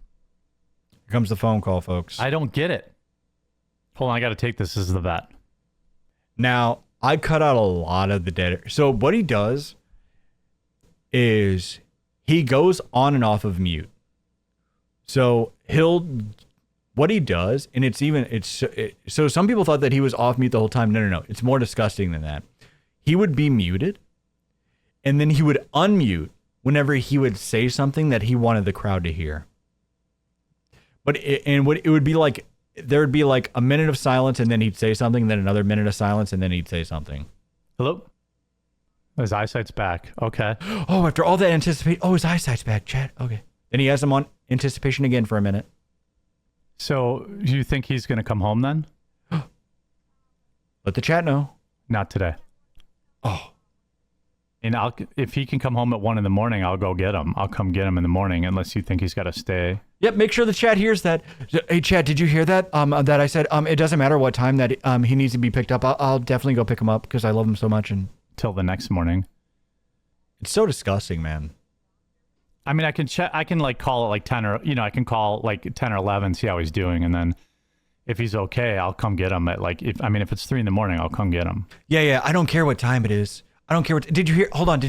Here comes the phone call, folks. I don't get it. Hold on, I got to take this as the vet. Now, I cut out a lot of the dead. So what he does is he goes on and off of mute. So what he does, and so some people thought that he was off mute the whole time. No. It's more disgusting than that. He would be muted, and then he would unmute whenever he would say something that he wanted the crowd to hear. But it would be like, there would be like a minute of silence, and then he'd say something, then another minute of silence, and then he'd say something. Hello? His eyesight's back. Okay. Oh, after all that anticipation, his eyesight's back, Chad. Okay. Then he has him on anticipation again for a minute. So you think he's going to come home then? Let the chat know. Not today. Oh. And if he can come home at 1 a.m, I'll go get him. I'll come get him in the morning, unless you think he's got to stay. Yep, make sure the chat hears that. Hey, Chad, did you hear that? That I said it doesn't matter what time that he needs to be picked up. I'll definitely go pick him up because I love him so much. And till the next morning. It's so disgusting, man. I mean, I can check. I can like call it like 10 or I can call like 10 or 11, see how he's doing, and then if he's okay, I'll come get him at like if it's 3 a.m, I'll come get him. Yeah. I don't care what time it is. I don't care what. Did you hear? Hold on.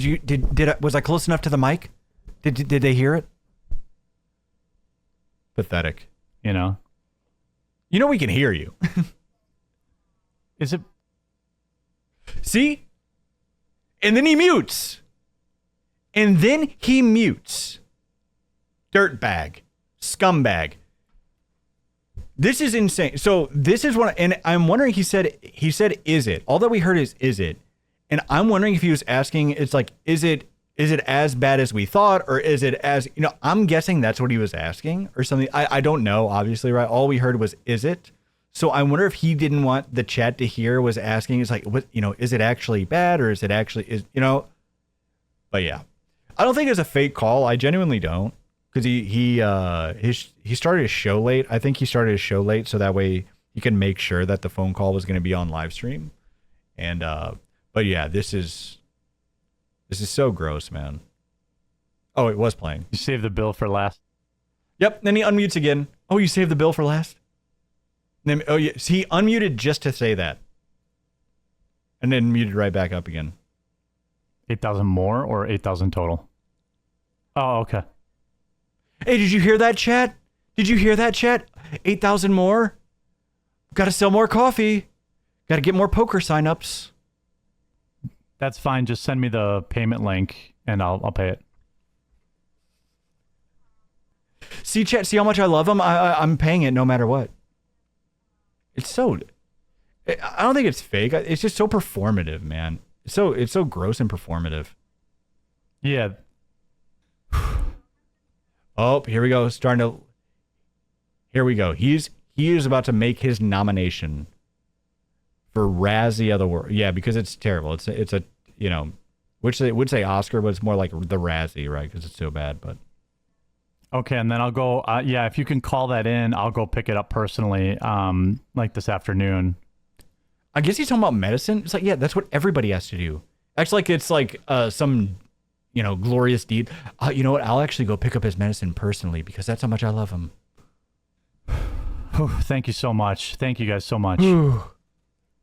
Was I close enough to the mic? Did they hear it? Pathetic. You know we can hear you. Is it? See? And then he mutes. Dirtbag. Scumbag. This is insane. So this is what, and I'm wondering, he said, is it? All that we heard is it? And I'm wondering if he was asking, it's like, is it as bad as we thought? Or is it as, I'm guessing that's what he was asking or something. I don't know, obviously, right? All we heard was, is it? So I wonder if he didn't want the chat to hear, was asking, it's like, what, is it actually bad? Or is it actually, but yeah, I don't think it's a fake call. I genuinely don't. Because he started his show late. I think he started his show late so that way he can make sure that the phone call was going to be on live stream. And but yeah, this is so gross, man. Oh, it was playing. You saved the bill for last. Yep. Then he unmutes again. Oh, you saved the bill for last. And then, yeah, so he unmuted just to say that, and then muted right back up again. 8,000 more or 8,000 total? Oh, okay. Hey, did you hear that, chat? 8,000 more? Got to sell more coffee. Got to get more poker signups. That's fine. Just send me the payment link and I'll pay it. See, chat, see how much I love him? I'm paying it no matter what. It's so... I don't think it's fake. It's just so performative, man. It's so gross and performative. Yeah. Oh, here we go. Here we go. He is about to make his nomination for Razzie of the World. Yeah, because it's terrible. It's a which they would say Oscar, but it's more like the Razzie, right? Because it's so bad. But Okay, and then I'll go. If you can call that in, I'll go pick it up personally, like this afternoon. I guess he's talking about medicine. It's like, yeah, that's what everybody has to do. Actually, it's like some, glorious deed. You know what? I'll actually go pick up his medicine personally because that's how much I love him. Thank you so much. Thank you guys so much.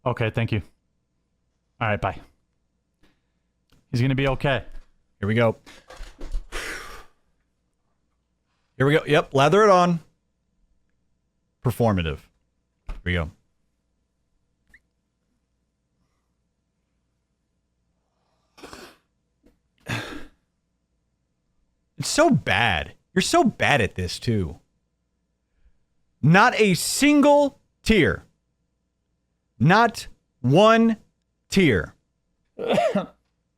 Okay, thank you. All right, bye. He's going to be okay. Here we go. Here we go. Yep, lather it on. Performative. Here we go. It's so bad. You're so bad at this, too. Not a single tear. Not one tear.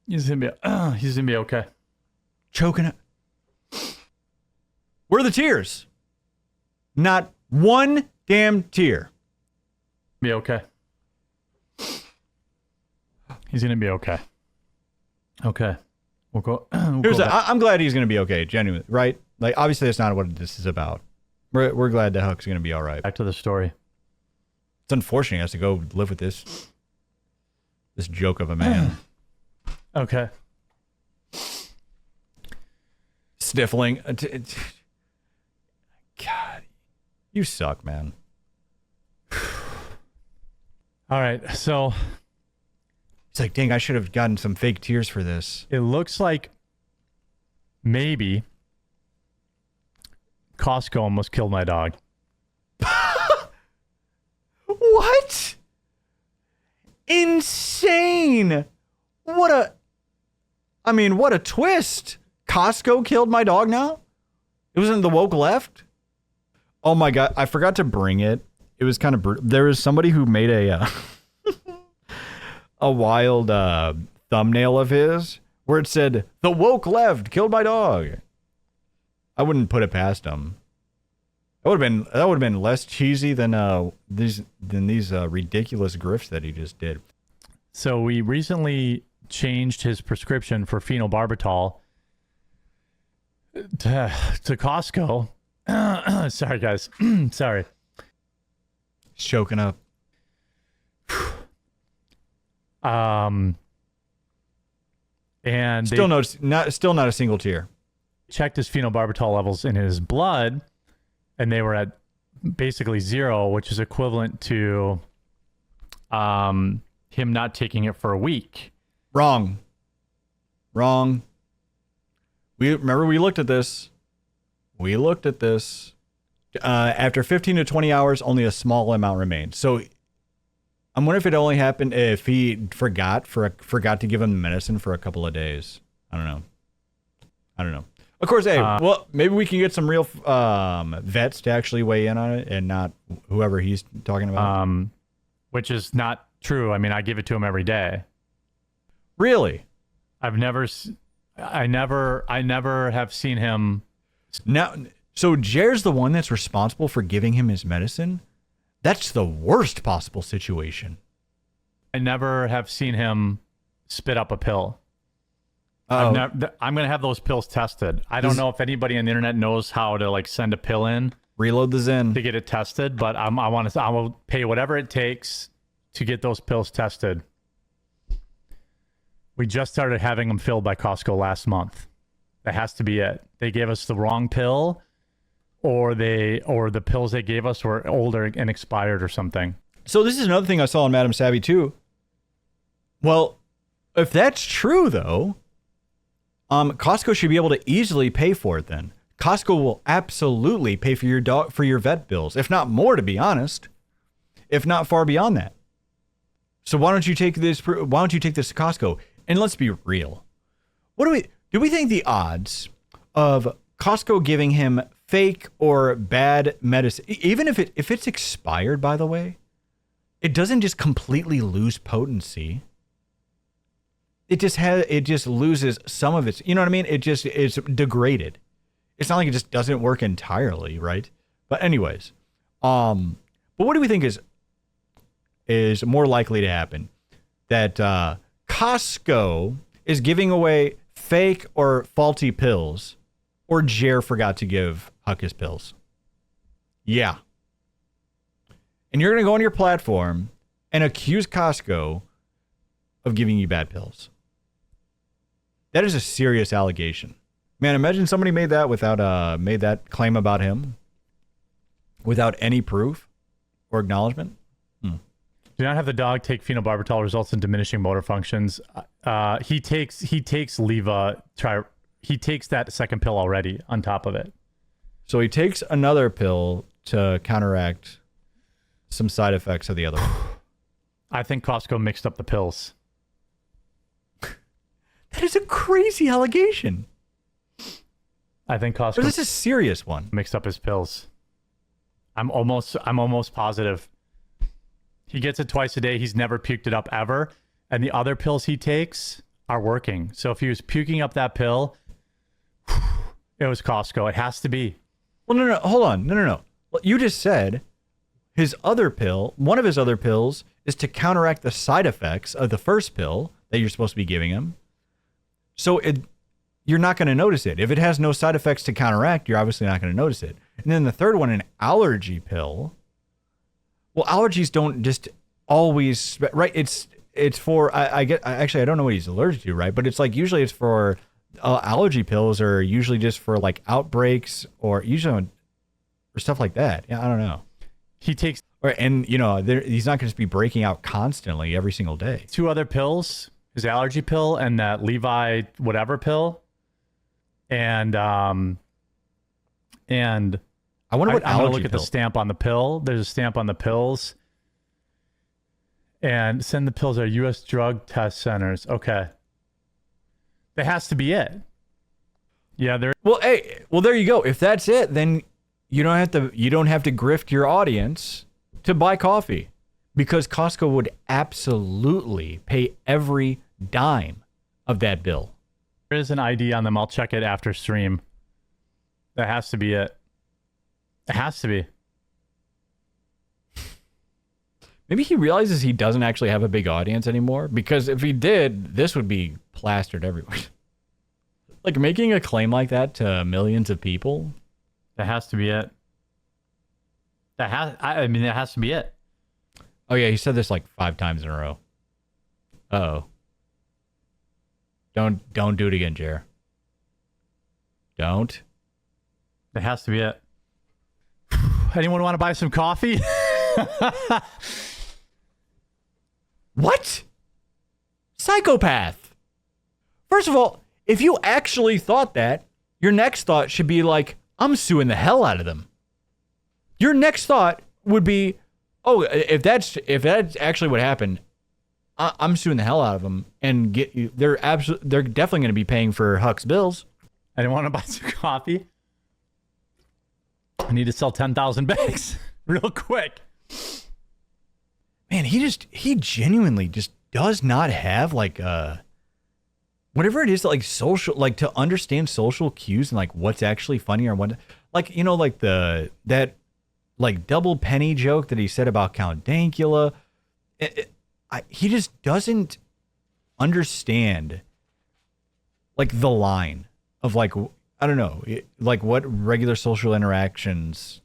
He's gonna be okay. Choking it. Where are the tears? Not one damn tear. Be okay. He's gonna be okay. Okay. We'll go. I'm glad he's gonna be okay. Genuinely, right? Like, obviously, that's not what this is about. We're glad that Huck's gonna be all right. Back to the story. It's unfortunate he has to go live with this joke of a man. Okay. Stifling. God, you suck, man. All right, so it's like, dang, I should have gotten some fake tears for this. It looks like maybe Costco almost killed my dog. What? Insane. What a twist. Costco killed my dog now? It wasn't the woke left? Oh my God, I forgot to bring it. It was kind of brutal. There was somebody who made a wild thumbnail of his where it said, "The woke left killed my dog." I wouldn't put it past him. That would have been less cheesy than these ridiculous grifts that he just did. So we recently changed his prescription for phenobarbital to Costco. Sorry, guys. Sorry. He's choking up. And still not a single tear. Checked his phenobarbital levels in his blood, and they were at basically 0, which is equivalent to him not taking it for a week. Wrong. We looked at this. After 15 to 20 hours, only a small amount remained. So I'm wondering if it only happened if he forgot to give him the medicine for a couple of days. I don't know. Of course, hey, well, maybe we can get some real vets to actually weigh in on it and not whoever he's talking about. Which is not true. I mean, I give it to him every day. Really? I never have seen him. Now, so Jer's the one that's responsible for giving him his medicine? That's the worst possible situation. I never have seen him spit up a pill. Oh. I'm going to have those pills tested. I don't know if anybody on the internet knows how to send a pill in. Reload the Zen. To get it tested, but I will pay whatever it takes to get those pills tested. We just started having them filled by Costco last month. That has to be it. They gave us the wrong pill, or the pills they gave us were older and expired or something. So this is another thing I saw on Madam Savvy too. Well, if that's true though, Costco should be able to easily pay for it then. Costco will absolutely pay for your vet bills, if not more, to be honest, if not far beyond that. So why don't you take this to Costco? And let's be real. Do we think the odds of Costco giving him fake or bad medicine, even if it's expired, by the way, it doesn't just completely lose potency. It just loses some of its, you know what I mean? It's degraded. It's not like it just doesn't work entirely, right? But anyways, but what do we think is more likely to happen? That Costco is giving away fake or faulty pills, or Jer forgot to give Huck his pills. Yeah. And you're going to go on your platform and accuse Costco of giving you bad pills. That is a serious allegation. Man, imagine somebody made that claim about him without any proof or acknowledgement. Do not have the dog take phenobarbital, results in diminishing motor functions. He takes Leva. He takes that second pill already on top of it. So he takes another pill to counteract some side effects of the other one. I think Costco mixed up the pills. That is a crazy allegation. I think Costco. But this is a serious one. Mixed up his pills. I'm almost positive. He gets it twice a day. He's never puked it up ever. And the other pills he takes are working. So if he was puking up that pill, it was Costco. It has to be. Well, no. Hold on. No. Well, you just said one of his other pills is to counteract the side effects of the first pill that you're supposed to be giving him. So you're not going to notice it. If it has no side effects to counteract, you're obviously not going to notice it. And then the third one, an allergy pill. Well, allergies don't just always, right? It's for, I don't know what he's allergic to, right? But it's like, usually it's for, allergy pills are usually just for like outbreaks or usually or stuff like that. Yeah, I don't know. He takes, and you know, he's not going to be breaking out constantly every single day. 2 other pills, his allergy pill and that Levi whatever pill. And I wonder what I'm allergy gonna look at the stamp on the pill. There's a stamp on the pills. And send the pills to U.S. drug test centers. Okay. That has to be it. Yeah, there. Well, there you go. If that's it, then you don't have to grift your audience to buy coffee, because Costco would absolutely pay every dime of that bill. There is an ID on them. I'll check it after stream. That has to be it. It has to be. Maybe he realizes he doesn't actually have a big audience anymore, because if he did, this would be plastered everywhere. Like making a claim like that to millions of people. That has to be it. That has to be it. Oh yeah, he said this like 5 times in a row. Uh-oh. Don't do it again, Jer. Don't. That has to be it. Anyone want to buy some coffee? What? Psychopath. First of all, if you actually thought that, your next thought should be like, I'm suing the hell out of them. Your next thought would be, oh, if that's actually what happened, I'm suing the hell out of them and they're definitely going to be paying for Huck's bills. Anyone want to buy some coffee? I need to sell 10,000 bags real quick. Man, he genuinely just does not have like whatever it is, like social, like to understand social cues and like what's actually funny or what, like, you know, like that like double penny joke that he said about Count Dankula. He just doesn't understand like the line of like, I don't know, like what regular social interactions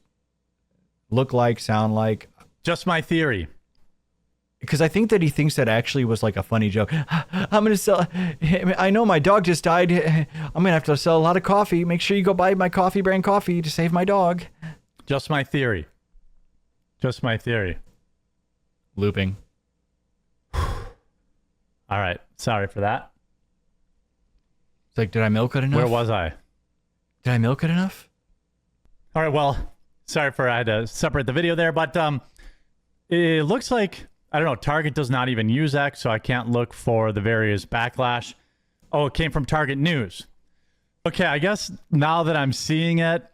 look like, sound like. Just my theory. Because I think that he thinks that actually was like a funny joke. I'm going to sell, I know my dog just died. I'm going to have to sell a lot of coffee. Make sure you go buy my coffee brand coffee to save my dog. Just my theory. Just my theory. Looping. All right. Sorry for that. It's like, did I milk it enough? Where was I? Did I milk it enough? All right. Well, sorry I had to separate the video there, but it looks like, I don't know, Target does not even use X, so I can't look for the various backlash. Oh, it came from Target News. Okay, I guess now that I'm seeing it,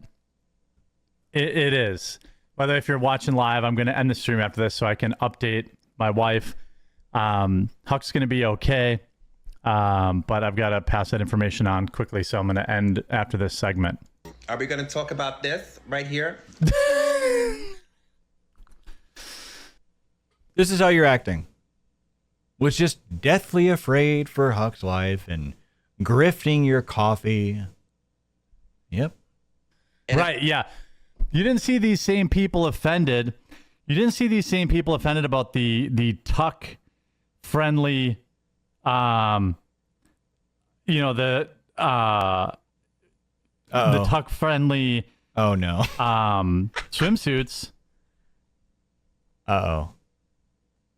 it is. By the way, if you're watching live, I'm going to end the stream after this so I can update my wife. Huck's going to be okay, but I've got to pass that information on quickly, so I'm going to end after this segment. Are we going to talk about this right here? This is how you're acting. Was just deathly afraid for Huck's life and grifting your coffee. Yep. Right, yeah. You didn't see these same people offended. You didn't see these same people offended about the tuck friendly, the tuck friendly. Oh no. Swimsuits. Uh-oh.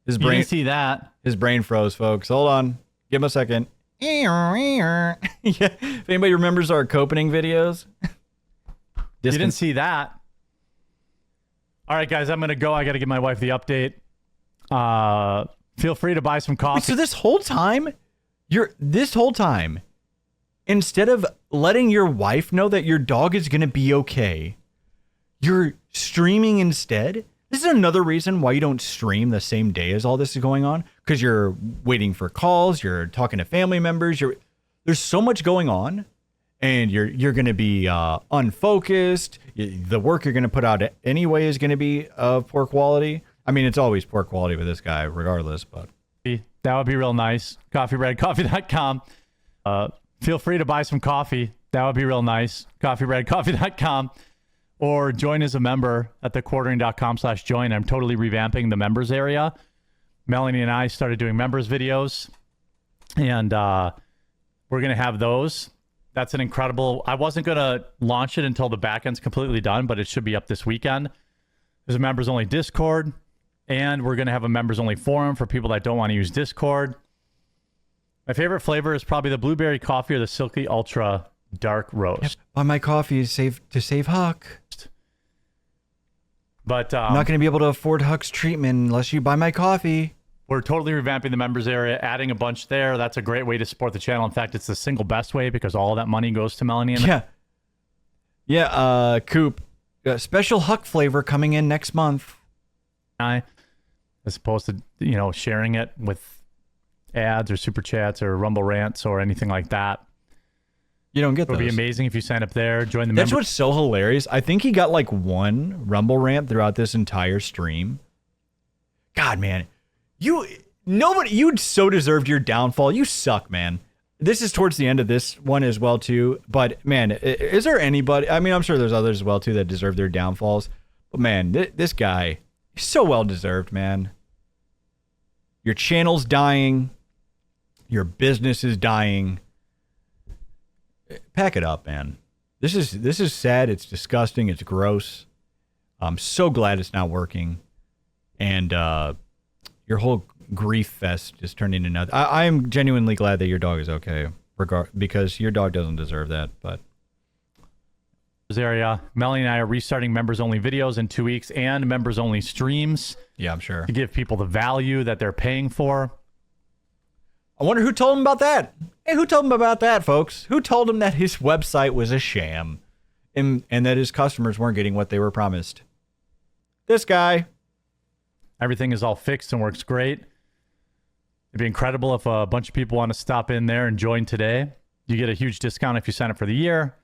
His You brain didn't see that. His brain froze, folks. Hold on. Give him a second. Yeah. If anybody remembers our opening videos. You didn't see that. All right, guys, I'm going to go. I got to give my wife the update. Feel free to buy some coffee. Wait, so this whole time, instead of letting your wife know that your dog is going to be okay, you're streaming instead? This is another reason why you don't stream the same day as all this is going on, because you're waiting for calls, you're talking to family members, there's so much going on, and you're going to be unfocused. The work you're going to put out anyway is going to be of poor quality. I mean, it's always poor quality with this guy, regardless. But that would be real nice. Coffeebreadcoffee.com. Feel free to buy some coffee. That would be real nice. Coffeebreadcoffee.com. Or join as a member at TheQuartering.com/join. I'm totally revamping the members area. Melanie and I started doing members videos, and we're going to have those. That's an incredible... I wasn't going to launch it until the backend's completely done, but it should be up this weekend. There's a members-only Discord, and we're going to have a members-only forum for people that don't want to use Discord. My favorite flavor is probably the blueberry coffee or the Silky Ultra Dark Roast. buy my coffee to save Huck. But I'm not going to be able to afford Huck's treatment unless you buy my coffee. we're totally revamping the members area, adding a bunch there. That's a great way to support the channel. In fact, it's the single best way because all that money goes to Melanie and Coop, special Huck flavor coming in next month. I, as opposed to, sharing it with ads or super chats or Rumble rants or anything like that. You don't get It would those. be amazing if you sign up there, join the That's members. what's so hilarious. I think he got like one Rumble rant throughout this entire stream. God, man, you so deserved your downfall. You suck, man. This is towards the end of this one as well too. But man, is there anybody? I mean, I'm sure there's others as well too that deserve their downfalls. But man, this guy, he's so well deserved, man. Your channel's dying. Your business is dying. Pack it up, man. This is sad. It's disgusting. It's gross. I'm so glad it's not working. And your whole grief fest just turned into nothing. I am genuinely glad that your dog is okay, because your dog doesn't deserve that. But area, Melanie and I are restarting members-only videos in 2 weeks and members-only streams. Yeah, I'm sure. To give people the value that they're paying for. I wonder who told him about that. Hey, who told him about that, folks? Who told him that his website was a sham and that his customers weren't getting what they were promised? This guy. Everything is all fixed and works great. It'd be incredible if a bunch of people want to stop in there and join today. You get a huge discount if you sign up for the year.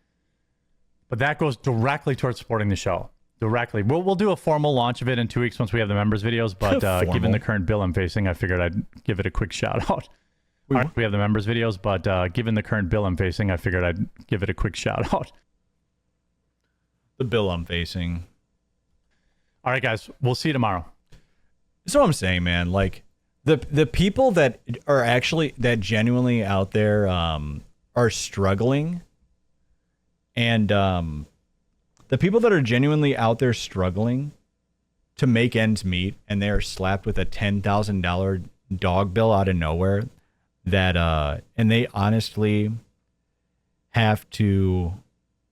But that goes directly towards supporting the show. Directly. We'll do a formal launch of it in 2 weeks once we have the members videos. But given the current bill I'm facing, I figured I'd give it a quick shout out. All right, we have the members videos, but given the current bill I'm facing, I figured I'd give it a quick shout out. The bill I'm facing. All right, guys, we'll see you tomorrow. That's what I'm saying, man. Like the people that are actually that genuinely out there are struggling, and the people that are genuinely out there struggling to make ends meet, and they are slapped with a $10,000 dog bill out of nowhere. And they honestly have to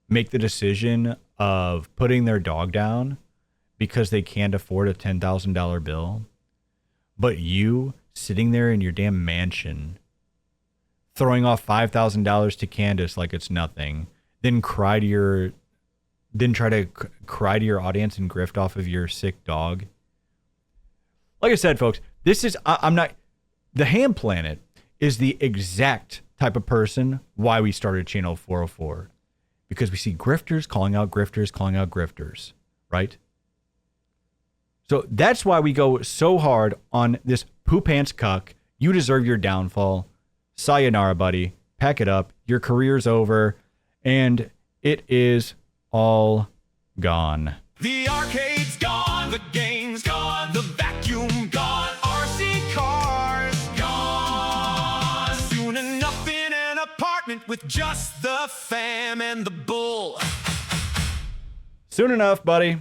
make the decision of putting their dog down because they can't afford a $10,000 bill. But you sitting there in your damn mansion, throwing off $5,000 to Candace like it's nothing, then cry to your then try to cry to your audience and grift off of your sick dog. Like I said, folks, this is, I'm not, the Ham Planet is the exact type of person why we started Channel 404. Because we see grifters calling out grifters, right? So that's why we go so hard on this poo pants cuck. You deserve your downfall. Sayonara, buddy. Pack it up. Your career's over. And it is all gone. The arcade's gone, the game's gone, the vacuum gone, RC cars gone. Soon enough in an apartment with just the fam and the bull. Soon enough, buddy.